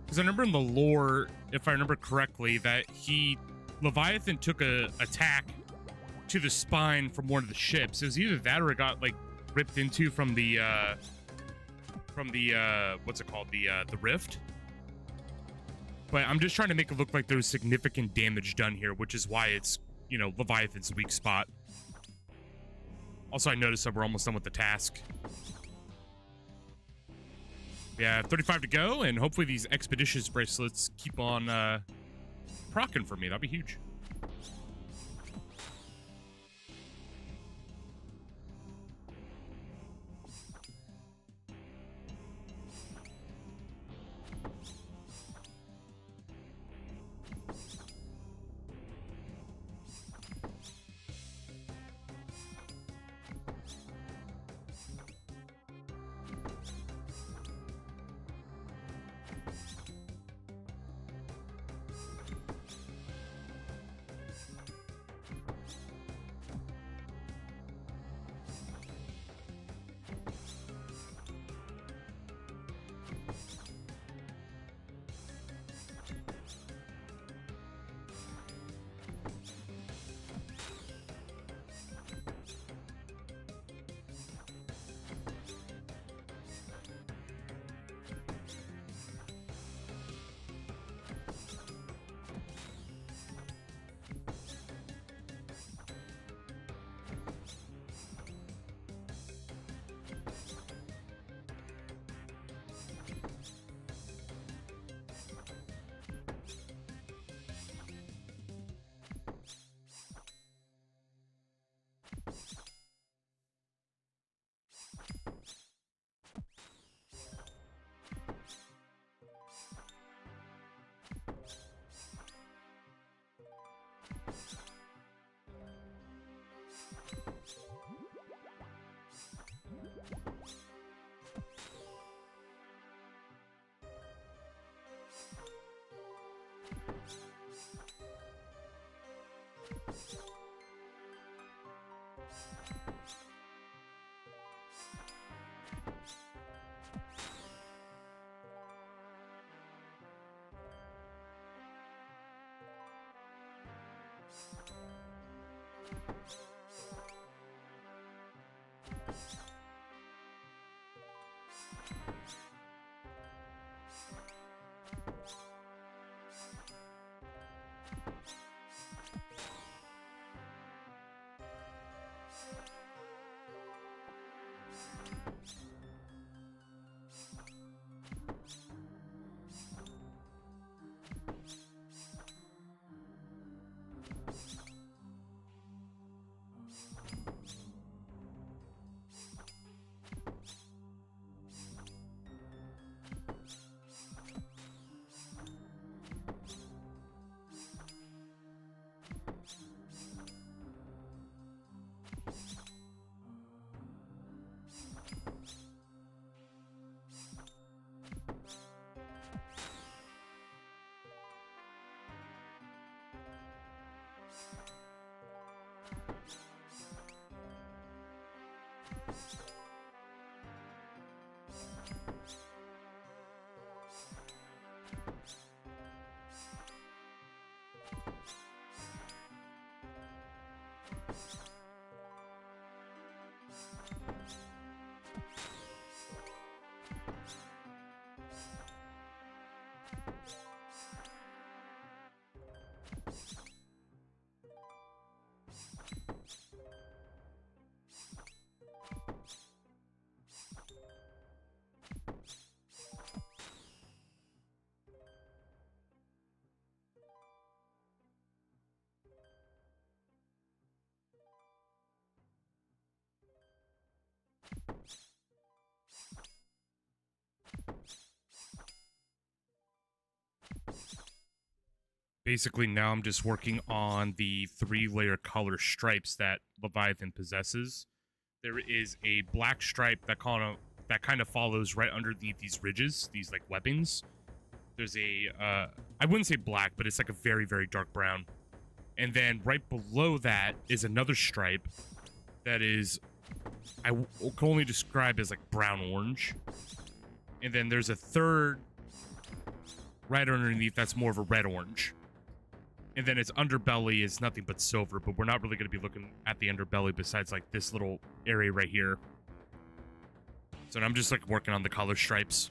Because I remember in the lore, if I remember correctly, that Leviathan took a attack to the spine from one of the ships. It was either that or it got like ripped into from the what's it called? The rift. But I'm just trying to make it look like there was significant damage done here, which is why it's, you know, Leviathan's weak spot. Also, I noticed that we're almost done with the task. Yeah, 35 to go, and hopefully these expeditious bracelets keep on procking for me. That'd be huge. Basically, now I'm just working on the 3-layer color stripes that Leviathan possesses. There is a black stripe that kind of follows right underneath these ridges, these like weapons. There's a I wouldn't say black, but it's like a very, very dark brown. And then right below that is another stripe that is, can only describe as like brown orange. And then there's a third right underneath that's more of a red orange. And then its underbelly is nothing but silver, but we're not really going to be looking at the underbelly besides like this little area right here. So I'm just like working on the color stripes.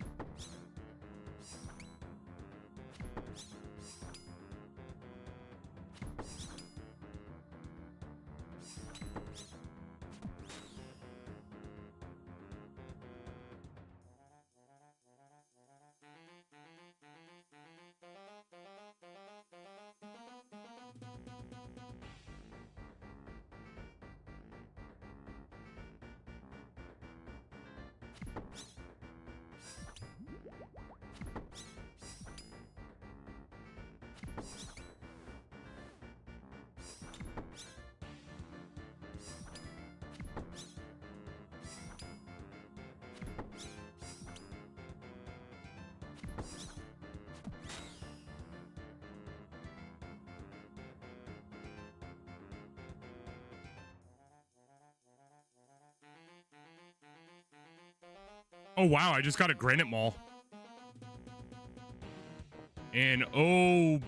Oh, wow, I just got a granite mall. And oh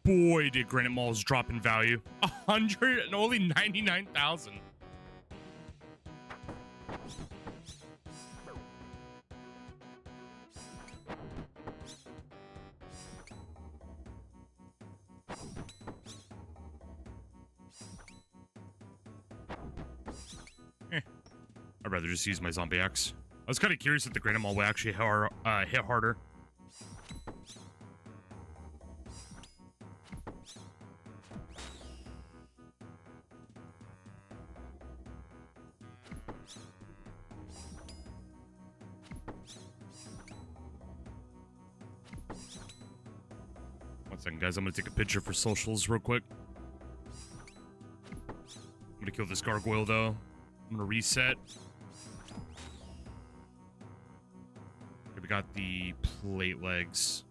boy, did granite malls drop in value. 100 and only 99,000. I'd rather just use my zombie axe. I was kind of curious if the granite mall would actually hit harder. One second, guys. I'm going to take a picture for socials real quick. I'm going to kill this gargoyle, though. I'm going to reset. Okay, we got the plate legs.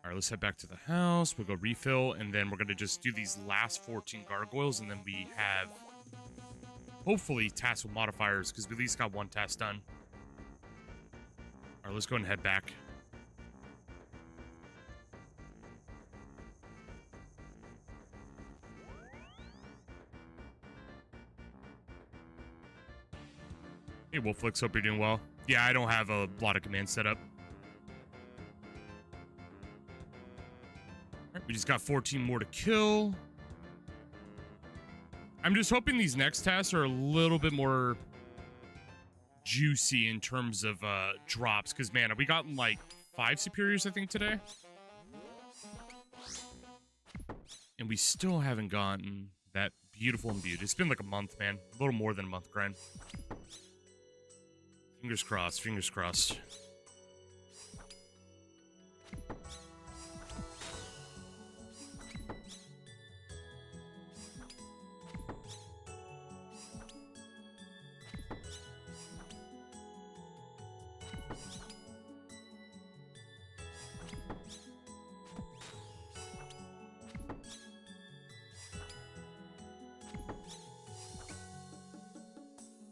All right, let's head back to the house. We'll go refill, and then we're going to just do these last 14 gargoyles, and then we have, hopefully, tasks with modifiers, because we at least got one task done. All right, let's go ahead and head back. Hey, Wolflix, hope you're doing well. Yeah, I don't have a lot of commands set up. All right, we just got 14 more to kill. I'm just hoping these next tasks are a little bit more juicy in terms of drops, because, man, we gotten like 5 superiors, I think, today. And we still haven't gotten that beautiful imbued. It's been like a month, man. A little more than a month, grind. Fingers crossed, fingers crossed.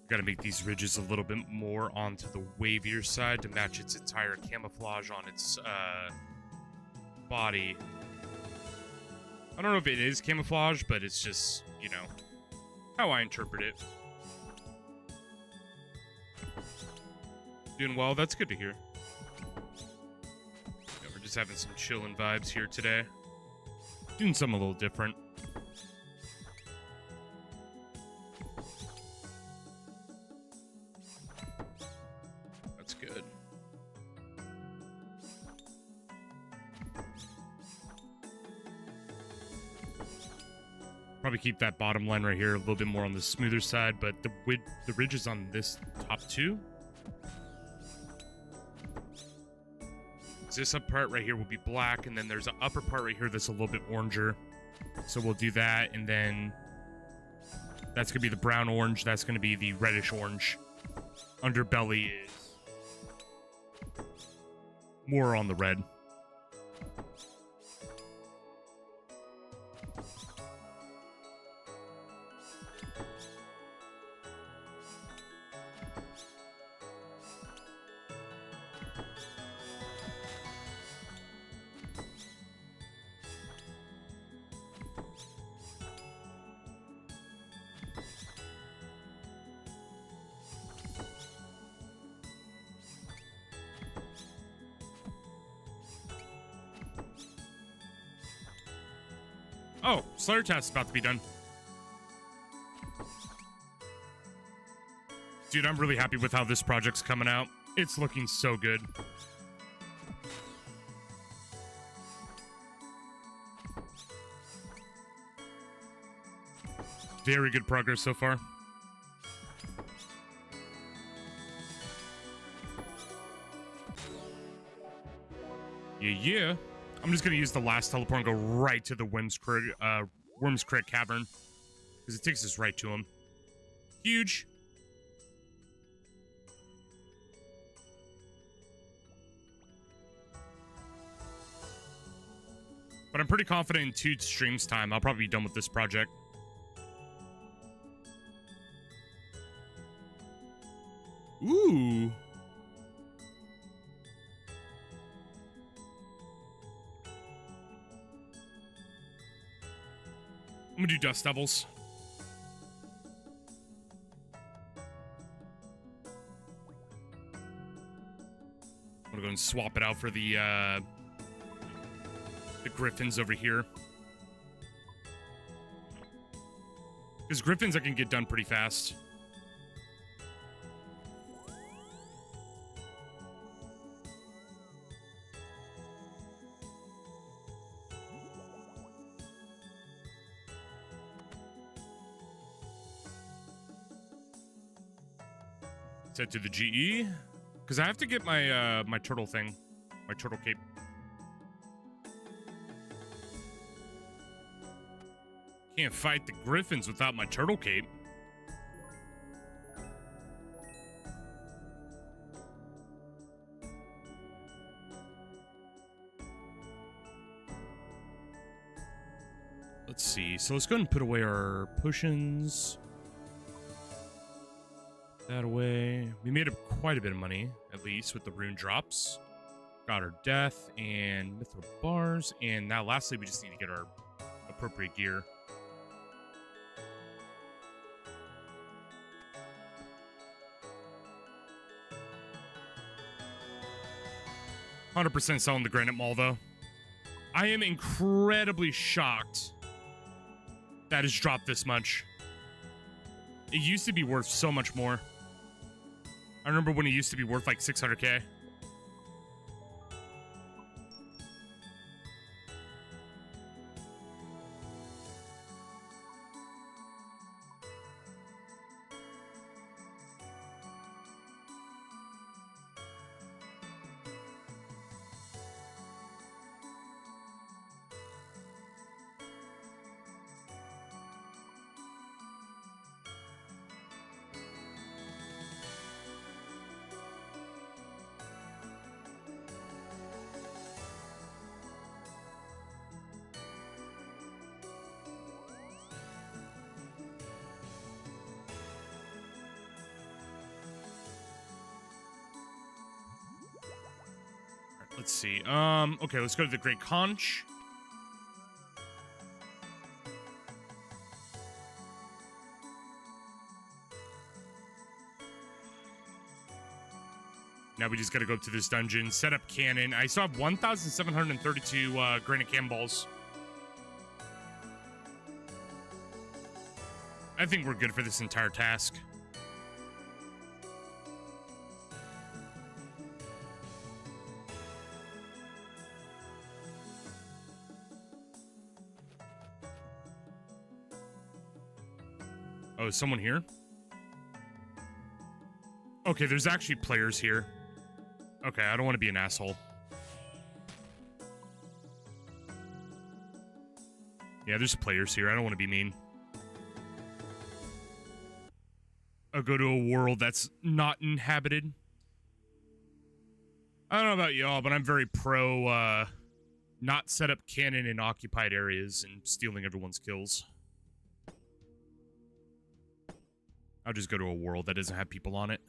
Got to make these ridges a little bit more onto the wavier side to match its entire camouflage on its body. I don't know if it is camouflage, but it's just, you know, how I interpret it. Doing well. That's good to hear. Yeah, we're just having some chilling vibes here today. Doing something a little different. That's good. Probably keep that bottom line right here a little bit more on the smoother side, but the ridges on this top two. This up part right here will be black, and then there's an upper part right here that's a little bit oranger. So we'll do that, and then that's going to be the brown orange. That's going to be the reddish orange. Underbelly is more on the red. Oh, Slayer task is about to be done. Dude, I'm really happy with how this project's coming out. It's looking so good. Very good progress so far. Yeah. I'm just going to use the last teleport and go right to the Worm's Craig Cavern. Because it takes us right to him. Huge. But I'm pretty confident in 2 streams time, I'll probably be done with this project. Ooh. I'm gonna do Dust Devils. I'm gonna go and swap it out for the Griffins over here. Because Griffins I can get done pretty fast. Set to the GE, because I have to get my my turtle thing, my turtle cape. Can't fight the Griffins without my turtle cape. Let's see. So let's go ahead and put away our potions. That away. We made up quite a bit of money, at least, with the rune drops. Got our death and mithril bars. And now, lastly, we just need to get our appropriate gear. "100% selling the Granite Mall, though. I am incredibly shocked that it's dropped this much. It used to be worth so much more. I remember when it used to be worth like 600k. Let's see. Okay, let's go to the Great Conch. Now we just gotta go up to this dungeon, set up cannon. I still have 1,732 granite cannonballs. I think we're good for this entire task. Oh, is someone here? Okay, there's actually players here. Okay, I don't want to be an asshole. Yeah, there's players here. I don't want to be mean. I'll go to a world that's not inhabited. I don't know about y'all, but I'm very pro, not set up cannon in occupied areas and stealing everyone's kills. I'll just go to a world that doesn't have people on it.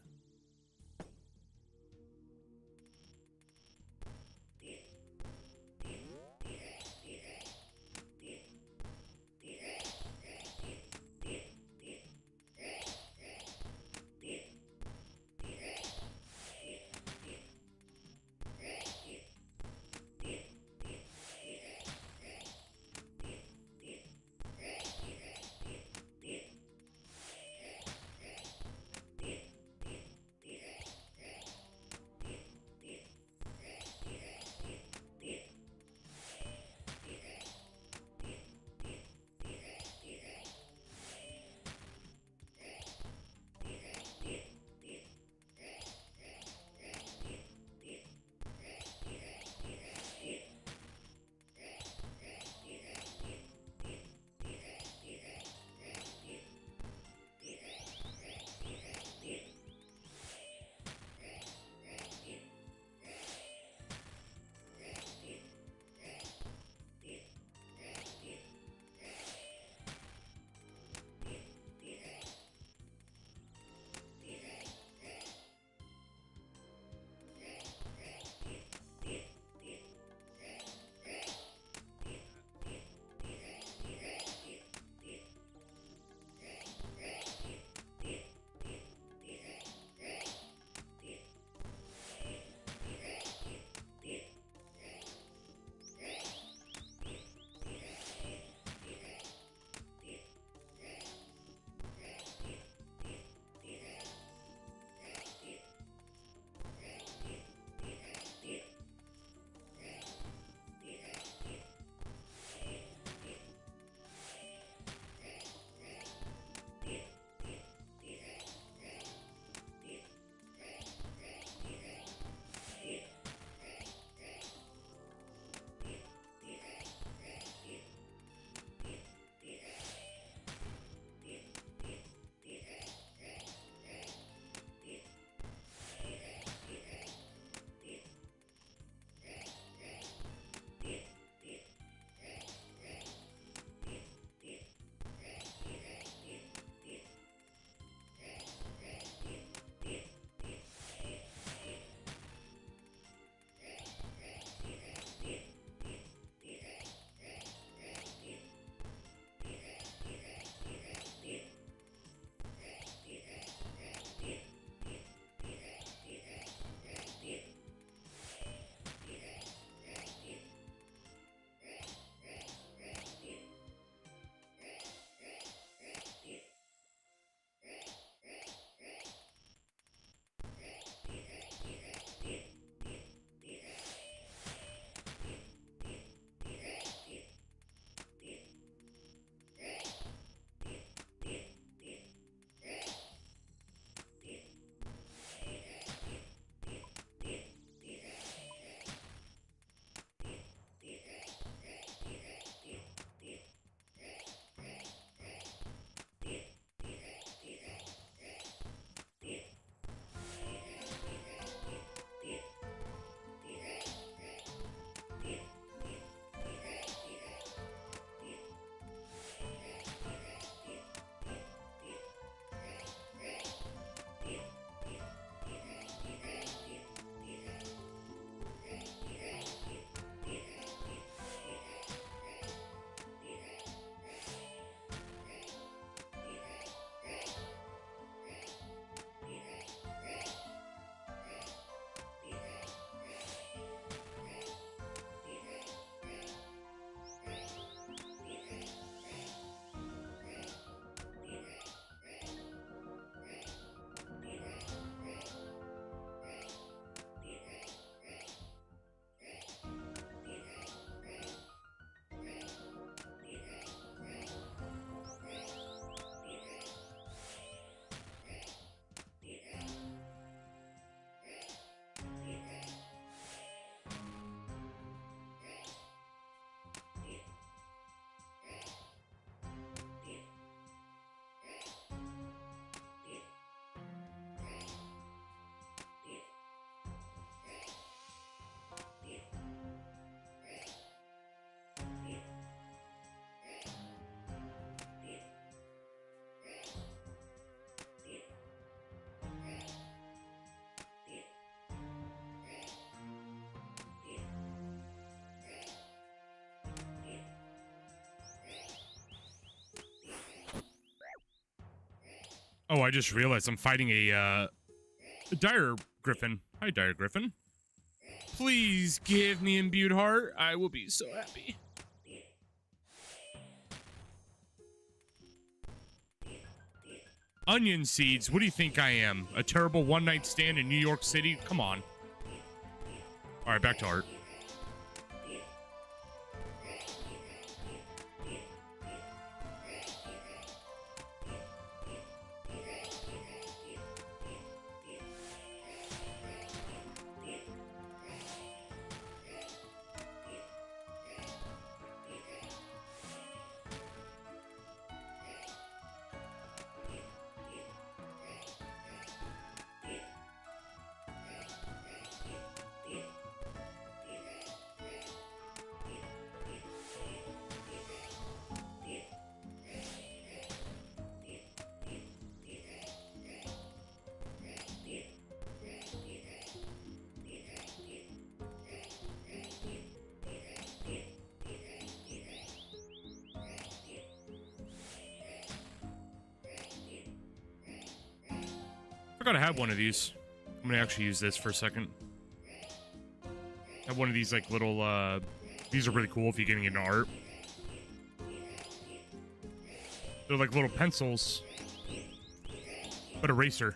Oh, I just realized I'm fighting a dire griffin. Hi, dire griffin. Please give me imbued heart. I will be so happy. Onion seeds. What do you think I am? A terrible one-night stand in New York City? Come on. All right, back to art. I gotta have one of these. I'm gonna actually use this for a second. Have one of these like little these are really cool if you're getting into art. They're like little pencils, but eraser.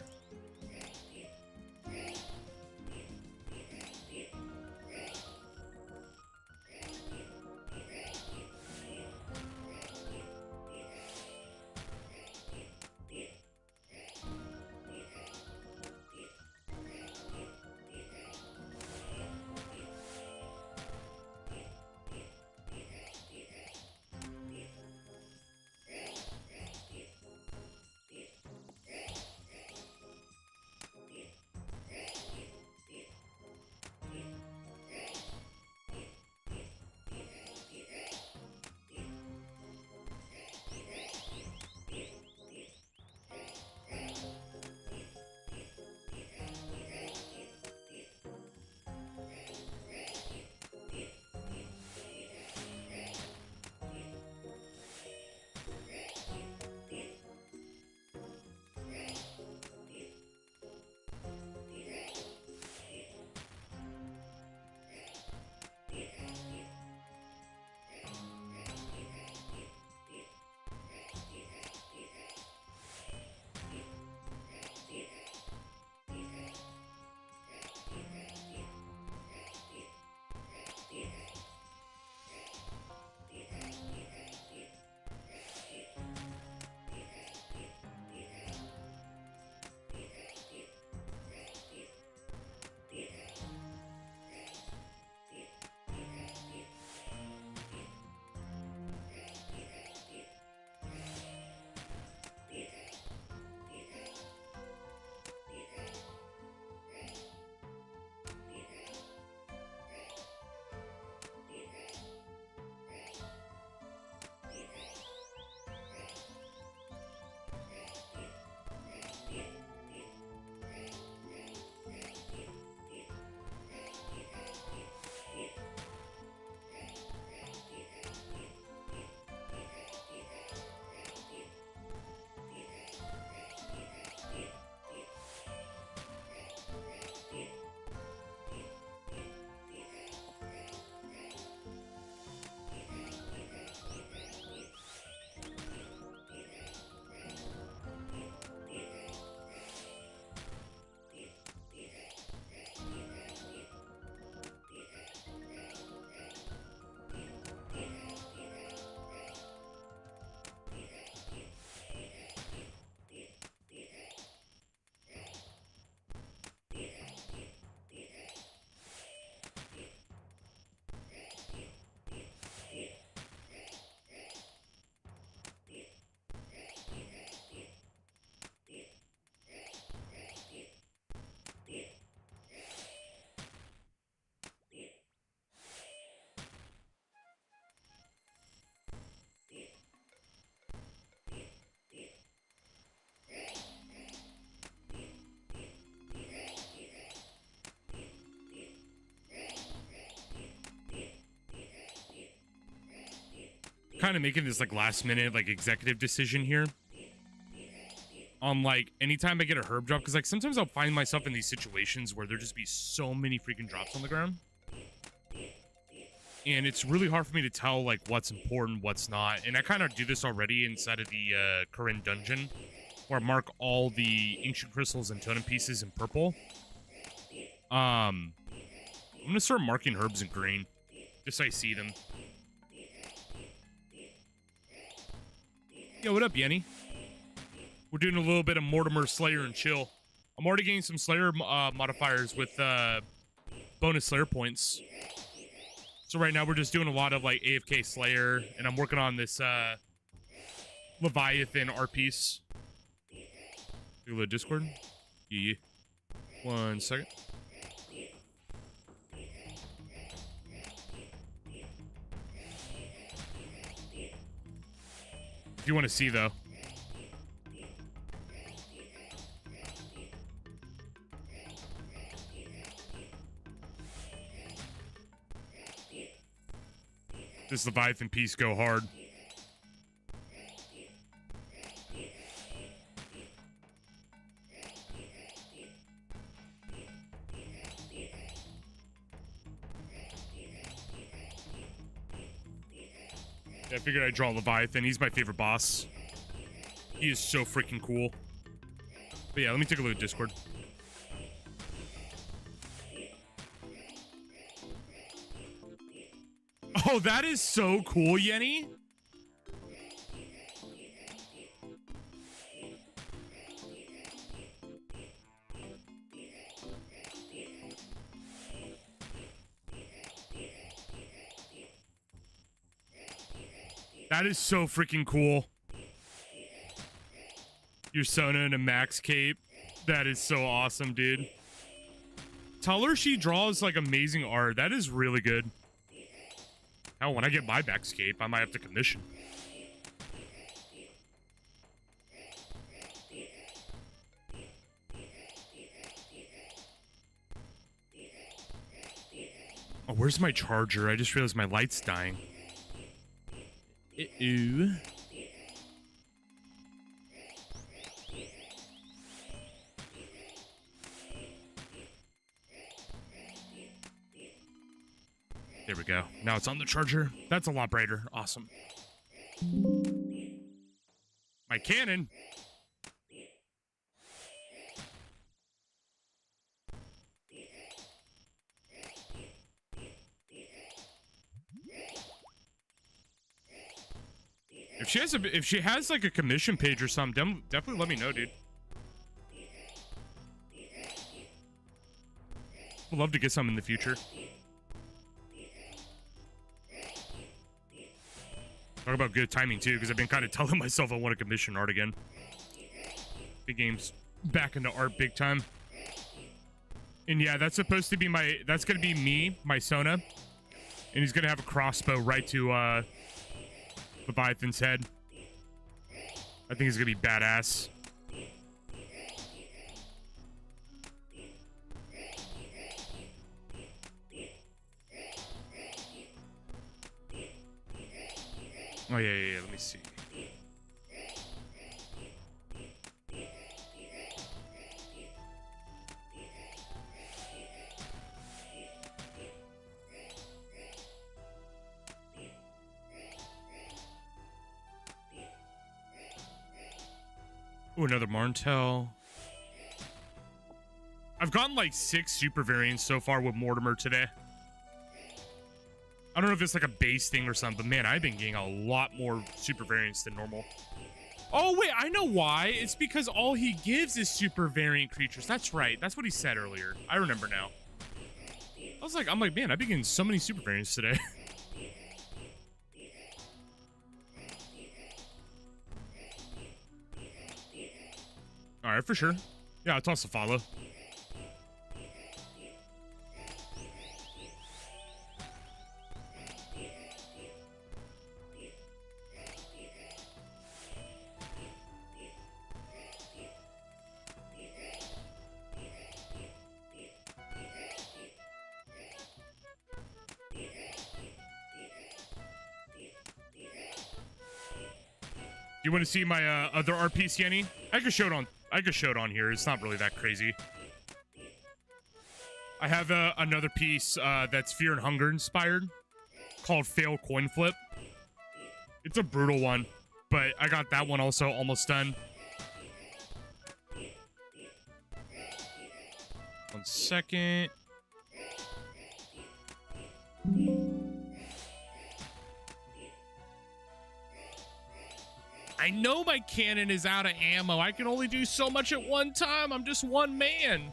Kind of making this like last minute like executive decision here. on like anytime I get a herb drop, because like sometimes I'll find myself in these situations where there just be so many freaking drops on the ground, and it's really hard for me to tell like what's important, what's not. And I kind of do this already inside of the Corinne dungeon, where I mark all the ancient crystals and totem pieces in purple. I'm gonna start marking herbs in green, just so I see them. Yo, what up, Yenny? We're doing a little bit of Mortimer, Slayer, and chill. I'm already getting some Slayer modifiers with bonus Slayer points. So right now we're just doing a lot of like AFK Slayer, and I'm working on this Leviathan art piece. Take a little Discord. Yeah. 1 second. If you want to see though. This Leviathan piece go hard. I figured I'd draw Leviathan. He's my favorite boss. He is so freaking cool. But yeah, let me take a look at Discord. Oh, that is so cool, Yenny. That is so freaking cool. Your Sona and a max cape. That is so awesome, dude. Tell her she draws like amazing art. That is really good. Hell, when I get my max cape, I might have to commission. Oh, where's my charger? I just realized my light's dying. Ew. There we go. Now it's on the charger. That's a lot brighter. Awesome. My cannon. If she has like a commission page or something, definitely let me know, dude. Would love to get some in the future. Talk about good timing too, because I've been kind of telling myself I want to commission art again. Big game's back into art big time. And yeah, that's supposed to be that's gonna be me, my Sona. And he's gonna have a crossbow right to Leviathan's head. I think it's gonna be badass. Oh yeah, let me see. Ooh, another Martel. I've gotten like 6 super variants so far with Mortimer today. I don't know if it's like a base thing or something, but man, I've been getting a lot more super variants than normal. Oh, wait, I know why. It's because all he gives is super variant creatures. That's right. That's what he said earlier. I remember now. I'm like, man, I've been getting so many super variants today. All right, for sure. Yeah, I'll toss a follow. You want to see my other art piece, Yenny? I could show it on here. It's not really that crazy. I have another piece that's Fear and Hunger inspired called Fail Coin Flip. It's a brutal one, but I got that one also almost done. 1 second. I know my cannon is out of ammo. I can only do so much at one time. I'm just one man.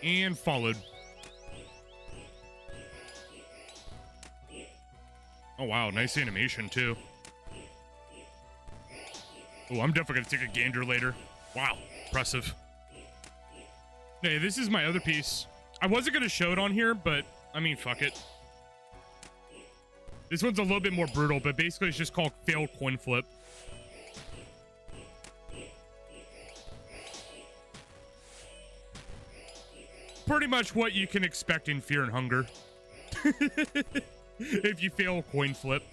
And followed. Oh, wow. Nice animation, too. Oh, I'm definitely going to take a gander later. Wow. Impressive. Hey, this is my other piece. I wasn't going to show it on here, but, I mean, fuck it. This one's a little bit more brutal, but basically it's just called Fail Coin Flip. Pretty much what you can expect in Fear and Hunger. If you fail a coin flip.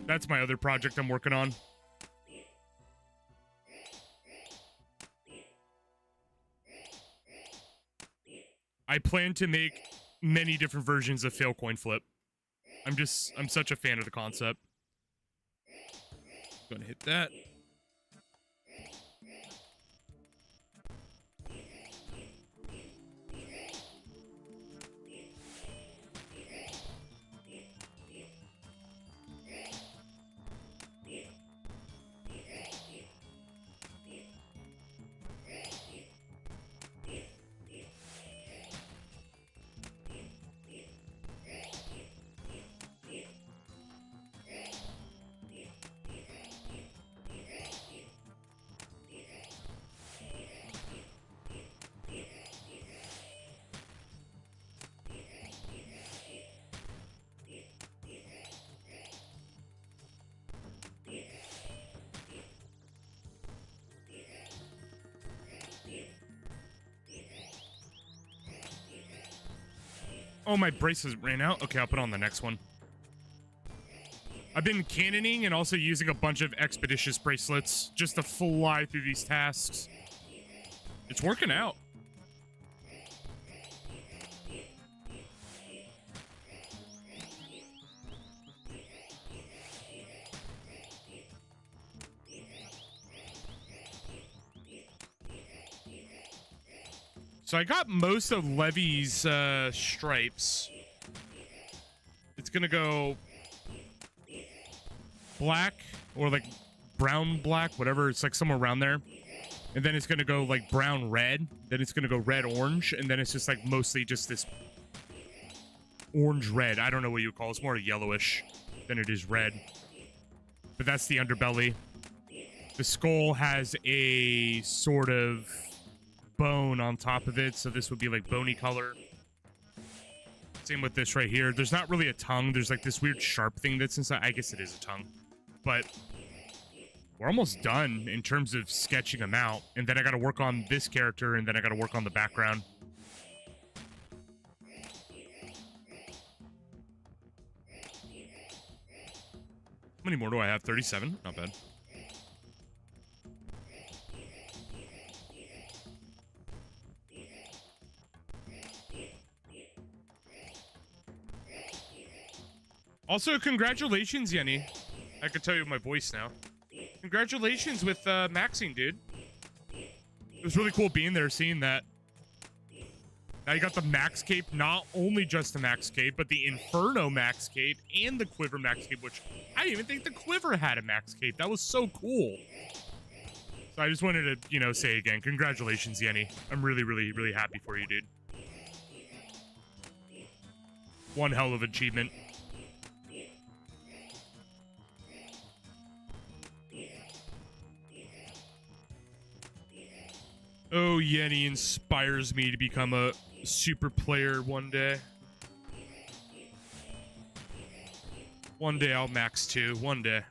That's my other project I'm working on. I plan to make many different versions of fail coin flip. I'm such a fan of the concept. Gonna hit that. Oh, my braces ran out? Okay, I'll put on the next one. I've been cannoning and also using a bunch of expeditious bracelets just to fly through these tasks. It's working out. So I got most of Levy's stripes. It's gonna go black or like brown black, whatever. It's like somewhere around there. And then it's gonna go like brown red. Then it's gonna go red orange. And then it's just like mostly just this orange red. I don't know what you would call it. It's more yellowish than it is red. But that's the underbelly. The skull has a sort of bone on top of it, so this would be like bony color. Same with this right here. There's not really a tongue. There's like this weird sharp thing that's inside. I guess it is a tongue, but we're almost done in terms of sketching them out. And then I got to work on this character, and then I got to work on the background. How many more do I have? 37? Not bad. Also, congratulations, Yenny. I can tell you my voice now. Congratulations with maxing, dude. It was really cool being there, seeing that. Now you got the max cape, not only just the max cape, but the Inferno max cape and the Quiver max cape, which I didn't even think the Quiver had a max cape. That was so cool. So I just wanted to, you know, say again, congratulations, Yenny. I'm really, really, really happy for you, dude. One hell of achievement. Oh, Yenny inspires me to become a super player one day. One day I'll max 2. One day.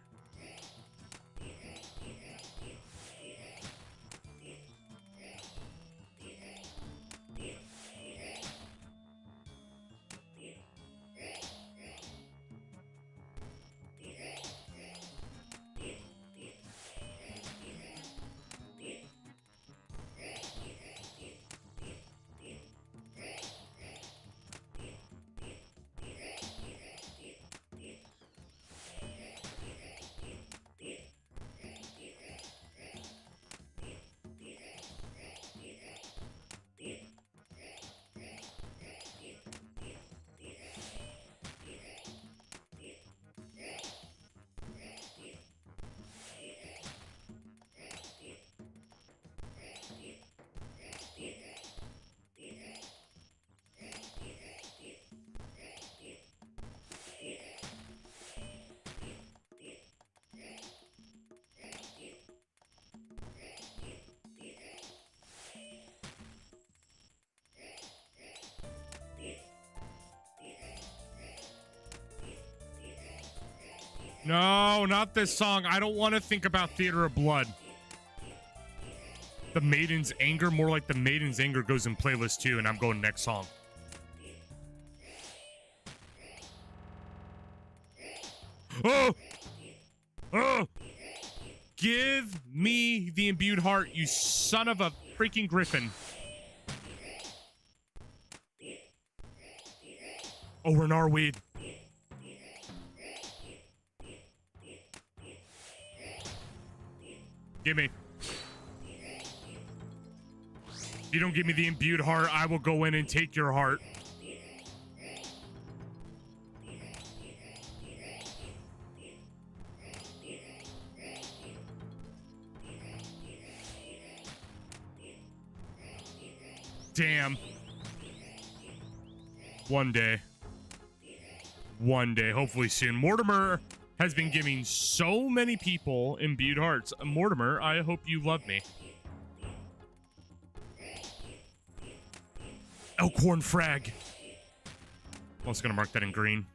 No, not this song. I don't want to think about Theater of Blood. The Maiden's Anger, more like The Maiden's Anger goes in playlist 2, and I'm going next song. Oh! Oh! Give me the imbued heart, you son of a freaking griffin. Oh, we're in Arweed. Give me. If you don't give me the imbued heart, I will go in and take your heart. Damn. One day. One day, hopefully soon. Mortimer has been giving so many people imbued hearts. Mortimer, I hope you love me. Elkhorn Frag. I'm also gonna mark that in green.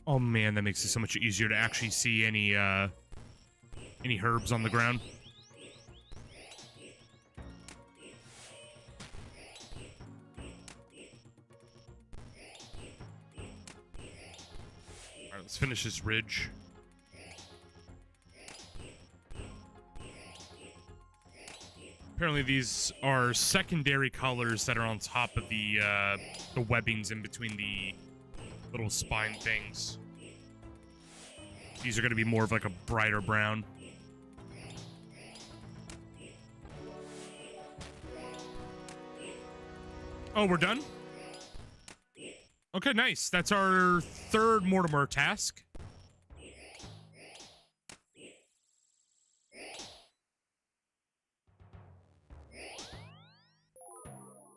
Oh man, that makes it so much easier to actually see any herbs on the ground. Alright, let's finish this ridge. Apparently these are secondary colors that are on top of the webbings in between the little spine things. These are going to be more of like a brighter brown. Oh, we're done? Okay, nice. That's our third Mortimer task.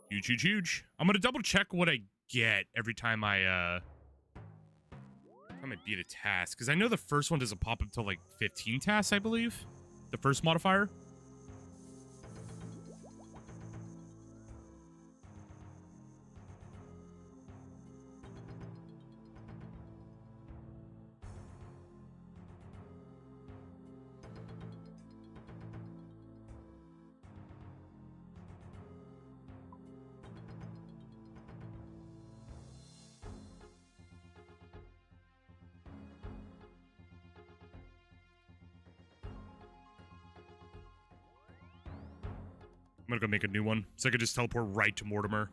Huge, huge, huge. I'm gonna double check what I get every time I beat a task, because I know the first one doesn't pop up until like 15 tasks, I believe. The first modifier. I'm gonna go make a new one, so I could just teleport right to Mortimer.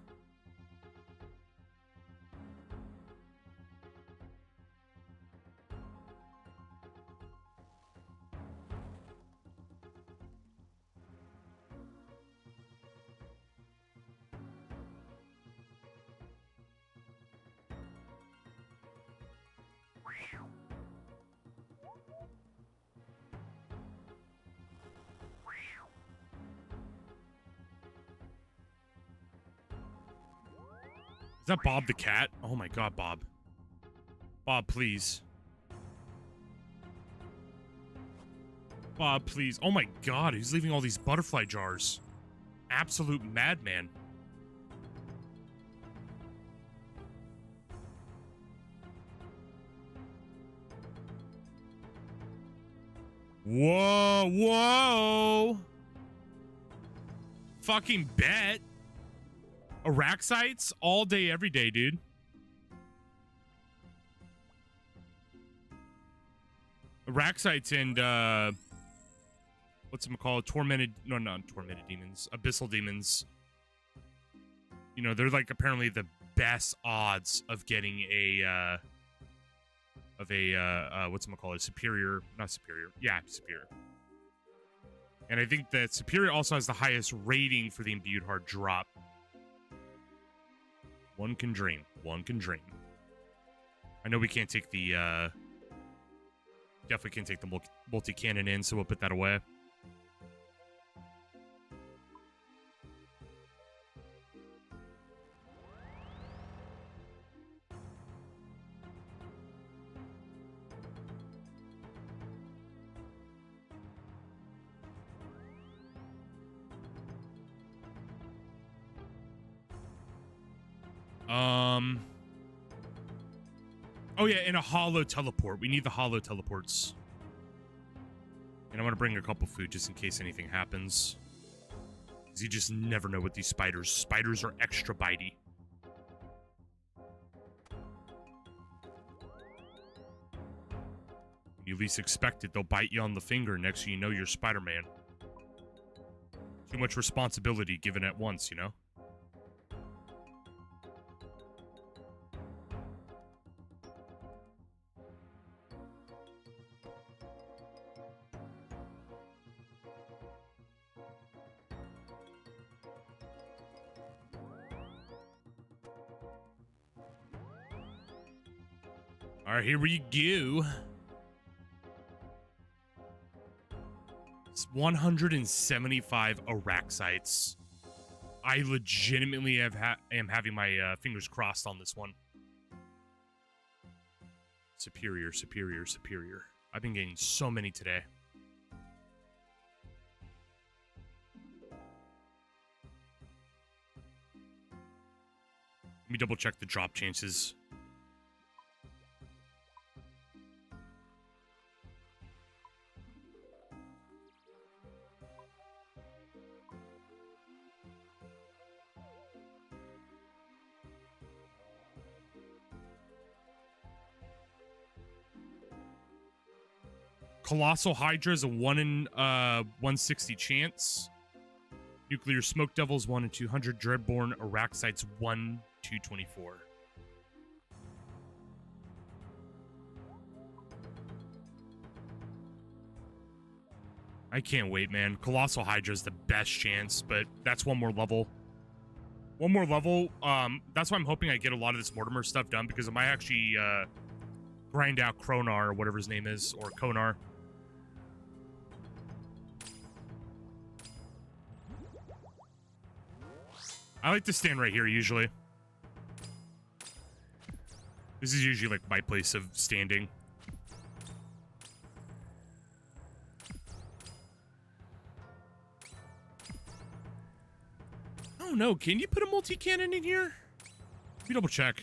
Is that Bob the cat? Oh my god, Bob. Bob, please. Bob, please. Oh my god, he's leaving all these butterfly jars. Absolute madman. Whoa, whoa. Fucking bet. Araxites all day, every day, dude. Araxites and, what's it called? Tormented, no, not tormented demons. Abyssal demons. You know, they're like apparently the best odds of getting a, what's it called? Superior, not superior. Yeah, superior. And I think that superior also has the highest rating for the imbued heart drop. One can dream. One can dream. I know we can't take the, definitely can't take the multi-cannon in, so we'll put that away. Um. Oh yeah, and a hollow teleport. We need the hollow teleports. And I want to bring a couple food just in case anything happens. Because you just never know with these spiders. Spiders are extra bitey. When you least expect it, they'll bite you on the finger. Next thing you know, you're Spider-Man. Too much responsibility given at once, you know? All right, here we go. It's 175 Araxites. I legitimately am having my fingers crossed on this one. Superior, superior, superior. I've been getting so many today. Let me double check the drop chances. Colossal Hydra is a 1 in 160 chance. Nuclear Smoke Devils 1 in 200. Dreadborn Araxites 1 224. I can't wait, man. Colossal Hydra is the best chance, but that's one more level. One more level. That's why I'm hoping I get a lot of this Mortimer stuff done, because I might actually grind out Kronar or whatever his name is, or Konar. I like to stand right here usually. This is usually like my place of standing. Oh no, can you put a multi-cannon in here? Let me double check.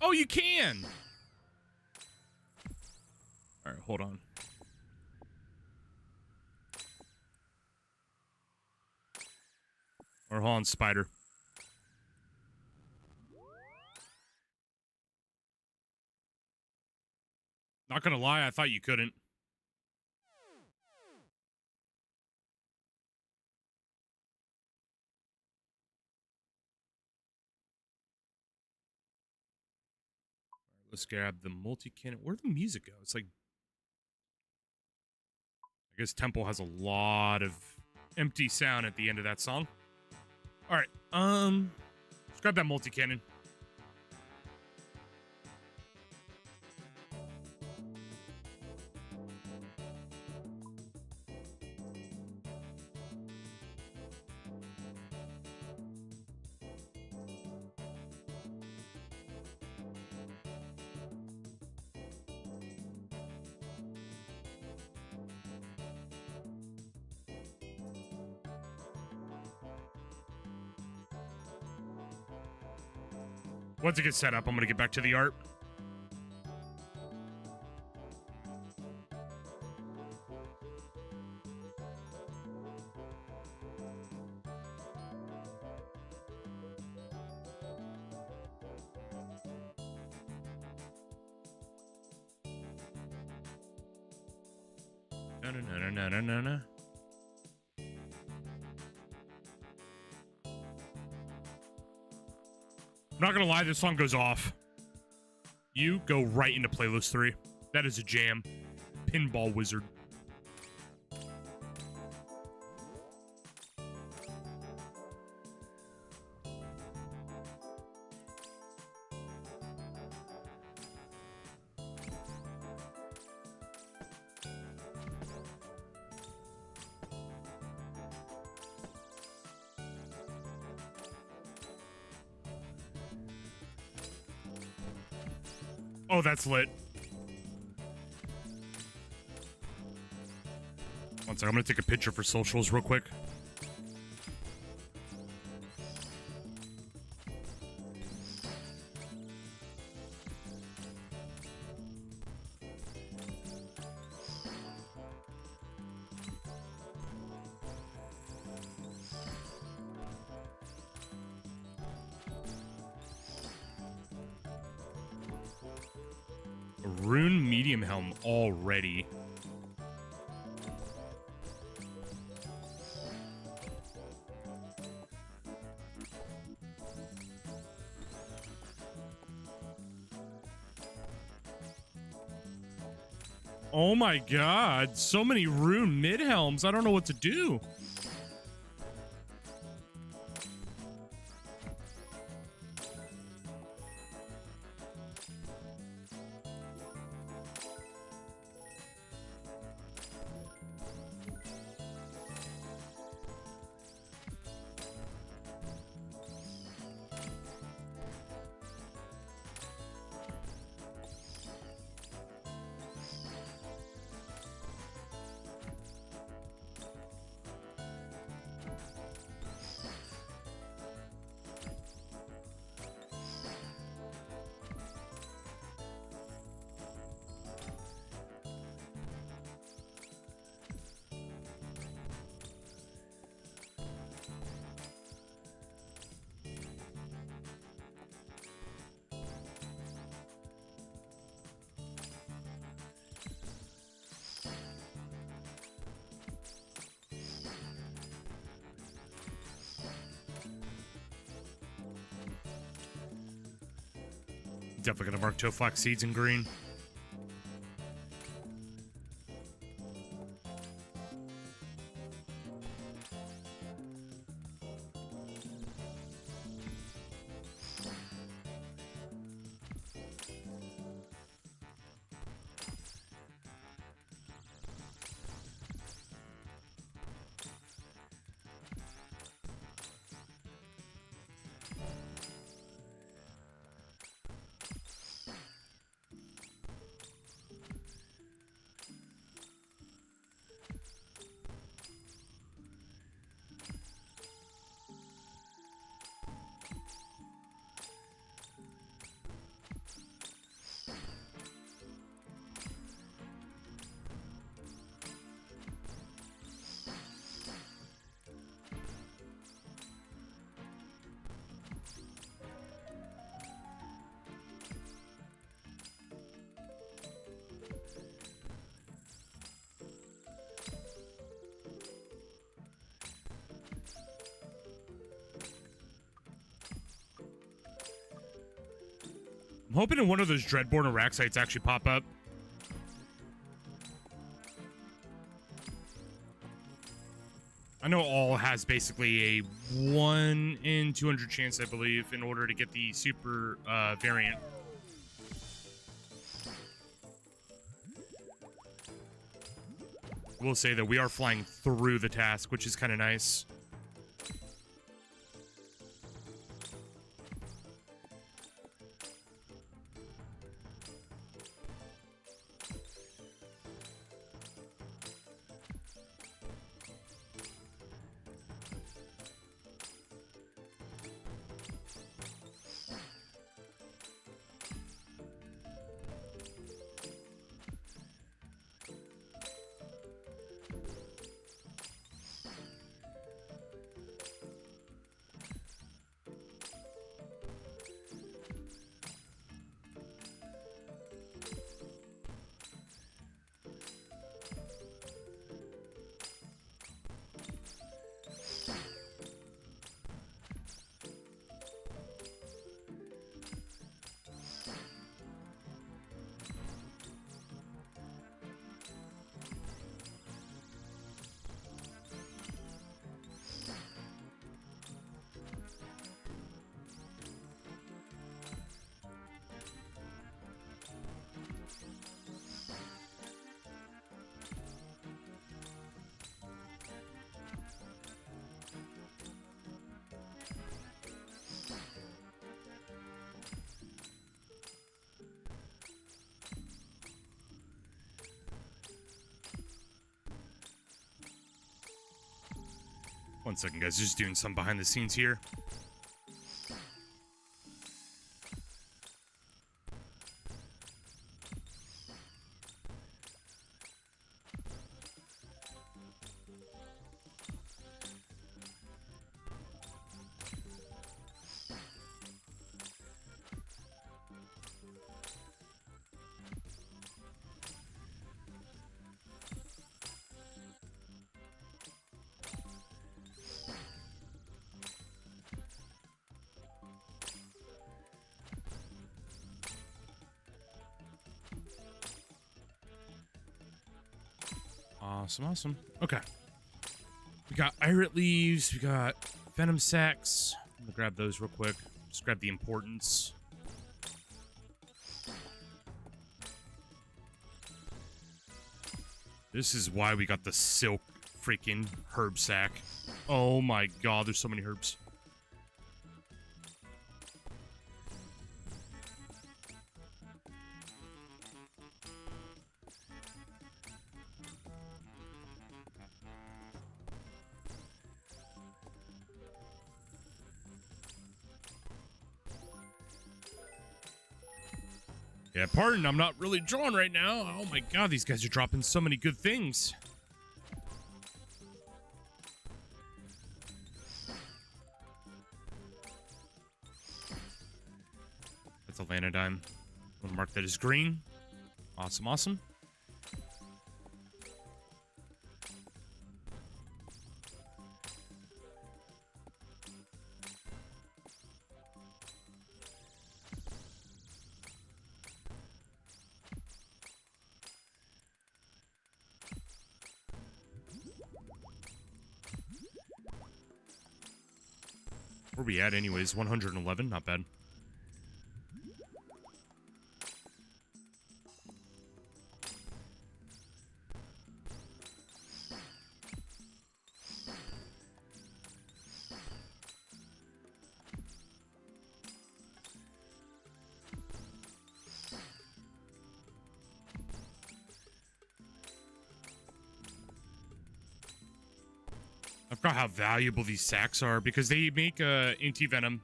Oh, you can! Alright, hold on. Or hold on, spider. Not gonna lie, I thought you couldn't. Let's grab the multi-cannon. Where'd the music go? It's like... I guess Temple has a lot of empty sound at the end of that song. Alright, let's grab that multi-cannon. Once it gets set up, I'm gonna get back to the art. No. I'm not gonna lie, this song goes off. You go right into playlist 3. That is a jam. Pinball Wizard. Oh, that's lit. One second, I'm gonna take a picture for socials real quick. A rune medium helm already. Oh my god, so many rune mid helms. I don't know what to do. Definitely gonna mark toe flax seeds in green. I'm hoping one of those Dreadborn Araxites actually pop up. I know all has basically a 1 in 200 chance, I believe, in order to get the super variant. We'll say that we are flying through the task, which is kind of nice. One second, guys. Just doing some behind the scenes here. Awesome, awesome. Okay. We got irit leaves. We got venom sacks. I'm gonna grab those real quick. Just grab the importance. This is why we got the silk freaking herb sack. Oh my god, there's so many herbs. Yeah, pardon, I'm not really drawn right now. Oh my god, these guys are dropping so many good things. That's a Lanodyme. I'm gonna mark that as green. Awesome, awesome. Where are we at anyways? 111, not bad. I forgot how valuable these sacks are because they make anti-venom.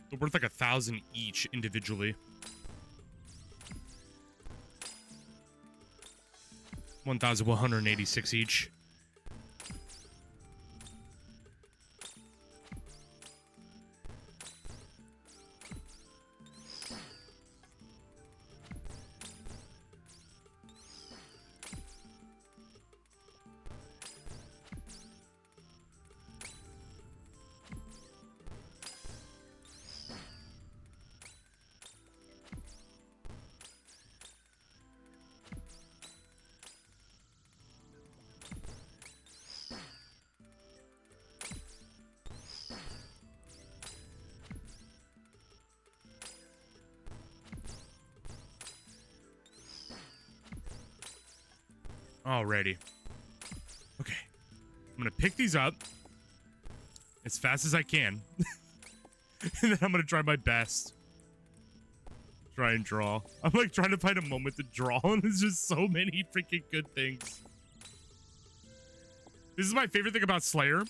They're worth like 1,000 each individually. 1,186 each. Alrighty. Okay. I'm gonna pick these up as fast as I can. And then I'm gonna try my best. Try and draw. I'm like trying to find a moment to draw, and there's just so many freaking good things. This is my favorite thing about Slayer.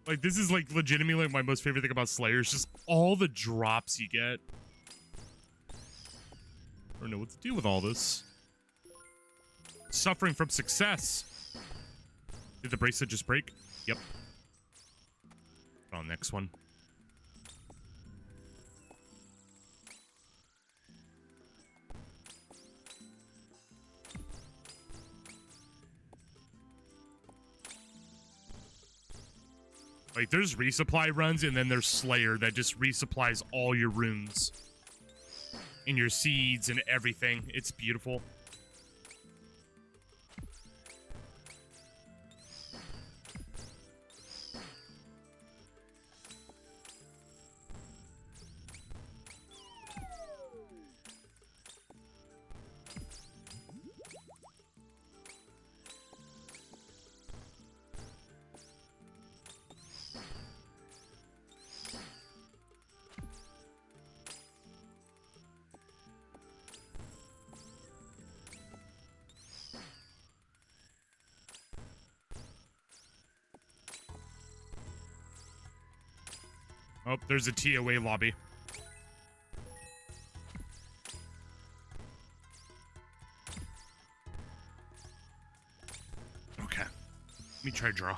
Like, this is like legitimately like my most favorite thing about Slayer. Is just all the drops you get. I don't know what to do with all this. Suffering from success. Did the bracelet just break? Yep. On next one. Like, there's resupply runs, and then there's Slayer that just resupplies all your runes. And your seeds and everything. It's beautiful. Oh, there's a TOA lobby. Okay. Let me try draw.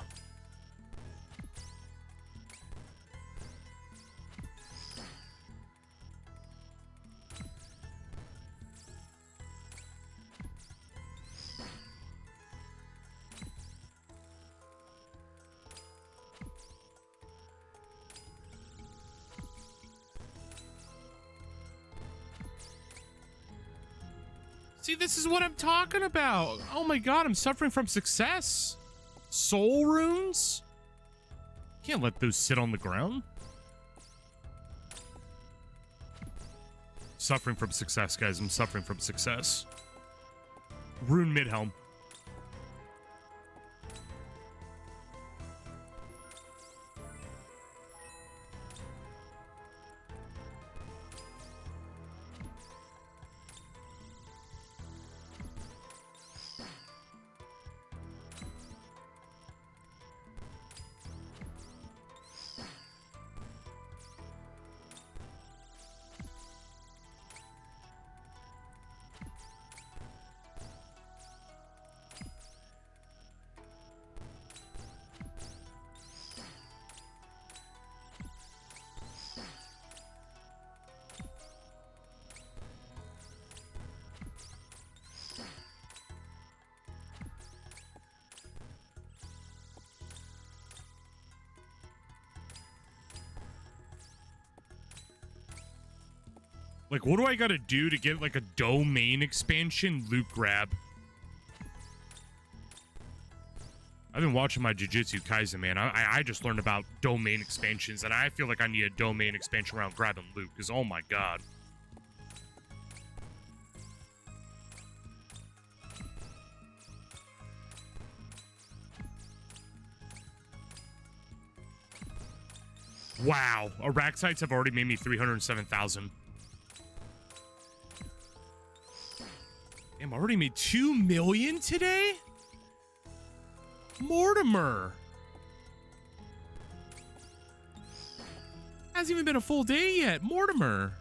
See, this is what I'm talking about. Oh my god, I'm suffering from success. Soul runes? Can't let those sit on the ground. Suffering from success, guys. I'm suffering from success. Rune Midhelm. Like, what do I gotta do to get, like, a domain expansion loot grab? I've been watching my Jujutsu Kaisen, man. I just learned about domain expansions, and I feel like I need a domain expansion around grabbing loot, because, oh my god. Wow. Iraq sites have already made me 307,000. Damn, I already made 2 million today? Mortimer. Hasn't even been a full day yet. Mortimer.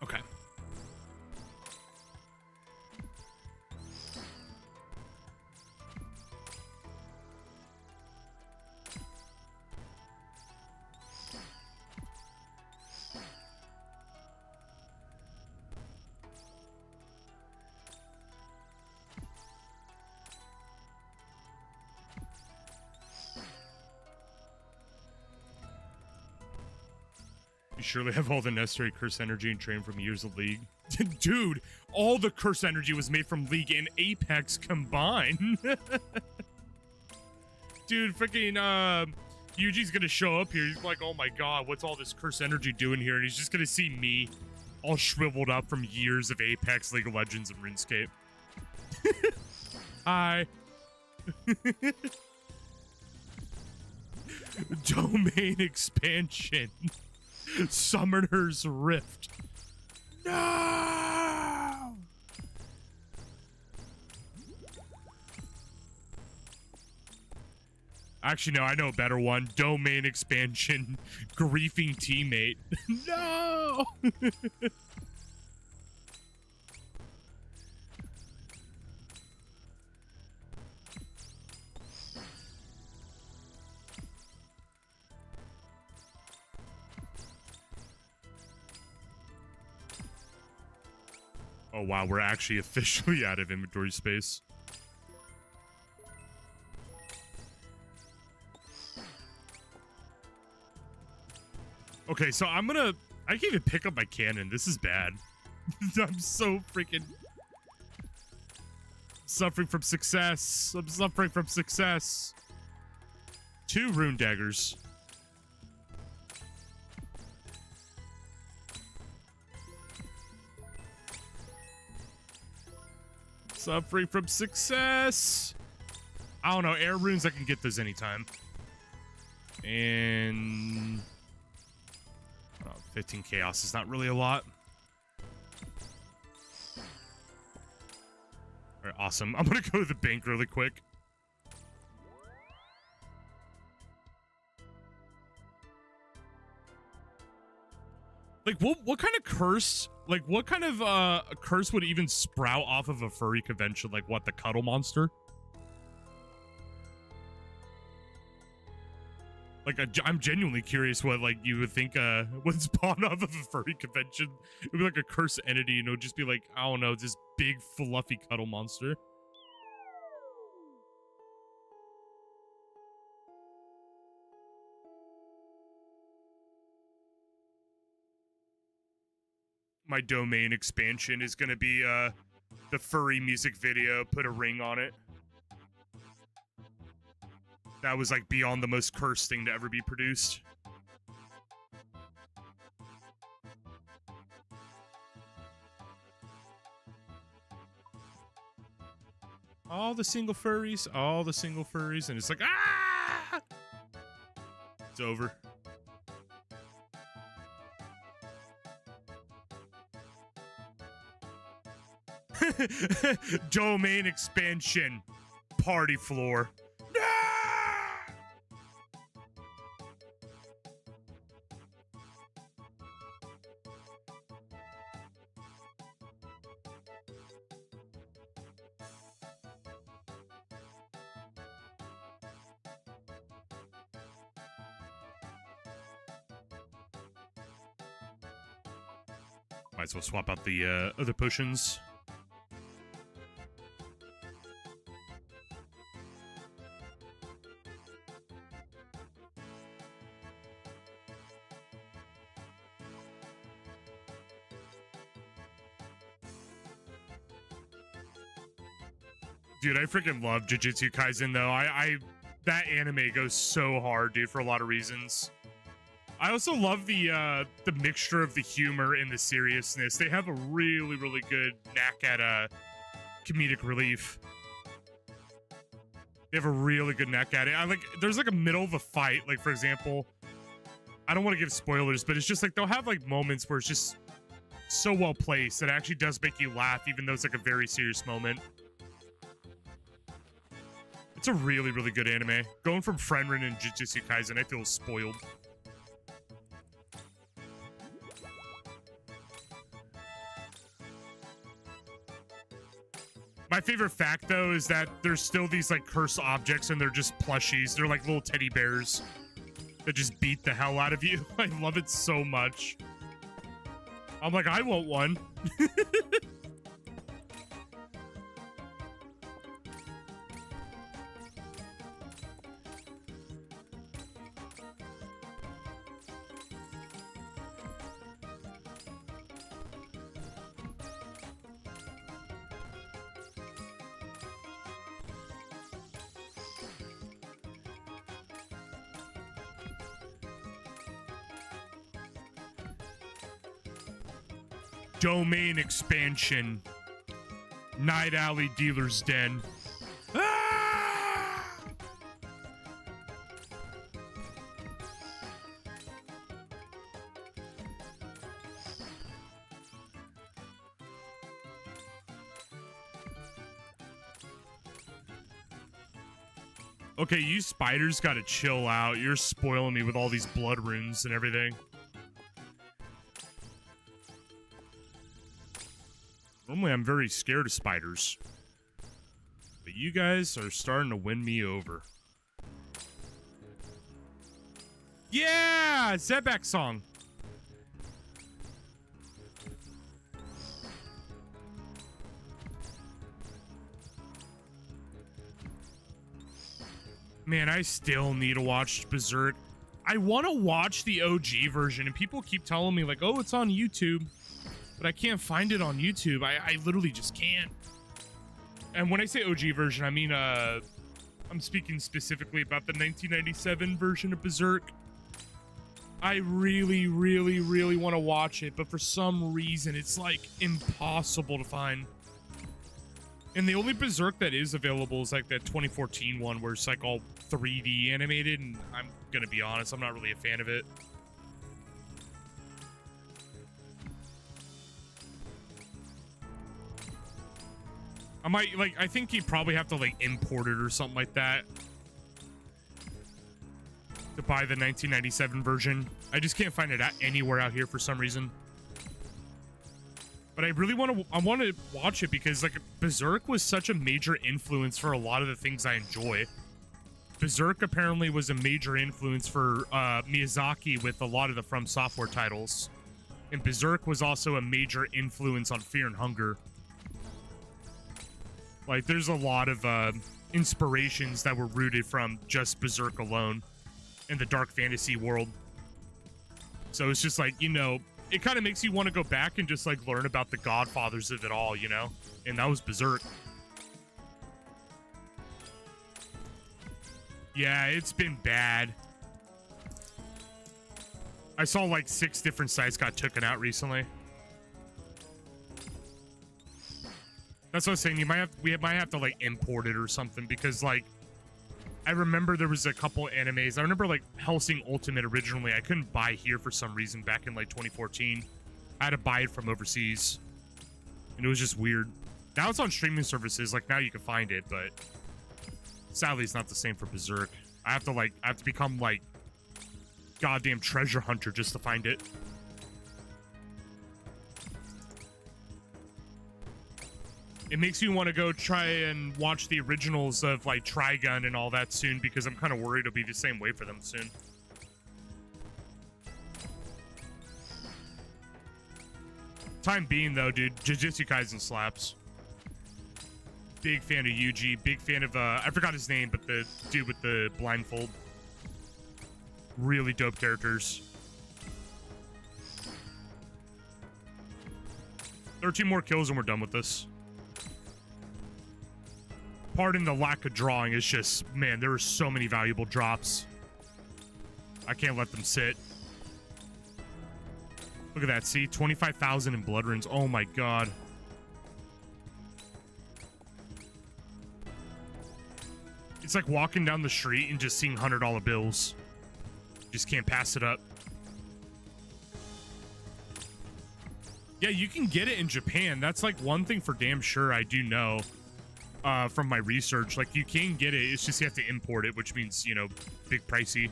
Okay. You surely have all the necessary curse energy and train from years of League. Dude, all the curse energy was made from League and Apex combined. Dude, freaking Yuji's gonna show up here. He's like, oh my god, what's all this curse energy doing here? And he's just gonna see me all shriveled up from years of Apex, League of Legends, and RuneScape. Hi. Domain expansion. Summoner's Rift. No! Actually, no, I know a better one. Domain expansion. Griefing teammate. No! Oh, wow, we're actually officially out of inventory space. Okay, so I can't even pick up my cannon. This is bad. I'm so freaking suffering from success. I'm suffering from success. 2 rune daggers. Suffering from success. I don't know. Air runes, I can get those anytime. And 15 chaos is not really a lot. All right, awesome. I'm gonna go to the bank really quick. Like, what kind of curse? Like, what kind of a curse would even sprout off of a furry convention? Like, what, the cuddle monster? Like, I'm genuinely curious what, like, you would think would spawn off of a furry convention. It would be like a cursed entity, and it would just be like, I don't know, this big, fluffy cuddle monster. My domain expansion is going to be the furry music video, put a ring on it. That was like beyond the most cursed thing to ever be produced. All the single furries, and it's like, ah! It's over. Domain expansion. Party floor. Might as well swap out the other potions. Dude, I freaking love Jujutsu Kaisen, though. That anime goes so hard, dude, for a lot of reasons. I also love the mixture of the humor and the seriousness. They have a really, really good knack at comedic relief. They have a really good knack at it. There's like a middle of a fight, like, for example, I don't want to give spoilers, but it's just like they'll have like moments where it's just so well placed that it actually does make you laugh, even though it's like a very serious moment. It's a really, really good anime. Going from Friendrin and Jujutsu Kaisen, I feel spoiled. My favorite fact, though, is that there's still these, like, cursed objects, and they're just plushies. They're like little teddy bears that just beat the hell out of you. I love it so much. I'm like, I want one. Domain expansion. Night Alley Dealer's Den. Ah! Okay, you spiders gotta chill out. You're spoiling me with all these blood runes and everything. Normally, I'm very scared of spiders. But you guys are starting to win me over. Yeah! Zebek song. Man, I still need to watch Berserk. I want to watch the OG version, and people keep telling me, like, oh, it's on YouTube. But I can't find it on YouTube. I literally just can't. And when I say OG version, I mean, I'm speaking specifically about the 1997 version of Berserk. I really, really, really want to watch it, but for some reason, it's, like, impossible to find. And the only Berserk that is available is like that 2014 one where it's like all 3D animated, and I'm gonna be honest, I'm not really a fan of it. I might, like, I think you probably have to, like, import it or something like that to buy the 1997 version. I just can't find it anywhere out here for some reason. But I really want to watch it because, like, Berserk was such a major influence for a lot of the things I enjoy. Berserk apparently was a major influence for Miyazaki with a lot of the From Software titles. And Berserk was also a major influence on Fear and Hunger. Like, there's a lot of inspirations that were rooted from just Berserk alone in the dark fantasy world. So it's just like, you know, it kind of makes you want to go back and just, like, learn about the godfathers of it all, you know? And that was Berserk. Yeah, it's been bad. I saw, like, 6 different sites got taken out recently. That's what I was saying. We might have to, like, import it or something because, like, I remember there was a couple animes. I remember, like, Hellsing Ultimate originally. I couldn't buy here for some reason back in, like, 2014. I had to buy it from overseas. And it was just weird. Now it's on streaming services. Like, now you can find it, but sadly it's not the same for Berserk. I have to become, like, goddamn treasure hunter just to find it. It makes me want to go try and watch the originals of, like, Trigun and all that soon because I'm kind of worried it'll be the same way for them soon. Time being, though, dude, Jujutsu Kaisen slaps. Big fan of Yuji. Big fan of, I forgot his name, but the dude with the blindfold. Really dope characters. 13 more kills and we're done with this. Pardon the lack of drawing. It's just, man, there are so many valuable drops. I can't let them sit. Look at that. See, 25,000 in blood runes. Oh my god. It's like walking down the street and just seeing $100 bills. Just can't pass it up. Yeah, you can get it in Japan. That's like one thing for damn sure I do know. From my research, like, you can get it, it's just you have to import it, which means, you know, big pricey.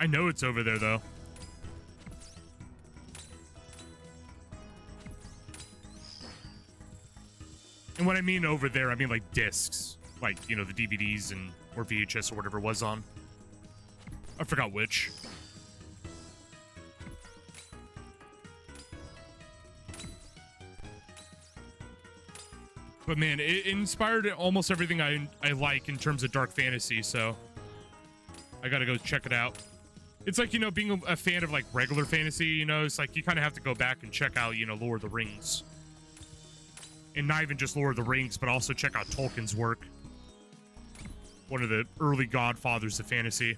I know it's over there, though. And when I mean over there, I mean, like, discs. Like, you know, the DVDs and or VHS or whatever it was on. I forgot which. But man, it inspired almost everything I like in terms of dark fantasy, so I gotta go check it out. It's like, you know, being a fan of, like, regular fantasy, you know, it's like you kind of have to go back and check out, you know, Lord of the Rings. And not even just Lord of the Rings, but also check out Tolkien's work. One of the early godfathers of fantasy.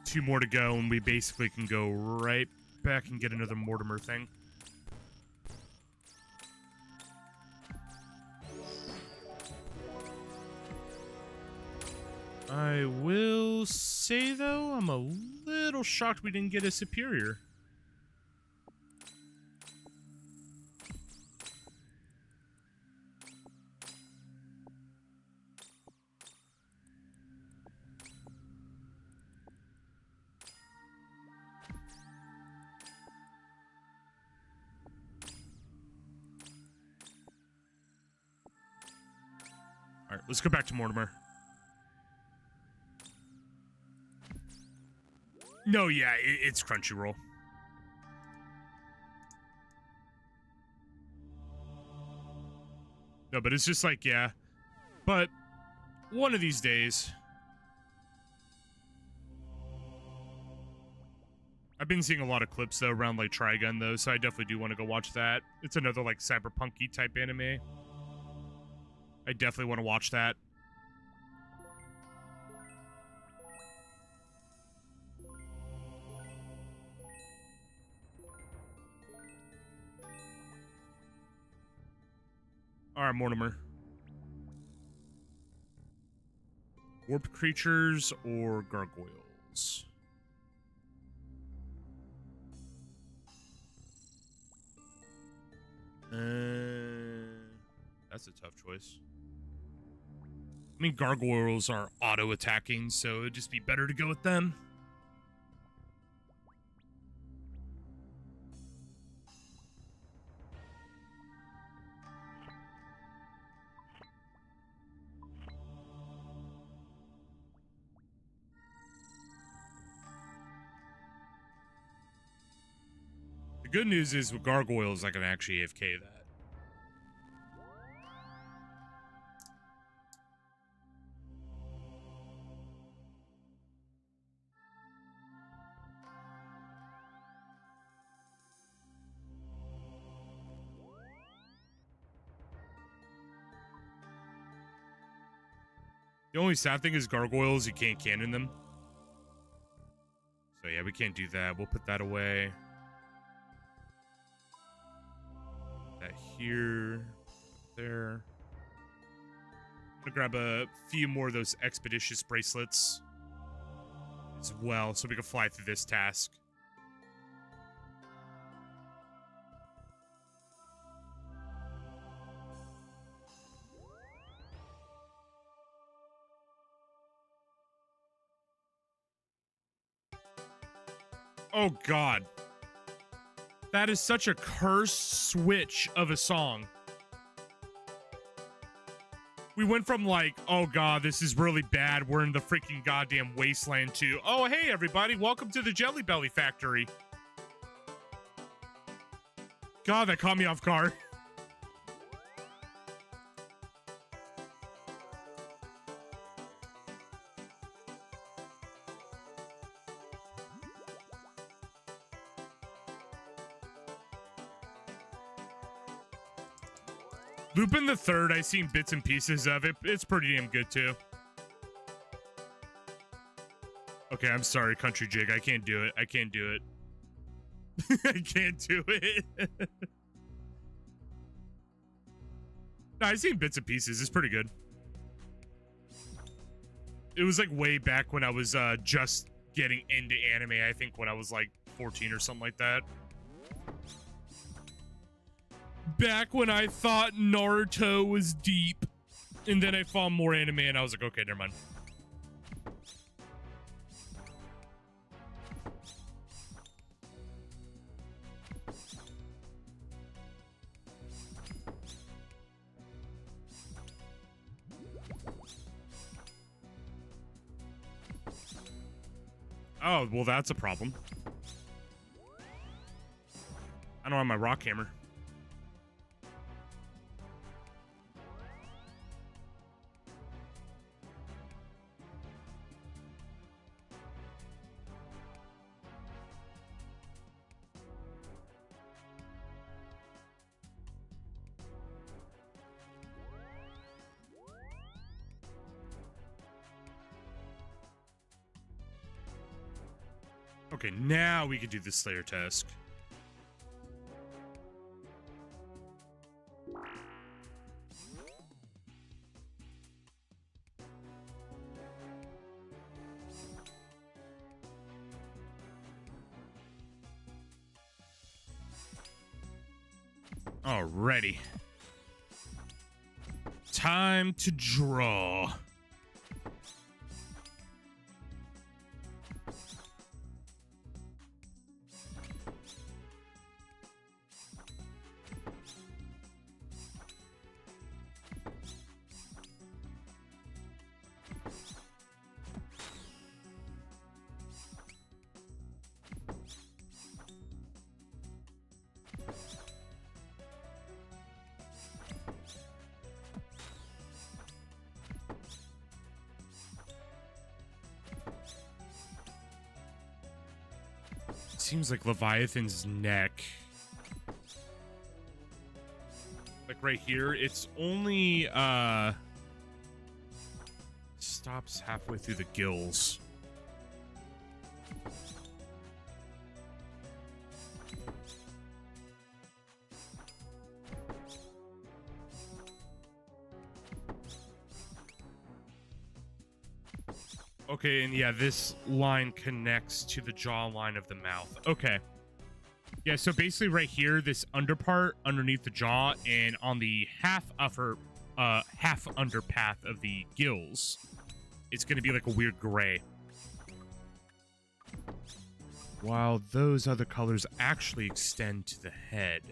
Two more to go, and we basically can go right back and get another Mortimer thing. I will say, though, I'm a little shocked we didn't get a superior. All right, let's go back to Mortimer. No, yeah, it's Crunchyroll. No, but it's just like, yeah. But one of these days, I've been seeing a lot of clips though around like Trigun though, so I definitely do want to go watch that. It's another like cyberpunky type anime. I definitely want to watch that. All right, Mortimer. Warped creatures or gargoyles? That's a tough choice. I mean, gargoyles are auto-attacking, so it'd just be better to go with them. The good news is with gargoyles, I can actually AFK that. The only sad thing is gargoyles, you can't cannon them. So yeah, we can't do that. We'll put that away. That here, there. I'm gonna grab a few more of those expeditious bracelets as well, so we can fly through this task. Oh god. That is such a cursed switch of a song. We went from like, oh god, this is really bad, we're in the freaking goddamn wasteland, to, oh hey everybody, welcome to the Jelly Belly factory. God, that caught me off guard. Lupin the Third, I've seen bits and pieces of it. It's pretty damn good, too. Okay, I'm sorry, Country Jig. I can't do it. I can't do it. I can't do it. No, I've seen bits and pieces. It's pretty good. It was like way back when I was just getting into anime. I think when I was like 14 or something like that. Back when I thought Naruto was deep, and then I found more anime, and I was like, okay, never mind. Oh, well, that's a problem. I don't have my rock hammer. Okay, now we can do the Slayer task. Alrighty. Time to draw. seems like Leviathan's neck, like right here, it's only stops halfway through the gills. Okay, and yeah, this line connects to the jawline of the mouth. Okay. Yeah, so basically right here, this under part underneath the jaw and on the half under path of the gills, it's going to be like a weird gray. While those other colors actually extend to the head.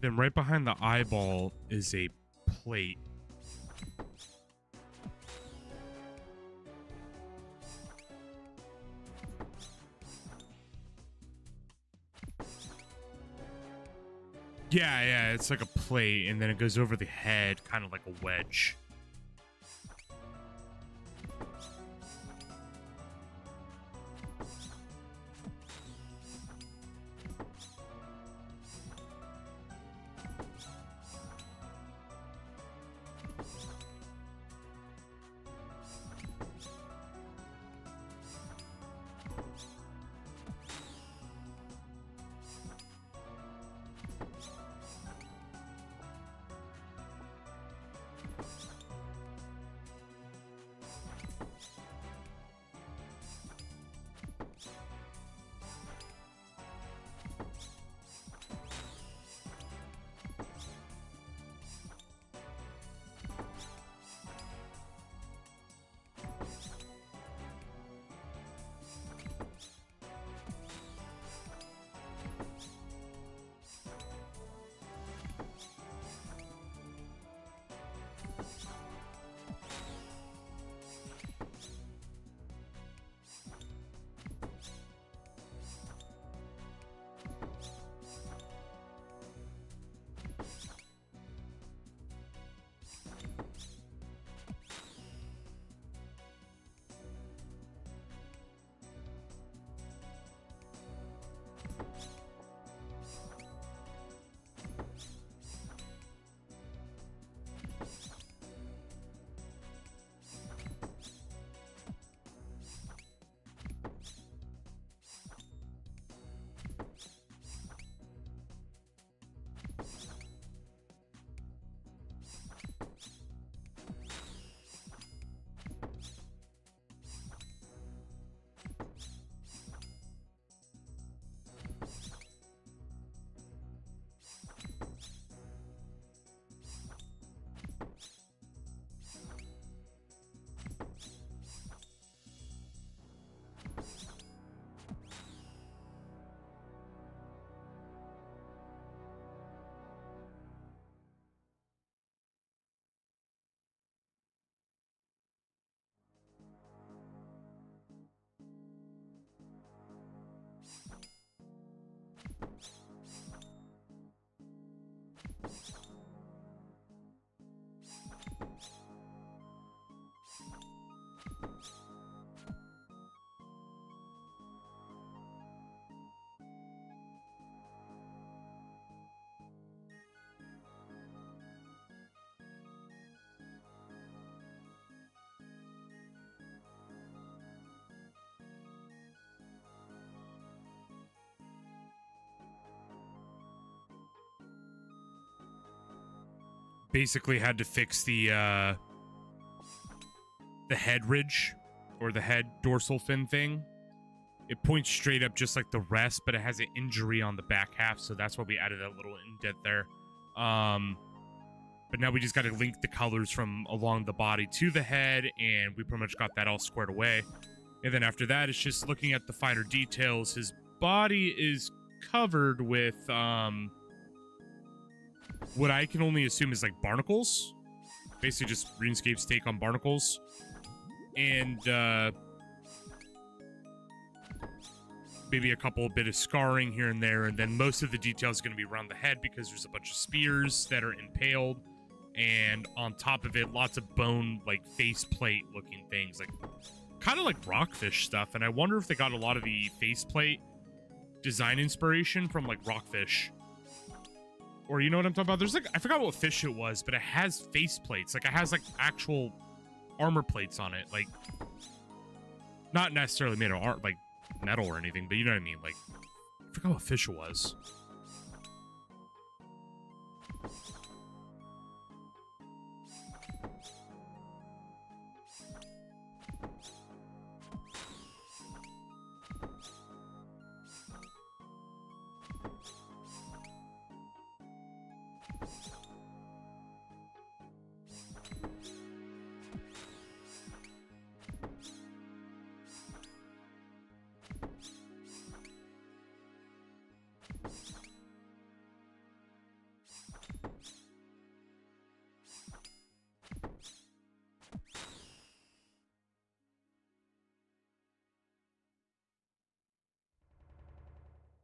Then right behind the eyeball is a plate. Yeah, it's like a plate, and then it goes over the head, kind of like a wedge. Basically had to fix the head ridge or the head dorsal fin thing. It points straight up just like the rest, but it has an injury on the back half, so that's why we added that little indent there. But now we just got to link the colors from along the body to the head, and we pretty much got that all squared away. And then after that, it's just looking at the finer details. His body is covered with what I can only assume is like barnacles. Basically just RuneScape's take on barnacles. And maybe a couple bit of scarring here and there. And then most of the detail is going to be around the head because there's a bunch of spears that are impaled. And on top of it, lots of bone, like faceplate looking things, like kind of like rockfish stuff. And I wonder if they got a lot of the faceplate design inspiration from like rockfish. Or you know what I'm talking about? There's like, I forgot what fish it was, but it has faceplates. Like it has like actual armor plates on it. Like not necessarily made of art, like metal or anything, but you know what I mean? Like I forgot what fish it was.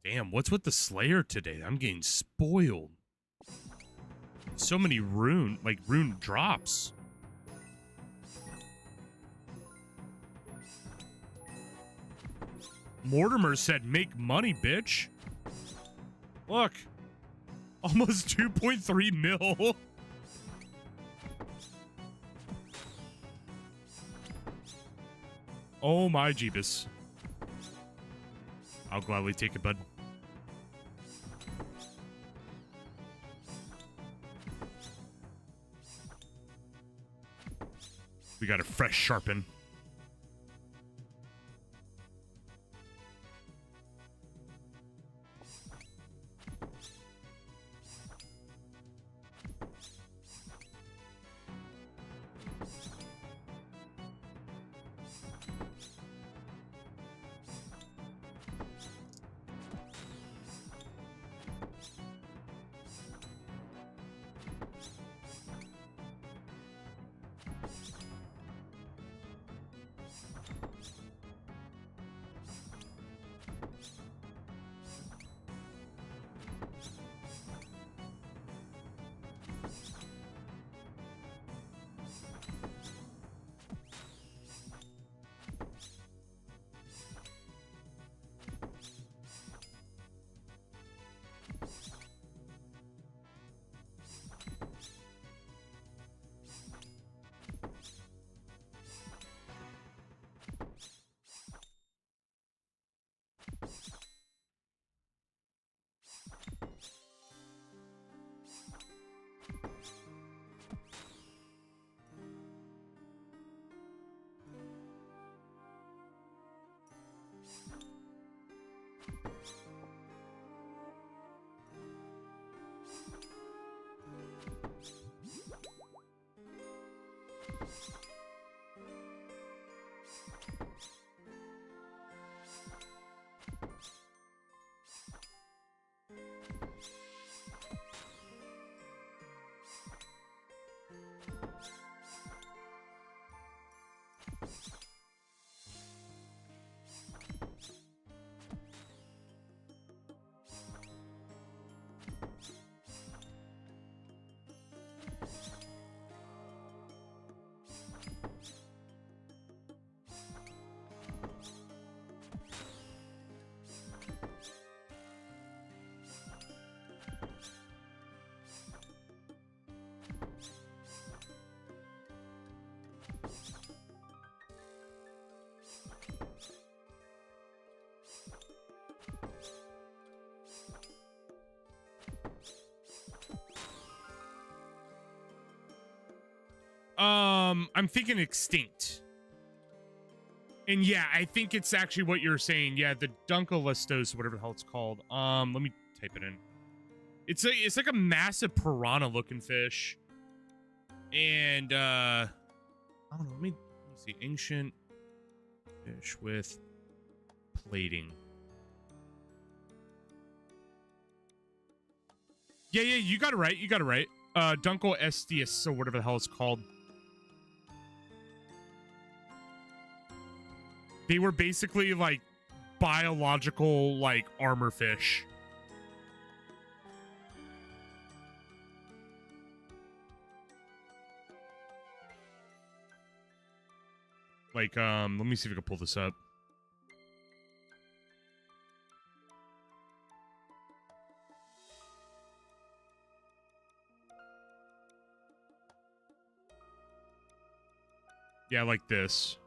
Damn, what's with the Slayer today? I'm getting spoiled. So many rune drops. Mortimer said, make money, bitch. Look. Almost 2.3 mil. Oh my Jeebus. I'll gladly take it, bud. We got a fresh sharpen. I'm thinking extinct. And yeah, I think it's actually what you're saying. Yeah, the Dunkelestos, whatever the hell it's called. Let me type it in. It's like a massive piranha looking fish. And I don't know, let me see. Ancient fish with plating. Yeah, you got it right. You got it right. Dunkel Estius, or whatever the hell it's called. They were basically like biological, like armor fish. Like, let me see if I can pull this up. Yeah, like this.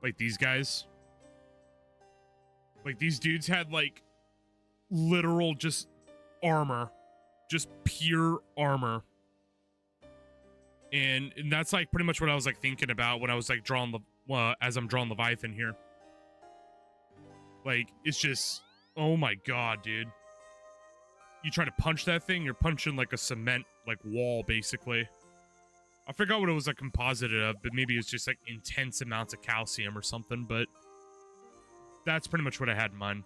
Like these guys. Like these dudes had like literal just armor. Just pure armor. And that's like pretty much what I was like thinking about when I was like drawing the as I'm drawing Leviathan here. Like it's just, oh my god, dude. You try to punch that thing, you're punching like a cement like wall basically. I forgot what it was like composited of, but maybe it's just like intense amounts of calcium or something, but that's pretty much what I had in mind.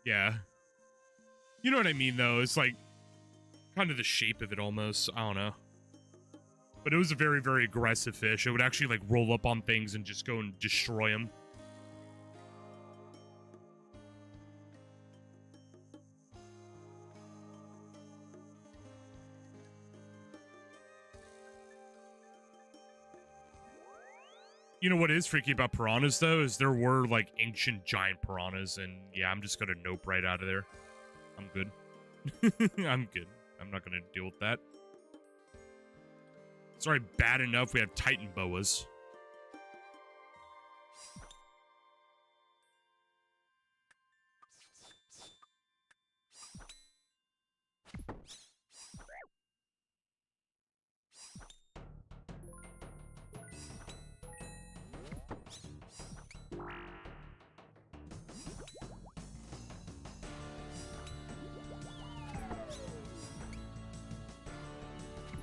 Yeah. You know what I mean though? It's like kind of the shape of it almost. I don't know. But it was a very, very aggressive fish. It would actually like roll up on things and just go and destroy them. You know what is freaky about piranhas though is there were like ancient giant piranhas, and yeah, I'm just gonna nope right out of there. I'm good. I'm good. I'm not gonna deal with that. It's already bad enough we have Titan boas.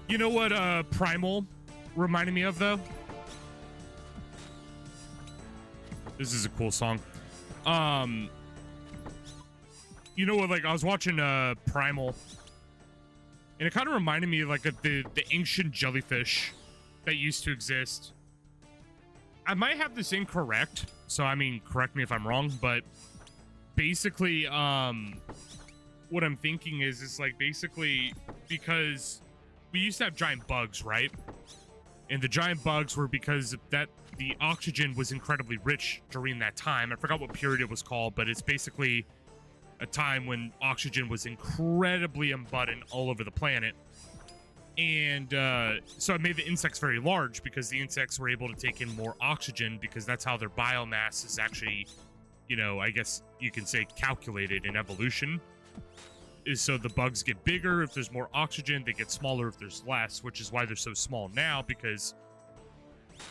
You know what Primal reminded me of though? This is a cool song. You know what, like I was watching Primal and it kind of reminded me of like the ancient jellyfish that used to exist. I might have this incorrect, so I mean correct me if I'm wrong, but basically what I'm thinking is it's like basically because we used to have giant bugs, right? And the giant bugs were because that the oxygen was incredibly rich during that time. I forgot what period it was called, but it's basically a time when oxygen was incredibly abundant all over the planet. And so it made the insects very large because the insects were able to take in more oxygen because that's how their biomass is actually, you know, I guess you can say calculated in evolution. Is so the bugs get bigger if there's more oxygen, they get smaller if there's less, which is why they're so small now because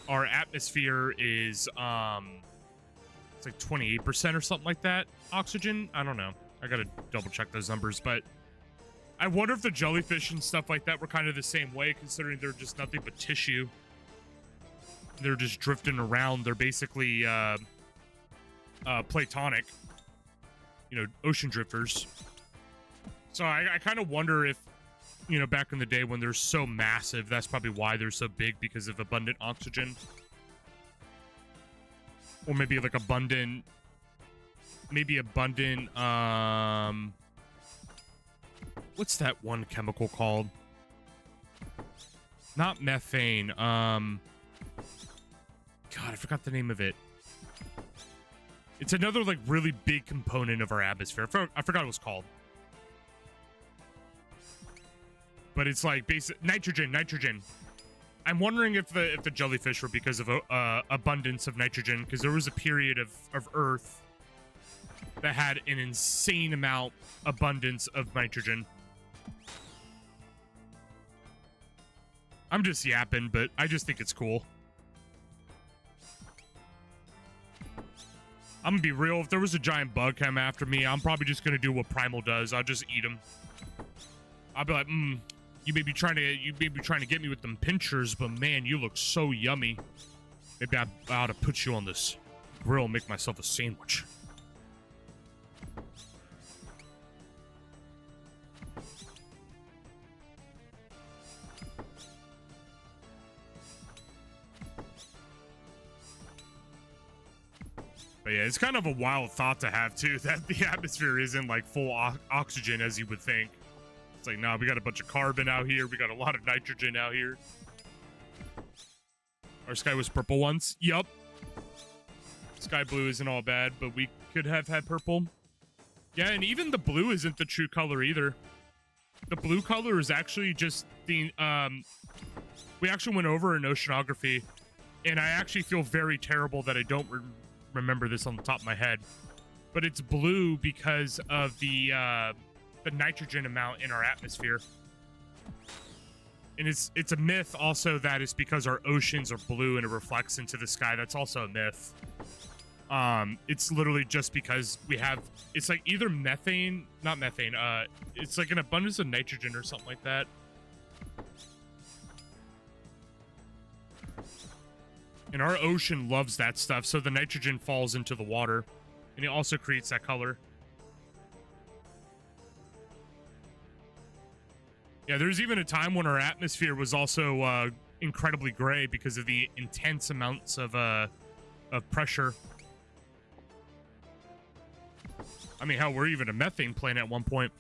our atmosphere is it's like 28% or something like that oxygen. I don't know, I gotta double check those numbers, but I wonder if the jellyfish and stuff like that were kind of the same way, considering they're just nothing but tissue. They're just drifting around. They're basically platonic, you know, ocean drifters. So I kind of wonder if, you know, back in the day when they're so massive, that's probably why they're so big, because of abundant oxygen. Or maybe like abundant, what's that one chemical called? Not methane. God, I forgot the name of it. It's another like really big component of our atmosphere. I forgot what it was called. But it's like basic nitrogen. I'm wondering if the jellyfish were because of abundance of nitrogen, because there was a period of Earth that had an insane amount abundance of nitrogen. I'm just yapping, but I just think it's cool. I'm gonna be real. If there was a giant bug come after me, I'm probably just gonna do what Primal does. I'll just eat him. I'll be like, you may be trying to get me with them pinchers, but man, you look so yummy. Maybe I ought to put you on this grill and make myself a sandwich. But yeah, it's kind of a wild thought to have too, that the atmosphere isn't like full oxygen as you would think. It's like, nah, we got a bunch of carbon out here. We got a lot of nitrogen out here. Our sky was purple once. Yup. Sky blue isn't all bad, but we could have had purple. Yeah, and even the blue isn't the true color either. The blue color is actually just the, we actually went over in oceanography, and I actually feel very terrible that I don't remember this on the top of my head. But it's blue because of the nitrogen amount in our atmosphere. And it's a myth also that it's because our oceans are blue and it reflects into the sky. That's also a myth. It's literally just because we have, it's like either methane, not methane, it's like an abundance of nitrogen or something like that. And our ocean loves that stuff, so the nitrogen falls into the water, and it also creates that color. Yeah, there's even a time when our atmosphere was also incredibly gray because of the intense amounts of pressure. I mean, hell, we're even a methane planet at one point.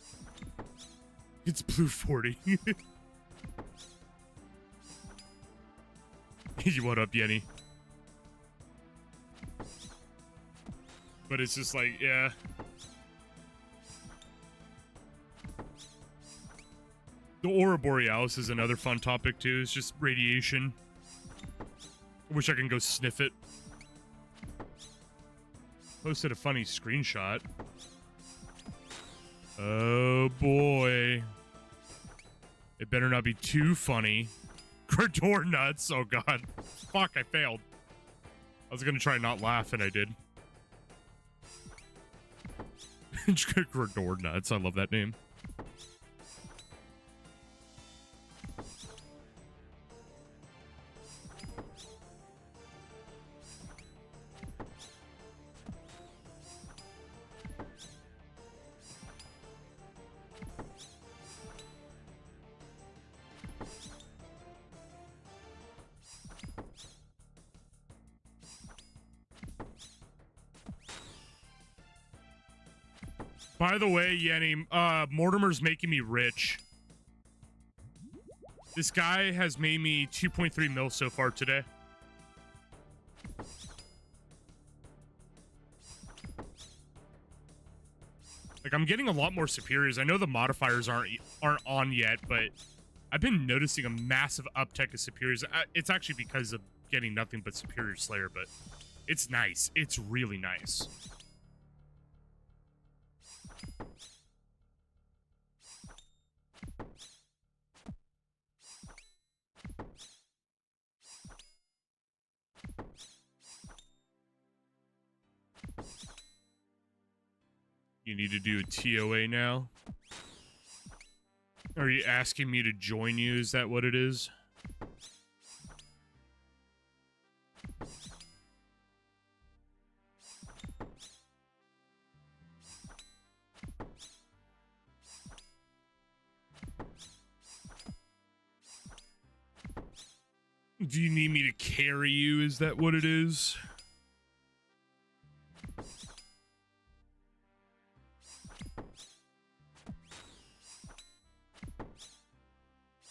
It's blue 40. What up, Yenny? But it's just like, yeah. The Aurora Borealis is another fun topic, too. It's just radiation. I wish I can go sniff it. Posted a funny screenshot. Oh, boy. It better not be too funny. Grador nuts. Oh, God. Fuck, I failed. I was going to try not laugh, and I did. Grador nuts. I love that name. By the way, Yenny, Mortimer's making me rich. This guy has made me 2.3 mil so far today. Like, I'm getting a lot more superiors. I know the modifiers aren't on yet, but I've been noticing a massive uptick of superiors. It's actually because of getting nothing but superior slayer, but it's nice. It's really nice. You need to do a TOA now? Are you asking me to join you? Is that what it is? Do you need me to carry you? Is that what it is?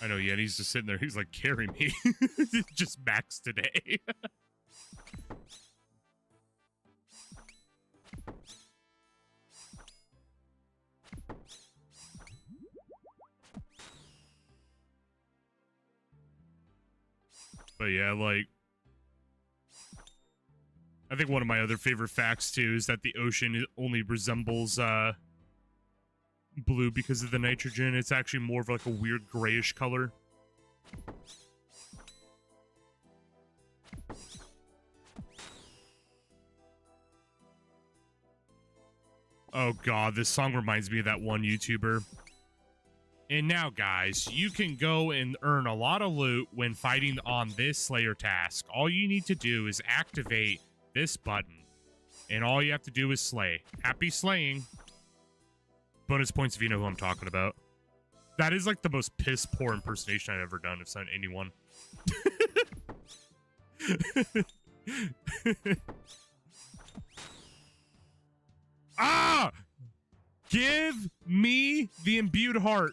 I know, yeah, he's just sitting there. He's like, carry me. Just max today. But yeah, like, I think one of my other favorite facts, too, is that the ocean only resembles, blue because of the nitrogen. It's actually more of like a weird grayish color. Oh god, this song reminds me of that one YouTuber. And now, guys, you can go and earn a lot of loot when fighting on this Slayer task. All you need to do is activate this button. And all you have to do is slay. Happy slaying. Bonus points if you know who I'm talking about. That is like the most piss poor impersonation I've ever done of anyone. Ah! Give me the imbued heart.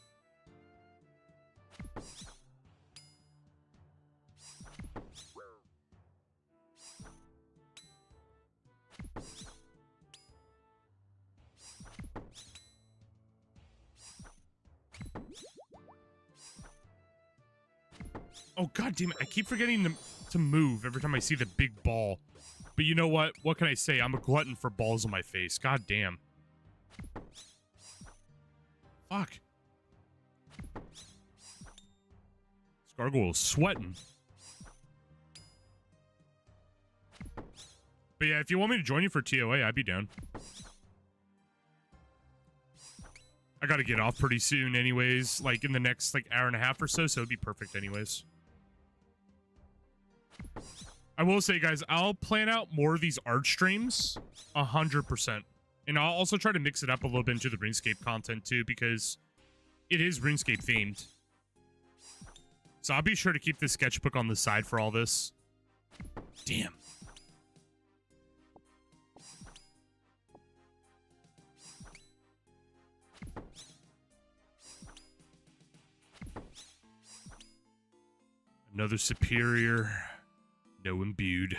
Oh, god damn it. I keep forgetting to move every time I see the big ball. But you know what? What can I say? I'm a glutton for balls on my face. God damn. Fuck. This gargoyle is sweating. But yeah, if you want me to join you for TOA, I'd be down. I gotta get off pretty soon anyways, like in the next like hour and a half or so, so it'd be perfect anyways. I will say, guys, I'll plan out more of these art streams 100%. And I'll also try to mix it up a little bit into the RuneScape content too, because it is RuneScape themed. So I'll be sure to keep this sketchbook on the side for all this. Damn. Another superior. No imbued.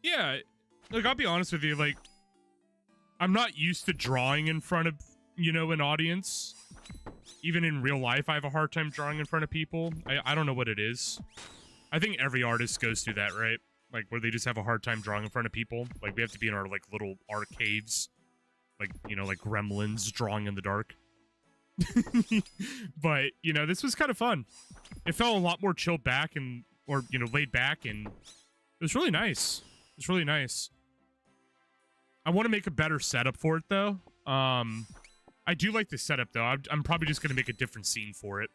Yeah, like, I'll be honest with you, like, I'm not used to drawing in front of, you know, an audience. Even in real life, I have a hard time drawing in front of people. I don't know what it is. I think every artist goes through that, right? Like, where they just have a hard time drawing in front of people. Like, we have to be in our, like, little art caves. Like, you know, like gremlins drawing in the dark. But, you know, this was kind of fun. It felt a lot more chilled back and, or, you know, laid back, and it was really nice. It's really nice. I want to make a better setup for it, though. I do like the setup, though. I'm probably just going to make a different scene for it.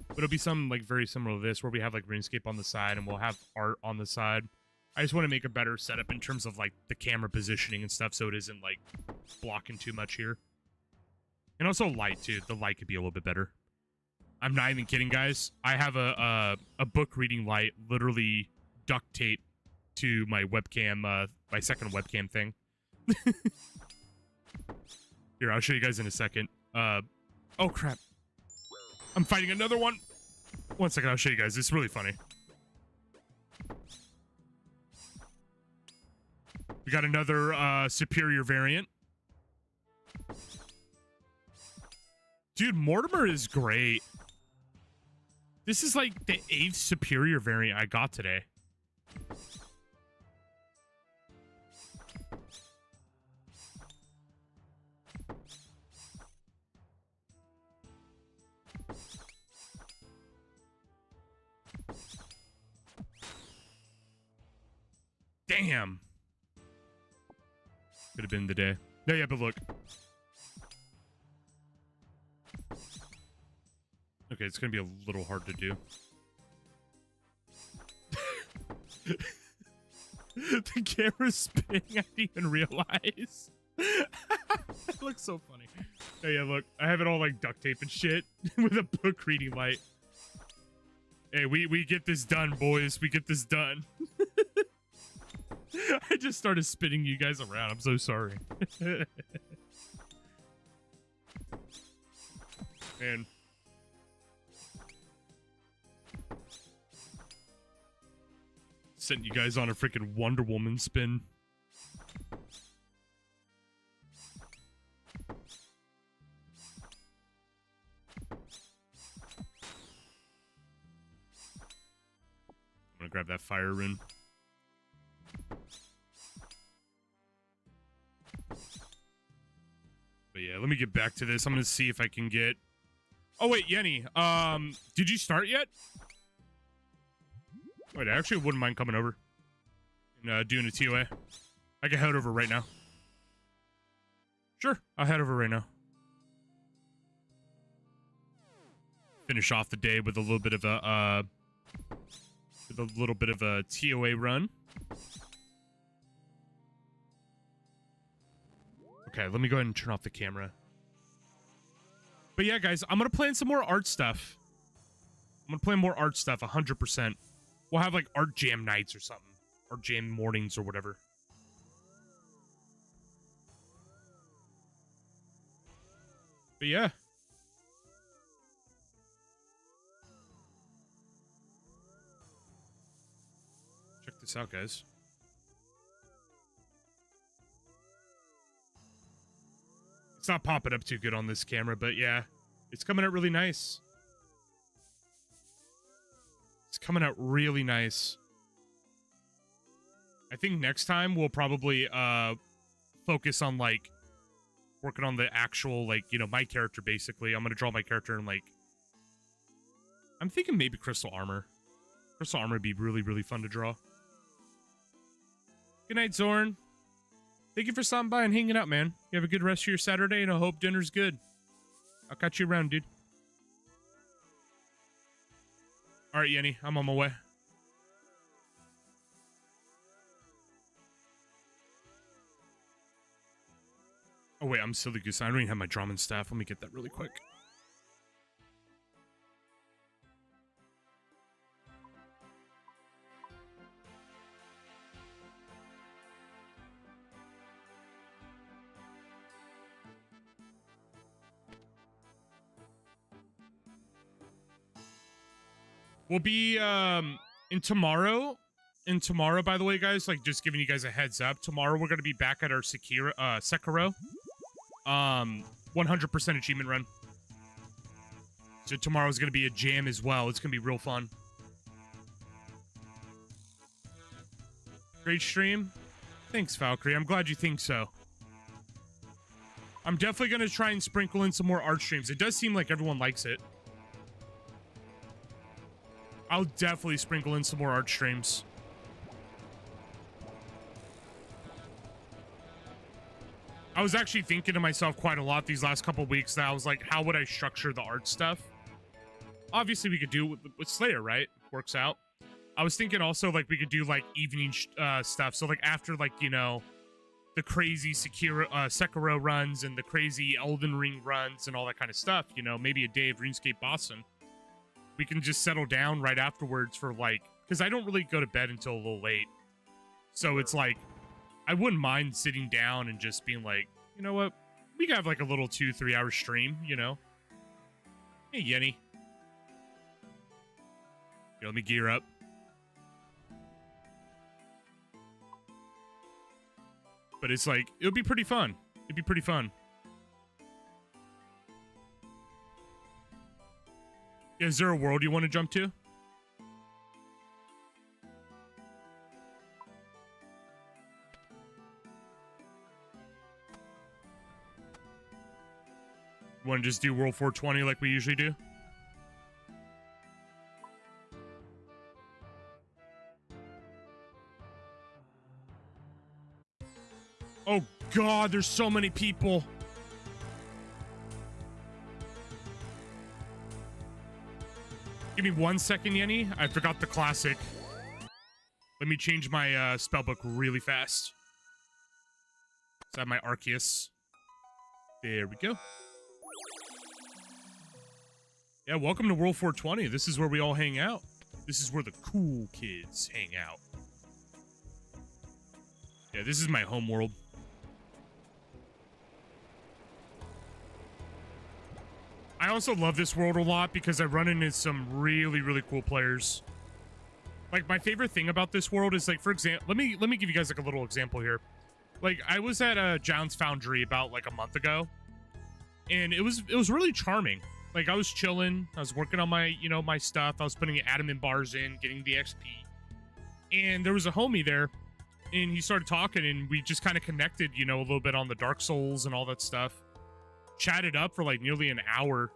But it'll be something, like, very similar to this, where we have, like, RuneScape on the side, and we'll have art on the side. I just want to make a better setup in terms of, like, the camera positioning and stuff, so it isn't, like, blocking too much here. And also light, too. The light could be a little bit better. I'm not even kidding, guys. I have a book reading light literally duct taped to my webcam, my second webcam thing. Here, I'll show you guys in a second. Oh, crap. I'm fighting another one. One second, I'll show you guys. It's really funny. We got another superior variant. Dude, Mortimer is great. This is like the 8th superior variant I got today. Damn. Could have been the day. No, yeah, but look. Okay, it's going to be a little hard to do. The camera's spinning. I didn't even realize. That looks so funny. Oh, yeah, look. I have it all like duct tape and shit with a book reading light. Hey, we get this done, boys. We get this done. I just started spinning you guys around. I'm so sorry. Man. Sent you guys on a freaking Wonder Woman spin. I'm gonna grab that fire rune. But yeah, let me get back to this. I'm gonna see if I can get... Oh wait, Yenny, did you start yet? Wait, I actually wouldn't mind coming over. doing a TOA. I can head over right now. Sure, I'll head over right now. Finish off the day with a little bit of a TOA run. Okay, let me go ahead and turn off the camera. But yeah, guys, I'm gonna plan some more art stuff. I'm gonna plan more art stuff, 100%. We'll have like art jam nights or something, or jam mornings or whatever. But yeah. Check this out, guys. It's not popping up too good on this camera, but yeah, it's coming out really nice. It's coming out really nice. I think next time we'll probably focus on like working on the actual, like, you know, my character basically. I'm gonna draw my character in like, I'm thinking maybe crystal armor. Crystal armor would be really, really fun to draw. Good night, Zorn. Thank you for stopping by and hanging out, man. You have a good rest of your Saturday, and I hope dinner's good. I'll catch you around, dude. All right, Yenny, I'm on my way. Oh, wait, I'm silly goose. I don't even have my Drummond staff. Let me get that really quick. We'll be in tomorrow, by the way, guys, like just giving you guys a heads up. Tomorrow we're gonna be back at our Sekiro 100% achievement run. So tomorrow's gonna be a jam as well. It's gonna be real fun. Great stream. Thanks, Valkyrie. I'm glad you think so. I'm definitely gonna try and sprinkle in some more art streams. It does seem like everyone likes it. I'll definitely sprinkle in some more art streams. I was actually thinking to myself quite a lot these last couple weeks that I was like, how would I structure the art stuff? Obviously, we could do it with Slayer, right? Works out. I was thinking also, like, we could do, like, evening stuff. So, like, after, like, you know, the crazy Sekiro runs and the crazy Elden Ring runs and all that kind of stuff, you know, maybe a day of RuneScape Boston. We can just settle down right afterwards for, like, because I don't really go to bed until a little late. So it's like, I wouldn't mind sitting down and just being like, you know what? We can have like a little 2-3 hour stream, you know? Hey, Yenny. Here, let me gear up. But it's like, it'll be pretty fun. It'd be pretty fun. Is there a world you want to jump to? Want to just do World 420 like we usually do? Oh God, there's so many people. Give me 1 second, Yenny. I forgot the classic. Let me change my spellbook really fast. Let's have my Arceus. There we go. Yeah, welcome to World 420. This is where we all hang out. This is where the cool kids hang out. Yeah, this is my home world. I also love this world a lot because I run into some really, really cool players. Like, my favorite thing about this world is, like, for example, let me give you guys, like, a little example here. Like, I was at John's Foundry about, like, a month ago, and it was really charming. Like, I was chilling, I was working on my, you know, my stuff, I was putting adamant bars in, getting the XP, and there was a homie there, and he started talking, and we just kind of connected, you know, a little bit on the Dark Souls and all that stuff. Chatted up for like nearly an hour,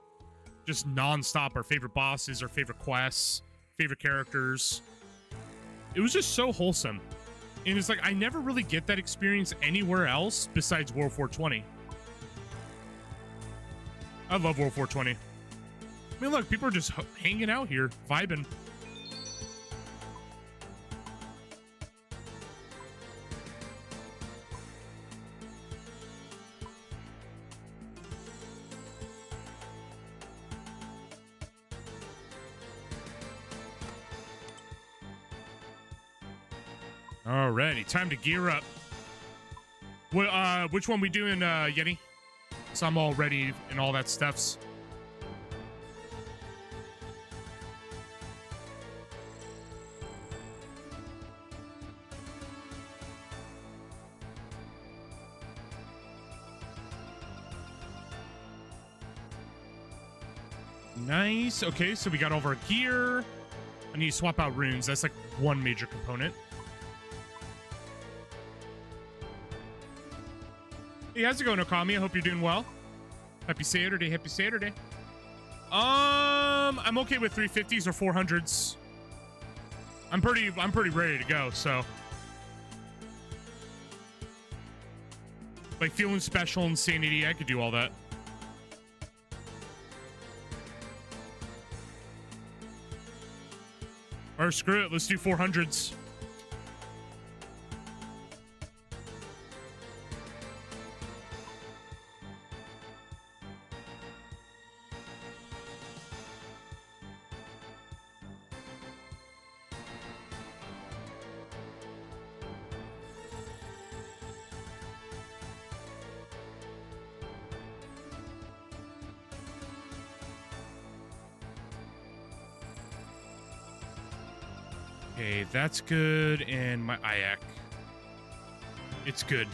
just non-stop. Our favorite bosses, our favorite quests, favorite characters. It was just so wholesome. And it's like, I never really get that experience anywhere else besides World 420. I love World 420. I mean, look, people are just hanging out here, vibing. Alrighty, time to gear up. Which one we doing, Yeti? So I'm all ready and all that stuffs. Nice. Okay, so we got all of our gear. I need to swap out runes. That's like one major component. Hey, how's it going, Okami? I hope you're doing well. Happy Saturday, happy Saturday. I'm okay with 350s or 400s. I'm pretty ready to go, so. Like feeling special, insanity, I could do all that. Or screw it, let's do 400s. Okay, that's good, and my IAC. It's good.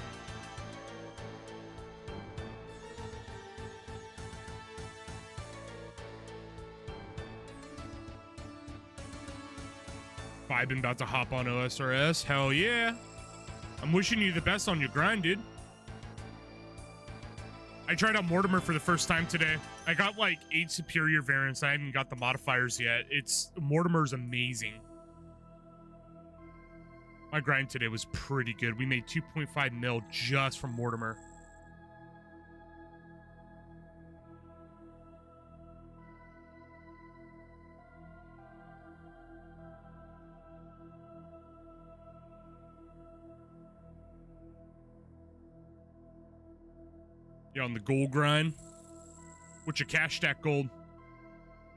Vibing about to hop on OSRS. Hell yeah. I'm wishing you the best on your grind, dude. I tried out Mortimer for the first time today. I got like 8 superior variants. I haven't got the modifiers yet. Mortimer's amazing. My grind today was pretty good. We made 2.5 mil just from Mortimer. You're on the gold grind. What's your cash stack gold?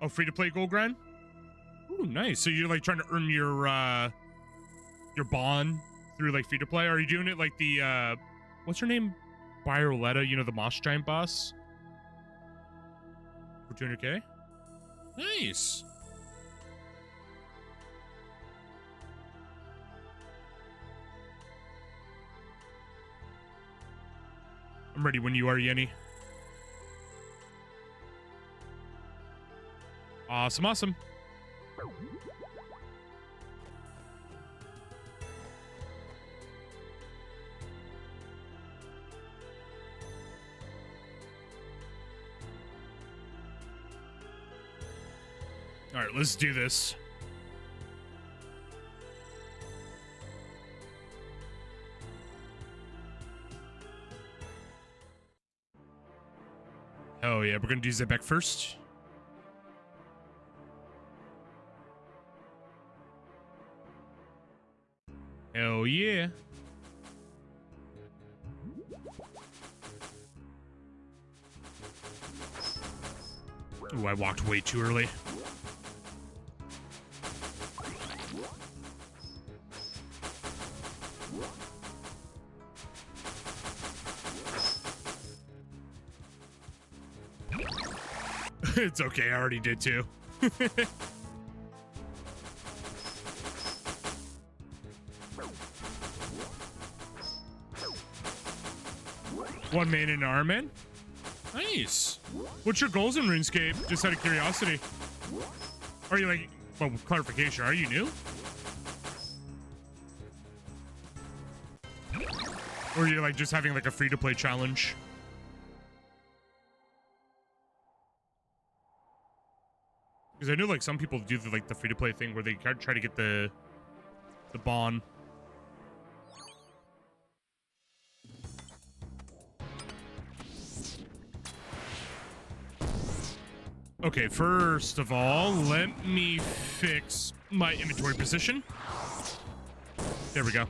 Oh, free to play gold grind? Ooh, nice. So you're like trying to earn your bond through like free to play? Are you doing it like the what's her name? Violetta, you know, the Moss Giant boss? For 200k? Nice. I'm ready when you are, Yenny. Awesome, awesome. All right, let's do this. Oh yeah, we're gonna do Zebek first. Hell yeah. Ooh, I walked way too early. It's okay, I already did too. One man in Armin. Nice. What's your goals in RuneScape? Just out of curiosity. Are you like, well, clarification, are you new? Or are you like just having like a free-to-play challenge? Because I know like some people do the free-to-play thing where they try to get the bond. Okay, first of all, let me fix my inventory position. There we go.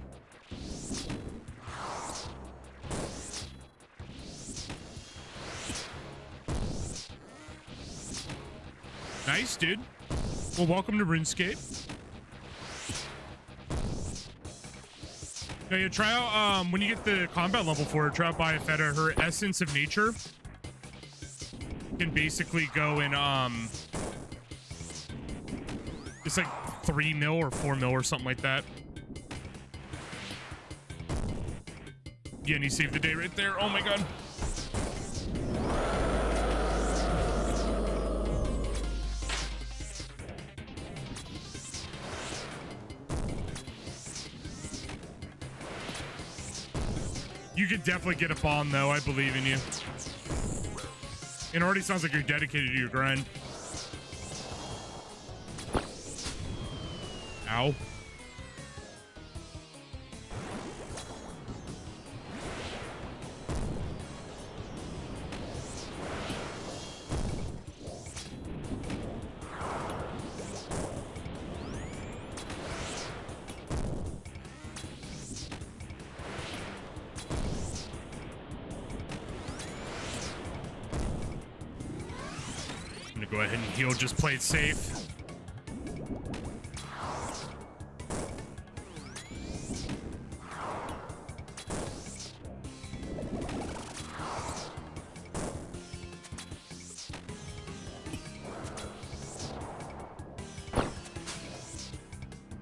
Nice, dude. Well, welcome to RuneScape. Now, you try out, when you get the combat level for it, try out Biofetta. Her Essence of Nature can basically go in, it's like 3 mil or 4 mil or something like that. Yeah, and you saved the day right there. Oh my god. You could definitely get a bond, though. I believe in you. It already sounds like you're dedicated to your grind. Ow. Go ahead and heal, just play it safe.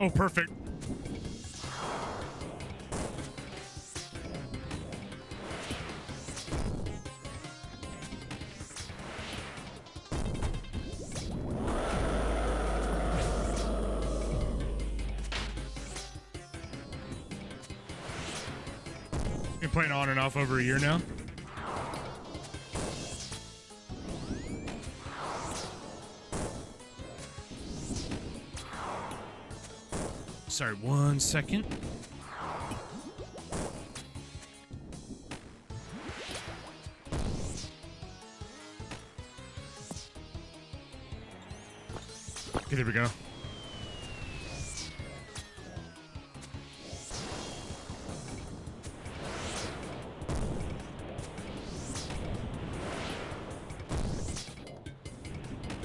Oh, perfect. Playing on and off over a year now. Sorry, 1 second. Okay, there we go.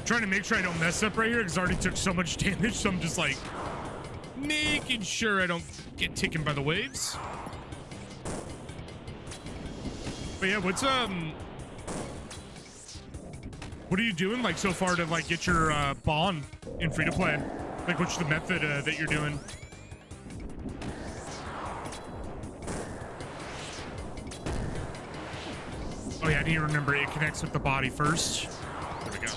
Trying to make sure I don't mess up right here because I already took so much damage, so I'm just like making sure I don't get taken by the waves. But yeah, what are you doing like so far to like get your bond in free to play? Like, what's the method that you're doing? Oh yeah, I need to remember it connects with the body first. There we go.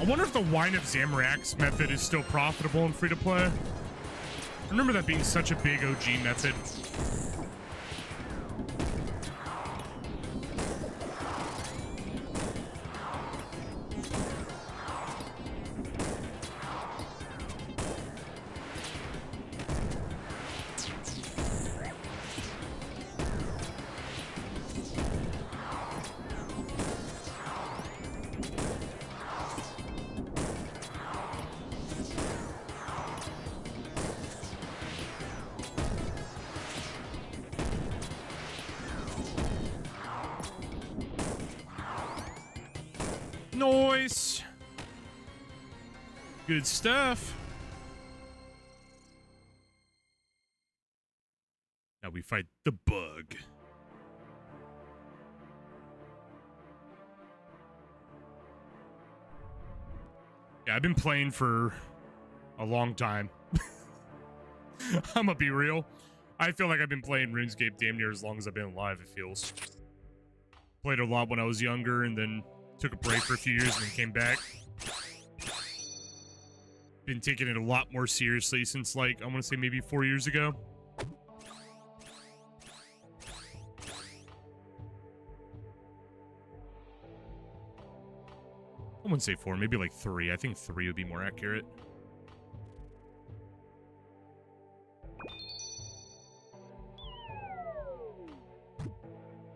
I wonder if the Wine of Zamorak's method is still profitable and free to play. I remember that being such a big OG method. Nice. Good stuff. Now we fight the bug. Yeah, I've been playing for a long time. I'm gonna be real. I feel like I've been playing RuneScape damn near as long as I've been alive, it feels. Played a lot when I was younger and then took a break for a few years and then came back. Been taking it a lot more seriously since, like, I want to say maybe 4 years ago. I wouldn't say 4, maybe like 3. I think 3 would be more accurate.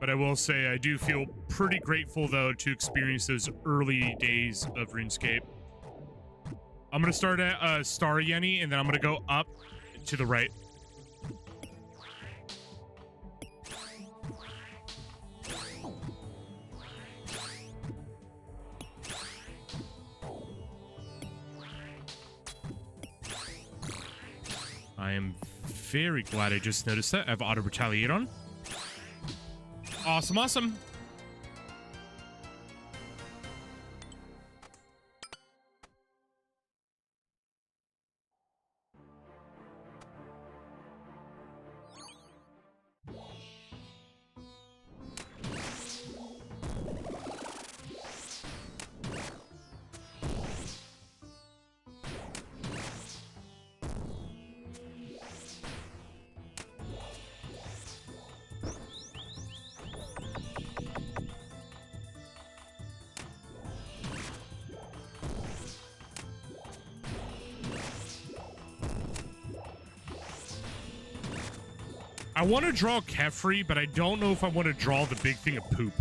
But I will say I do feel pretty grateful, though, to experience those early days of RuneScape. I'm going to start at Star Yeni, and then I'm going to go up to the right. I am very glad I just noticed that. I have Auto Retaliate on. Awesome, awesome. I want to draw Kefri, but I don't know if I want to draw the big thing of poop.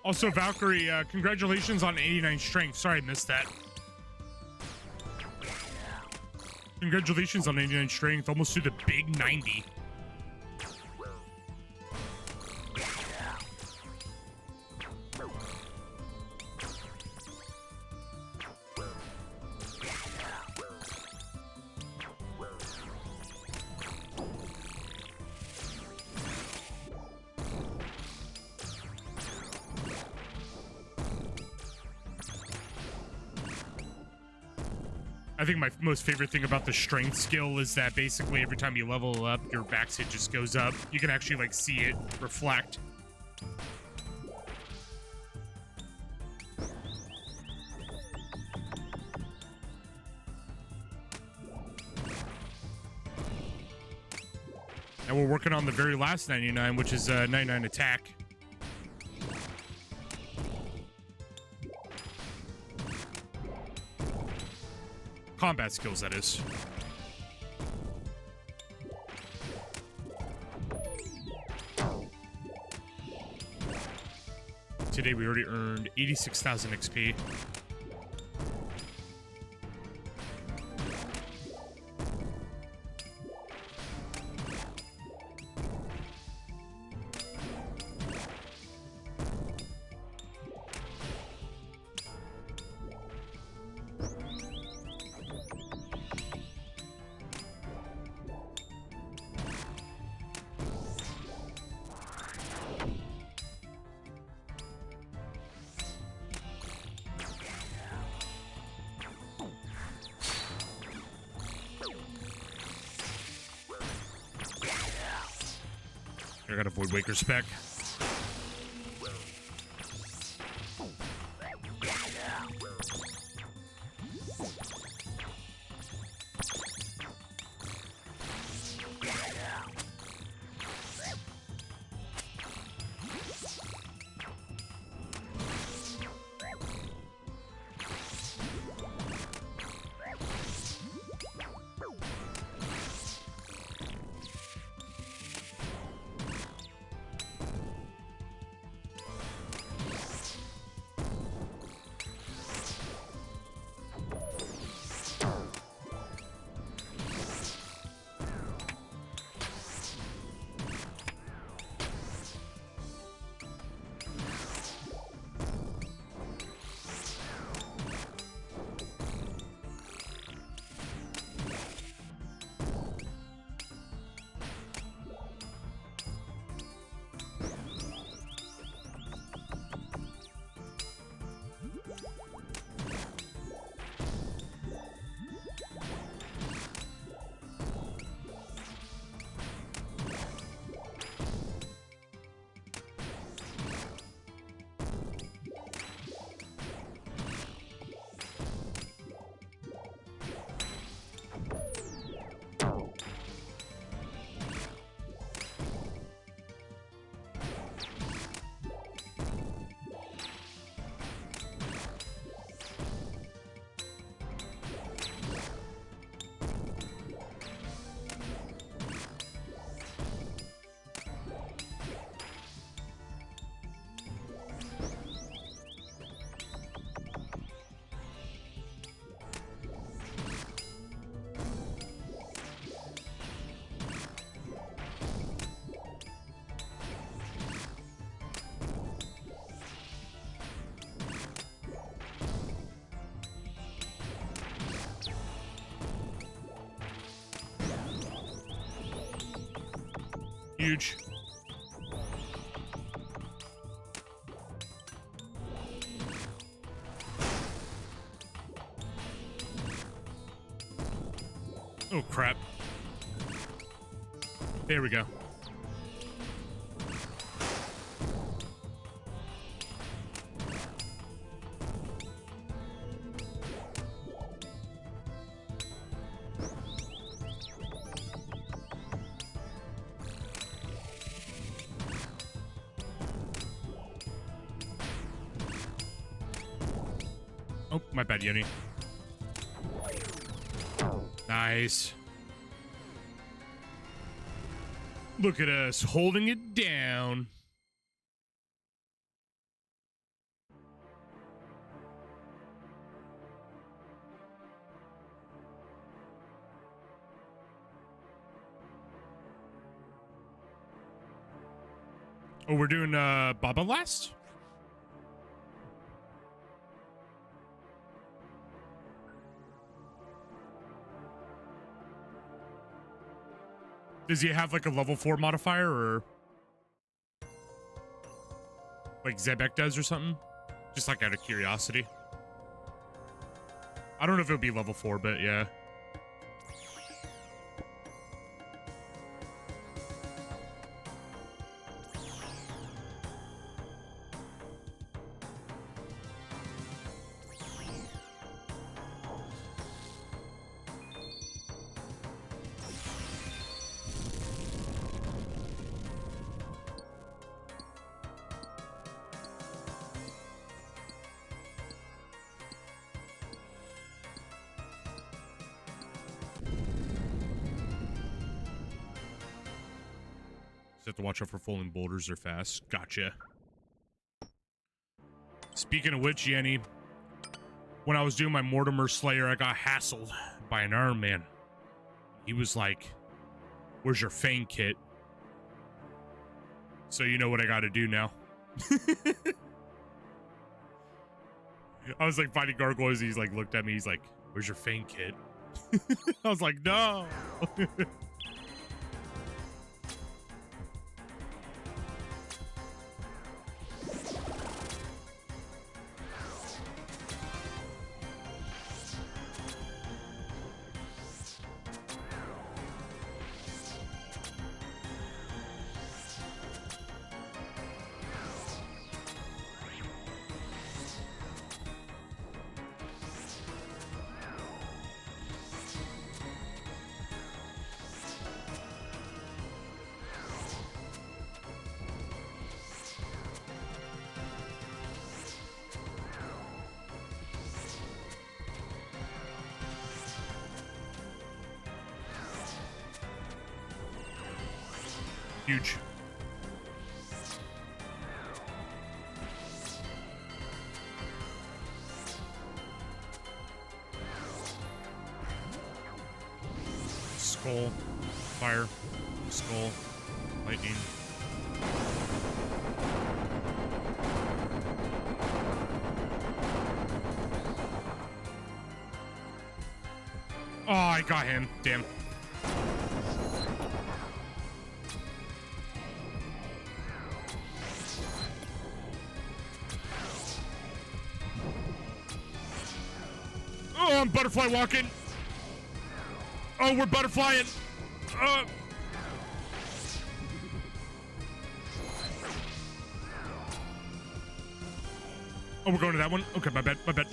Also, Valkyrie, congratulations on 89 strength. Sorry I missed that. Congratulations on 89 strength. Almost to the big 90. I think my most favorite thing about the strength skill is that basically every time you level up, your max hit just goes up. You can actually like see it reflect. And we're working on the very last 99, which is 99 attack. Combat skills, that is. Today we already earned 86,000 XP. I gotta avoid Waker Spec. Huge. Oh, crap. There we go. Oh, my bad, Yoni. Nice. Look at us holding it down. Oh, we're doing Baba last? Does he have like a level 4 modifier or like Zebek does or something? Just like out of curiosity. I don't know if it would be level 4, but yeah. Have to watch out for falling boulders. They're fast. Gotcha. Speaking of which, Yenny, when I was doing my Mortimer Slayer, I got hassled by an Iron Man. He was like, "Where's your Fang kit?" So you know what I got to do now. I was like fighting gargoyles. He's like looked at me. He's like, "Where's your Fang kit?" I was like, "No." Huge. Skull. Fire. Skull. Lightning. Oh, I got him. Damn. Oh, I'm butterfly walking. Oh, we're butterflying. Oh, we're going to that one? Okay, my bad, my bad.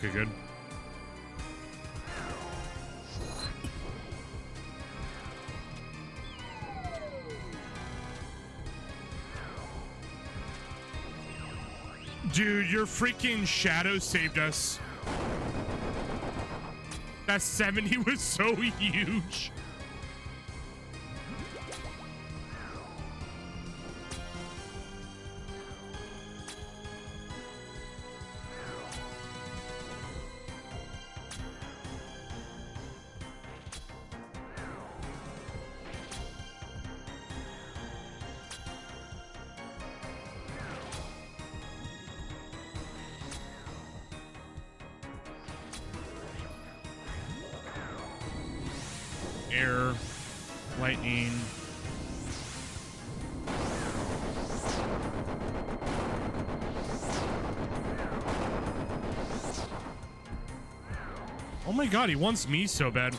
Okay, good. Dude, your freaking shadow saved us. That 70 was so huge. Air, lightning. Oh my god, he wants me so bad.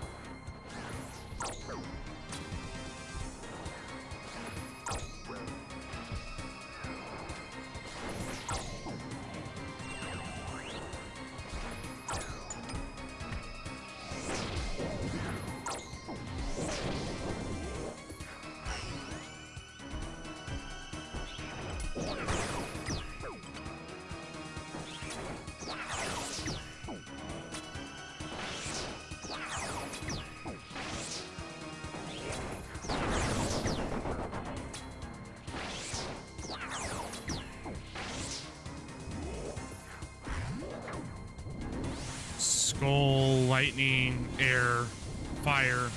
Skull, lightning, air, fire.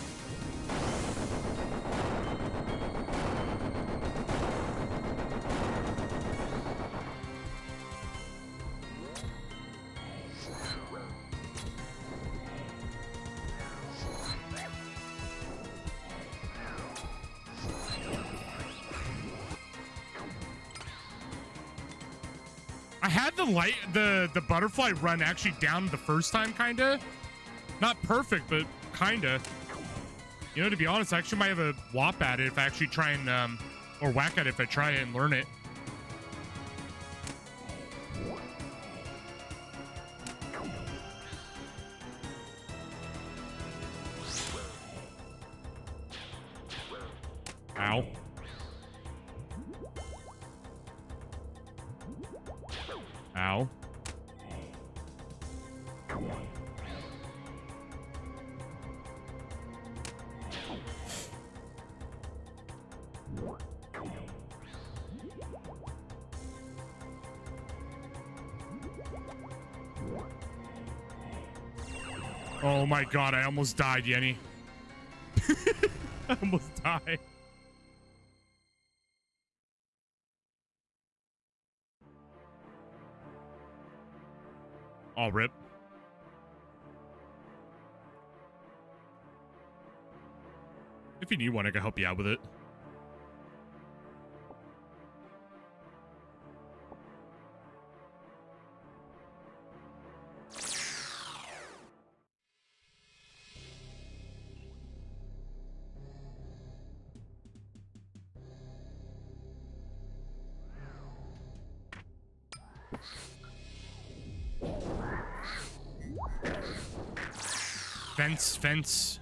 I had the butterfly run actually down the first time, kinda. Not perfect, but kinda. You know, to be honest, I actually might have a whop at it if I actually try and or whack at it if I try and learn it. Ow. Ow. Oh my god, I almost died, Yenny. I almost died. Oh, rip. If you need one, I can help you out with it. Fence.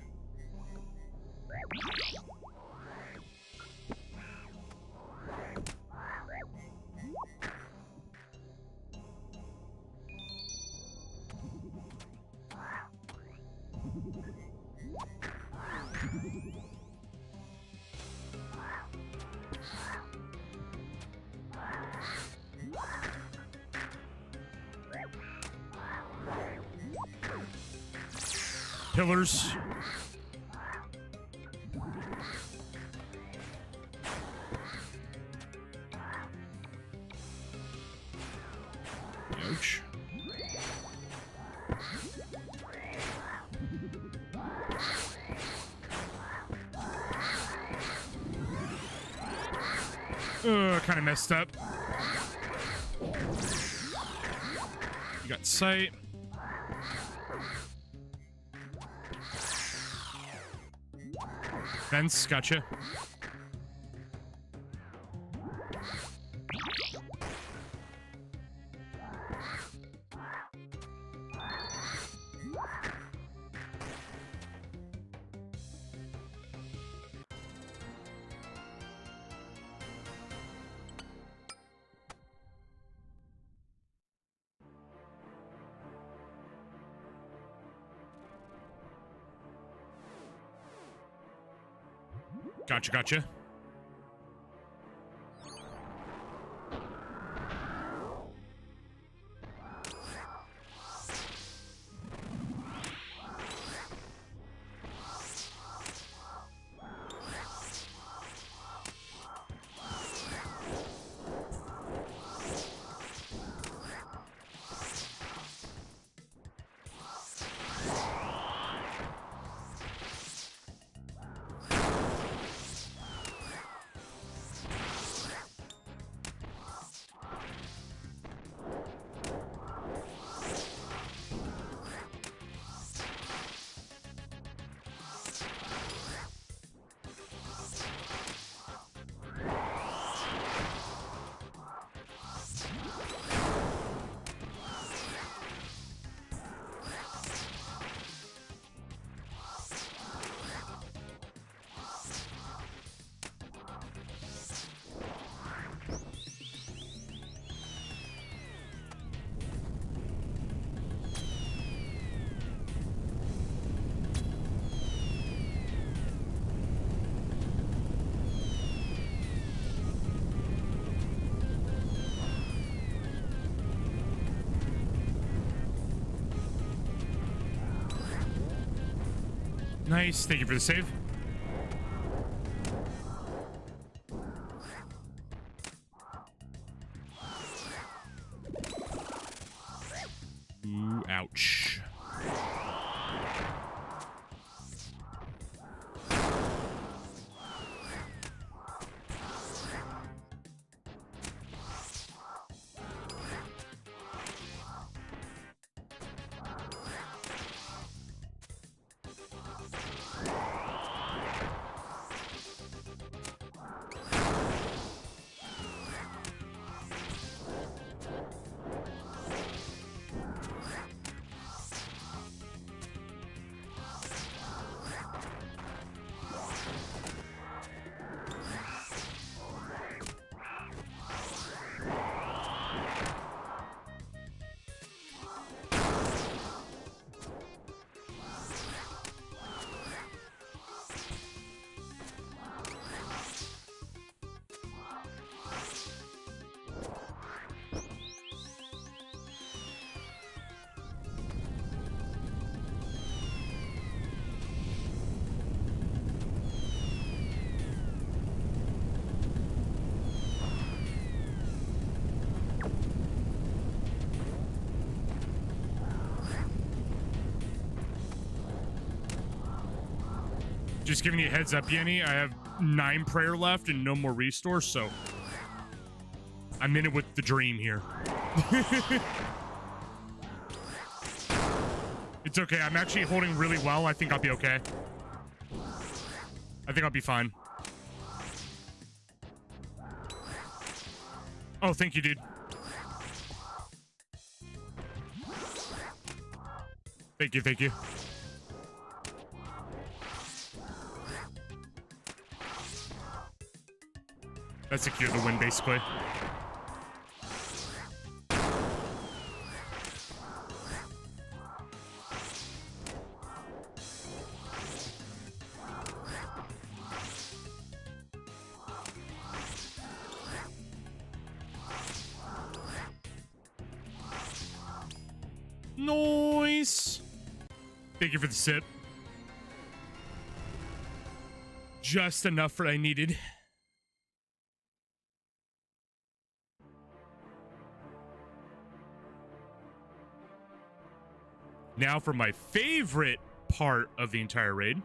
Pillars. Ouch. Kind of messed up. You got sight. Fence, gotcha. Gotcha, gotcha. Nice. Thank you for the save. Ooh, ouch. Just giving you a heads up, Yenny. I have 9 prayer left and no more restore, so I'm in it with the dream here. It's okay. I'm actually holding really well. I think I'll be okay. I think I'll be fine. Oh, thank you, dude. Thank you, thank you. That secured the win, basically. Nice. Thank you for the sip. Just enough for what I needed. Now for my favorite part of the entire raid.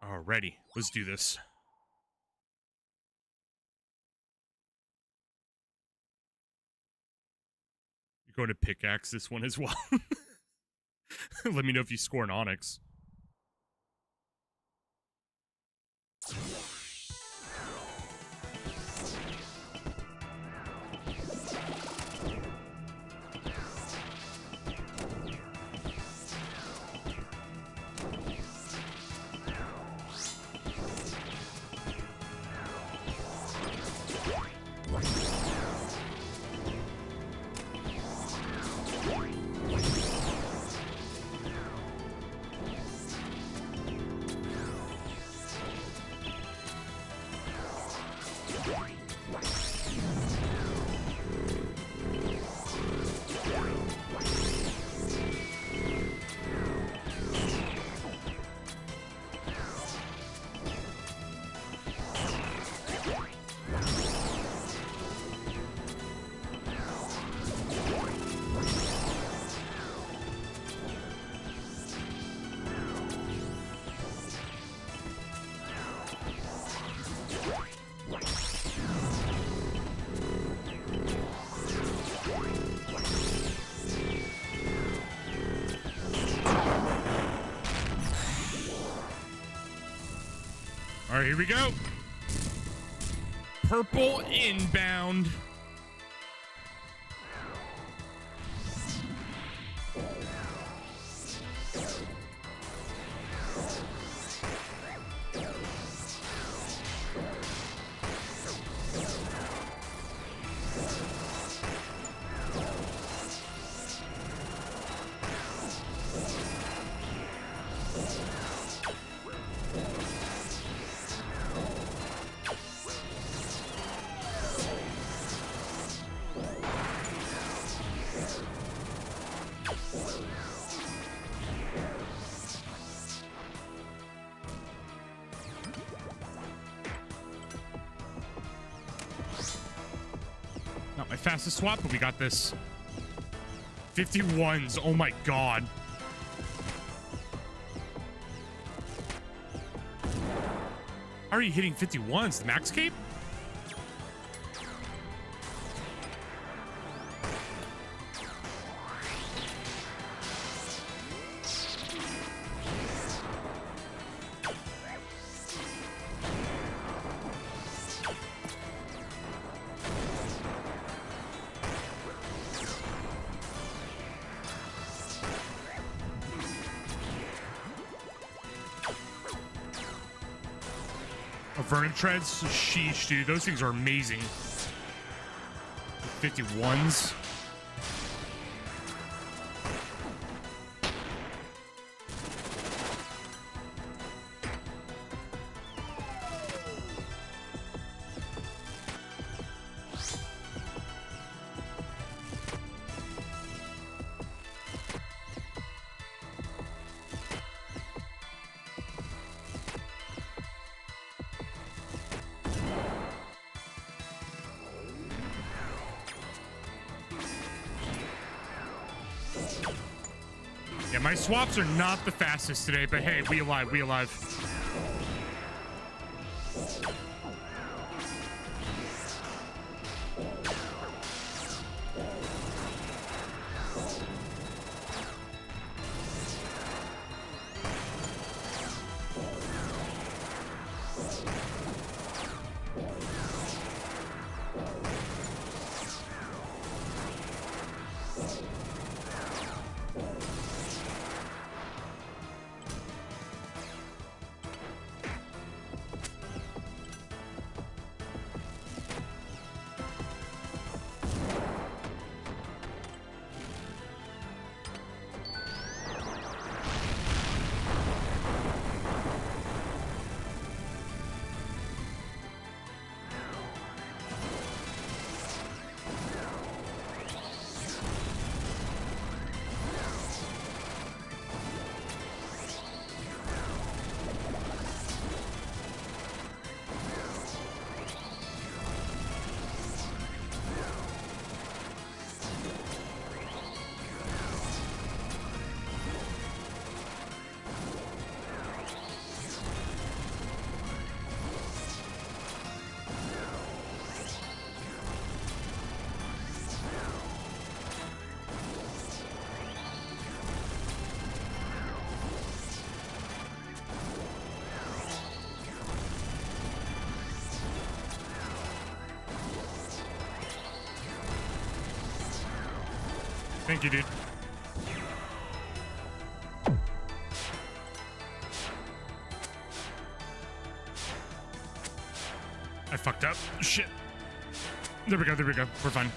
Alrighty, let's do this. You're going to pickaxe this one as well. Let me know if you score an onyx. All right, here we go. Purple inbound. Not my fastest swap, but we got this. 51s. Oh my god. How are you hitting 51s? The max cape? Vernon treads, sheesh, dude. Those things are amazing. 51s. Yeah, my swaps are not the fastest today, but hey, we alive, we alive. Thank you, dude. I fucked up. Shit. There we go, there we go. We're fine.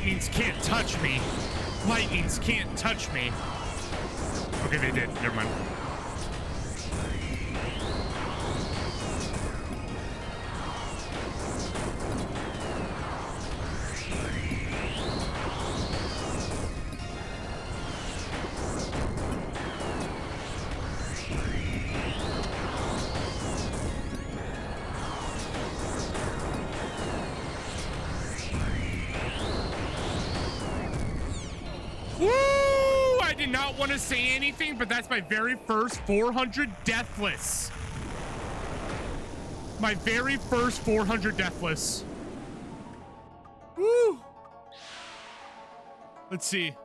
lightnings can't touch me. Lightnings can't touch me. Okay, they did. Never mind. Not want to say anything, but that's my very first 400 deathless. My very first 400 deathless. Woo! Let's see.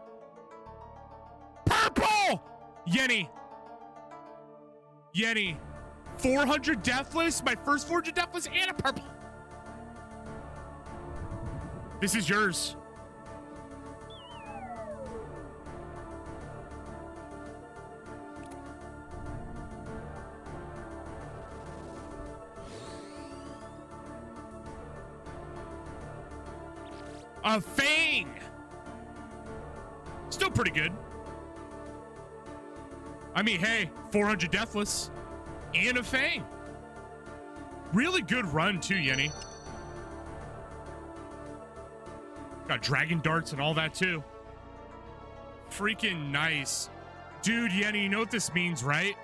Purple! Yenny. 400 deathless. My first 400 deathless and a purple. This is yours. A Fang! Still pretty good. I mean, hey, 400 deathless and a Fang. Really good run too, Yenny. Got dragon darts and all that too. Freaking nice. Dude, Yenny, you know what this means, right?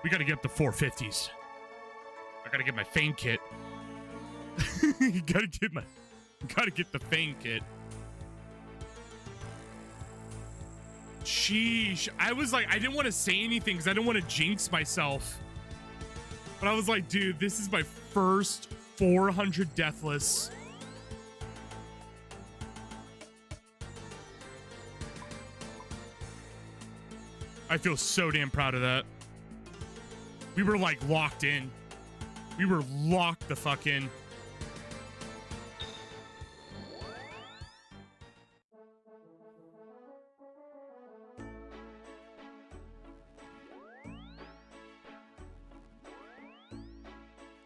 We gotta get up to 450s. I gotta get my Fang kit. You gotta get the Fang kit. Sheesh. I was like, I didn't want to say anything because I didn't want to jinx myself. But I was like, dude, this is my first 400 deathless. I feel so damn proud of that. We were like locked in. We were locked the fuck in.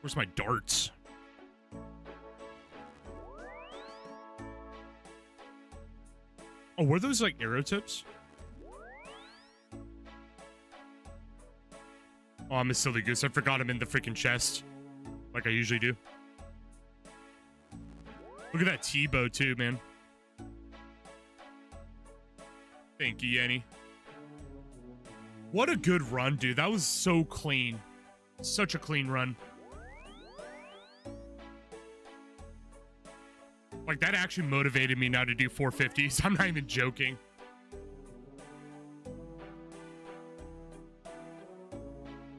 Where's my darts? Oh, were those like arrow tips? Oh, I'm a silly goose. I forgot I'm in the freaking chest. Like I usually do. Look at that T-bow too, man. Thank you, Yenny. What a good run, dude. That was so clean. Such a clean run. Like, that actually motivated me now to do 450s. I'm not even joking.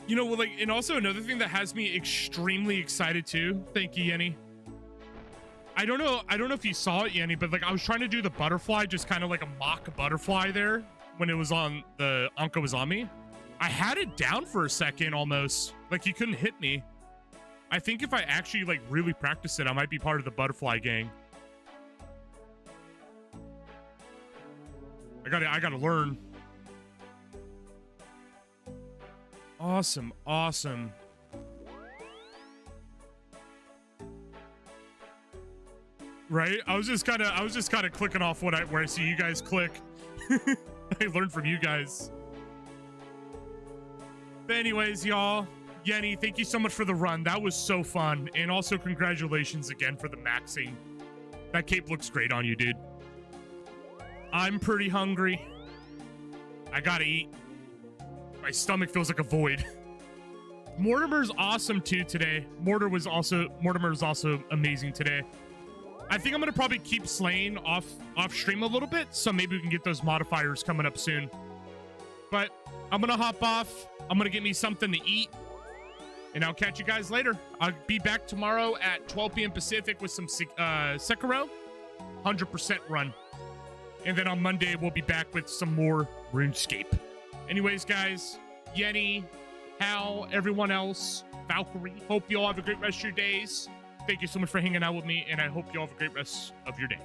You know, like, and also another thing that has me extremely excited too. Thank you, Yenny. I don't know if you saw it, Yenny, but like I was trying to do the butterfly, just kind of like a mock butterfly there when it was on the Anka was on me. I had it down for a second almost. Like he couldn't hit me. I think if I actually like really practice it, I might be part of the butterfly gang. I gotta learn. Awesome, awesome. Right? I was just kind of clicking off where I see you guys click. I learned from you guys. But anyways, y'all, Yenny, thank you so much for the run. That was so fun. And also congratulations again for the maxing. That cape looks great on you, dude. I'm pretty hungry. I gotta eat. My stomach feels like a void. Mortimer's awesome too today. Mortimer was also amazing today. I think I'm gonna probably keep slaying off stream a little bit, so maybe we can get those modifiers coming up soon. But I'm gonna hop off. I'm gonna get me something to eat, and I'll catch you guys later. I'll be back tomorrow at 12 p.m. Pacific with some Sekiro 100% run. And then on Monday, we'll be back with some more RuneScape. Anyways, guys, Yenny, Hal, everyone else, Valkyrie, hope you all have a great rest of your days. Thank you so much for hanging out with me, and I hope you all have a great rest of your day.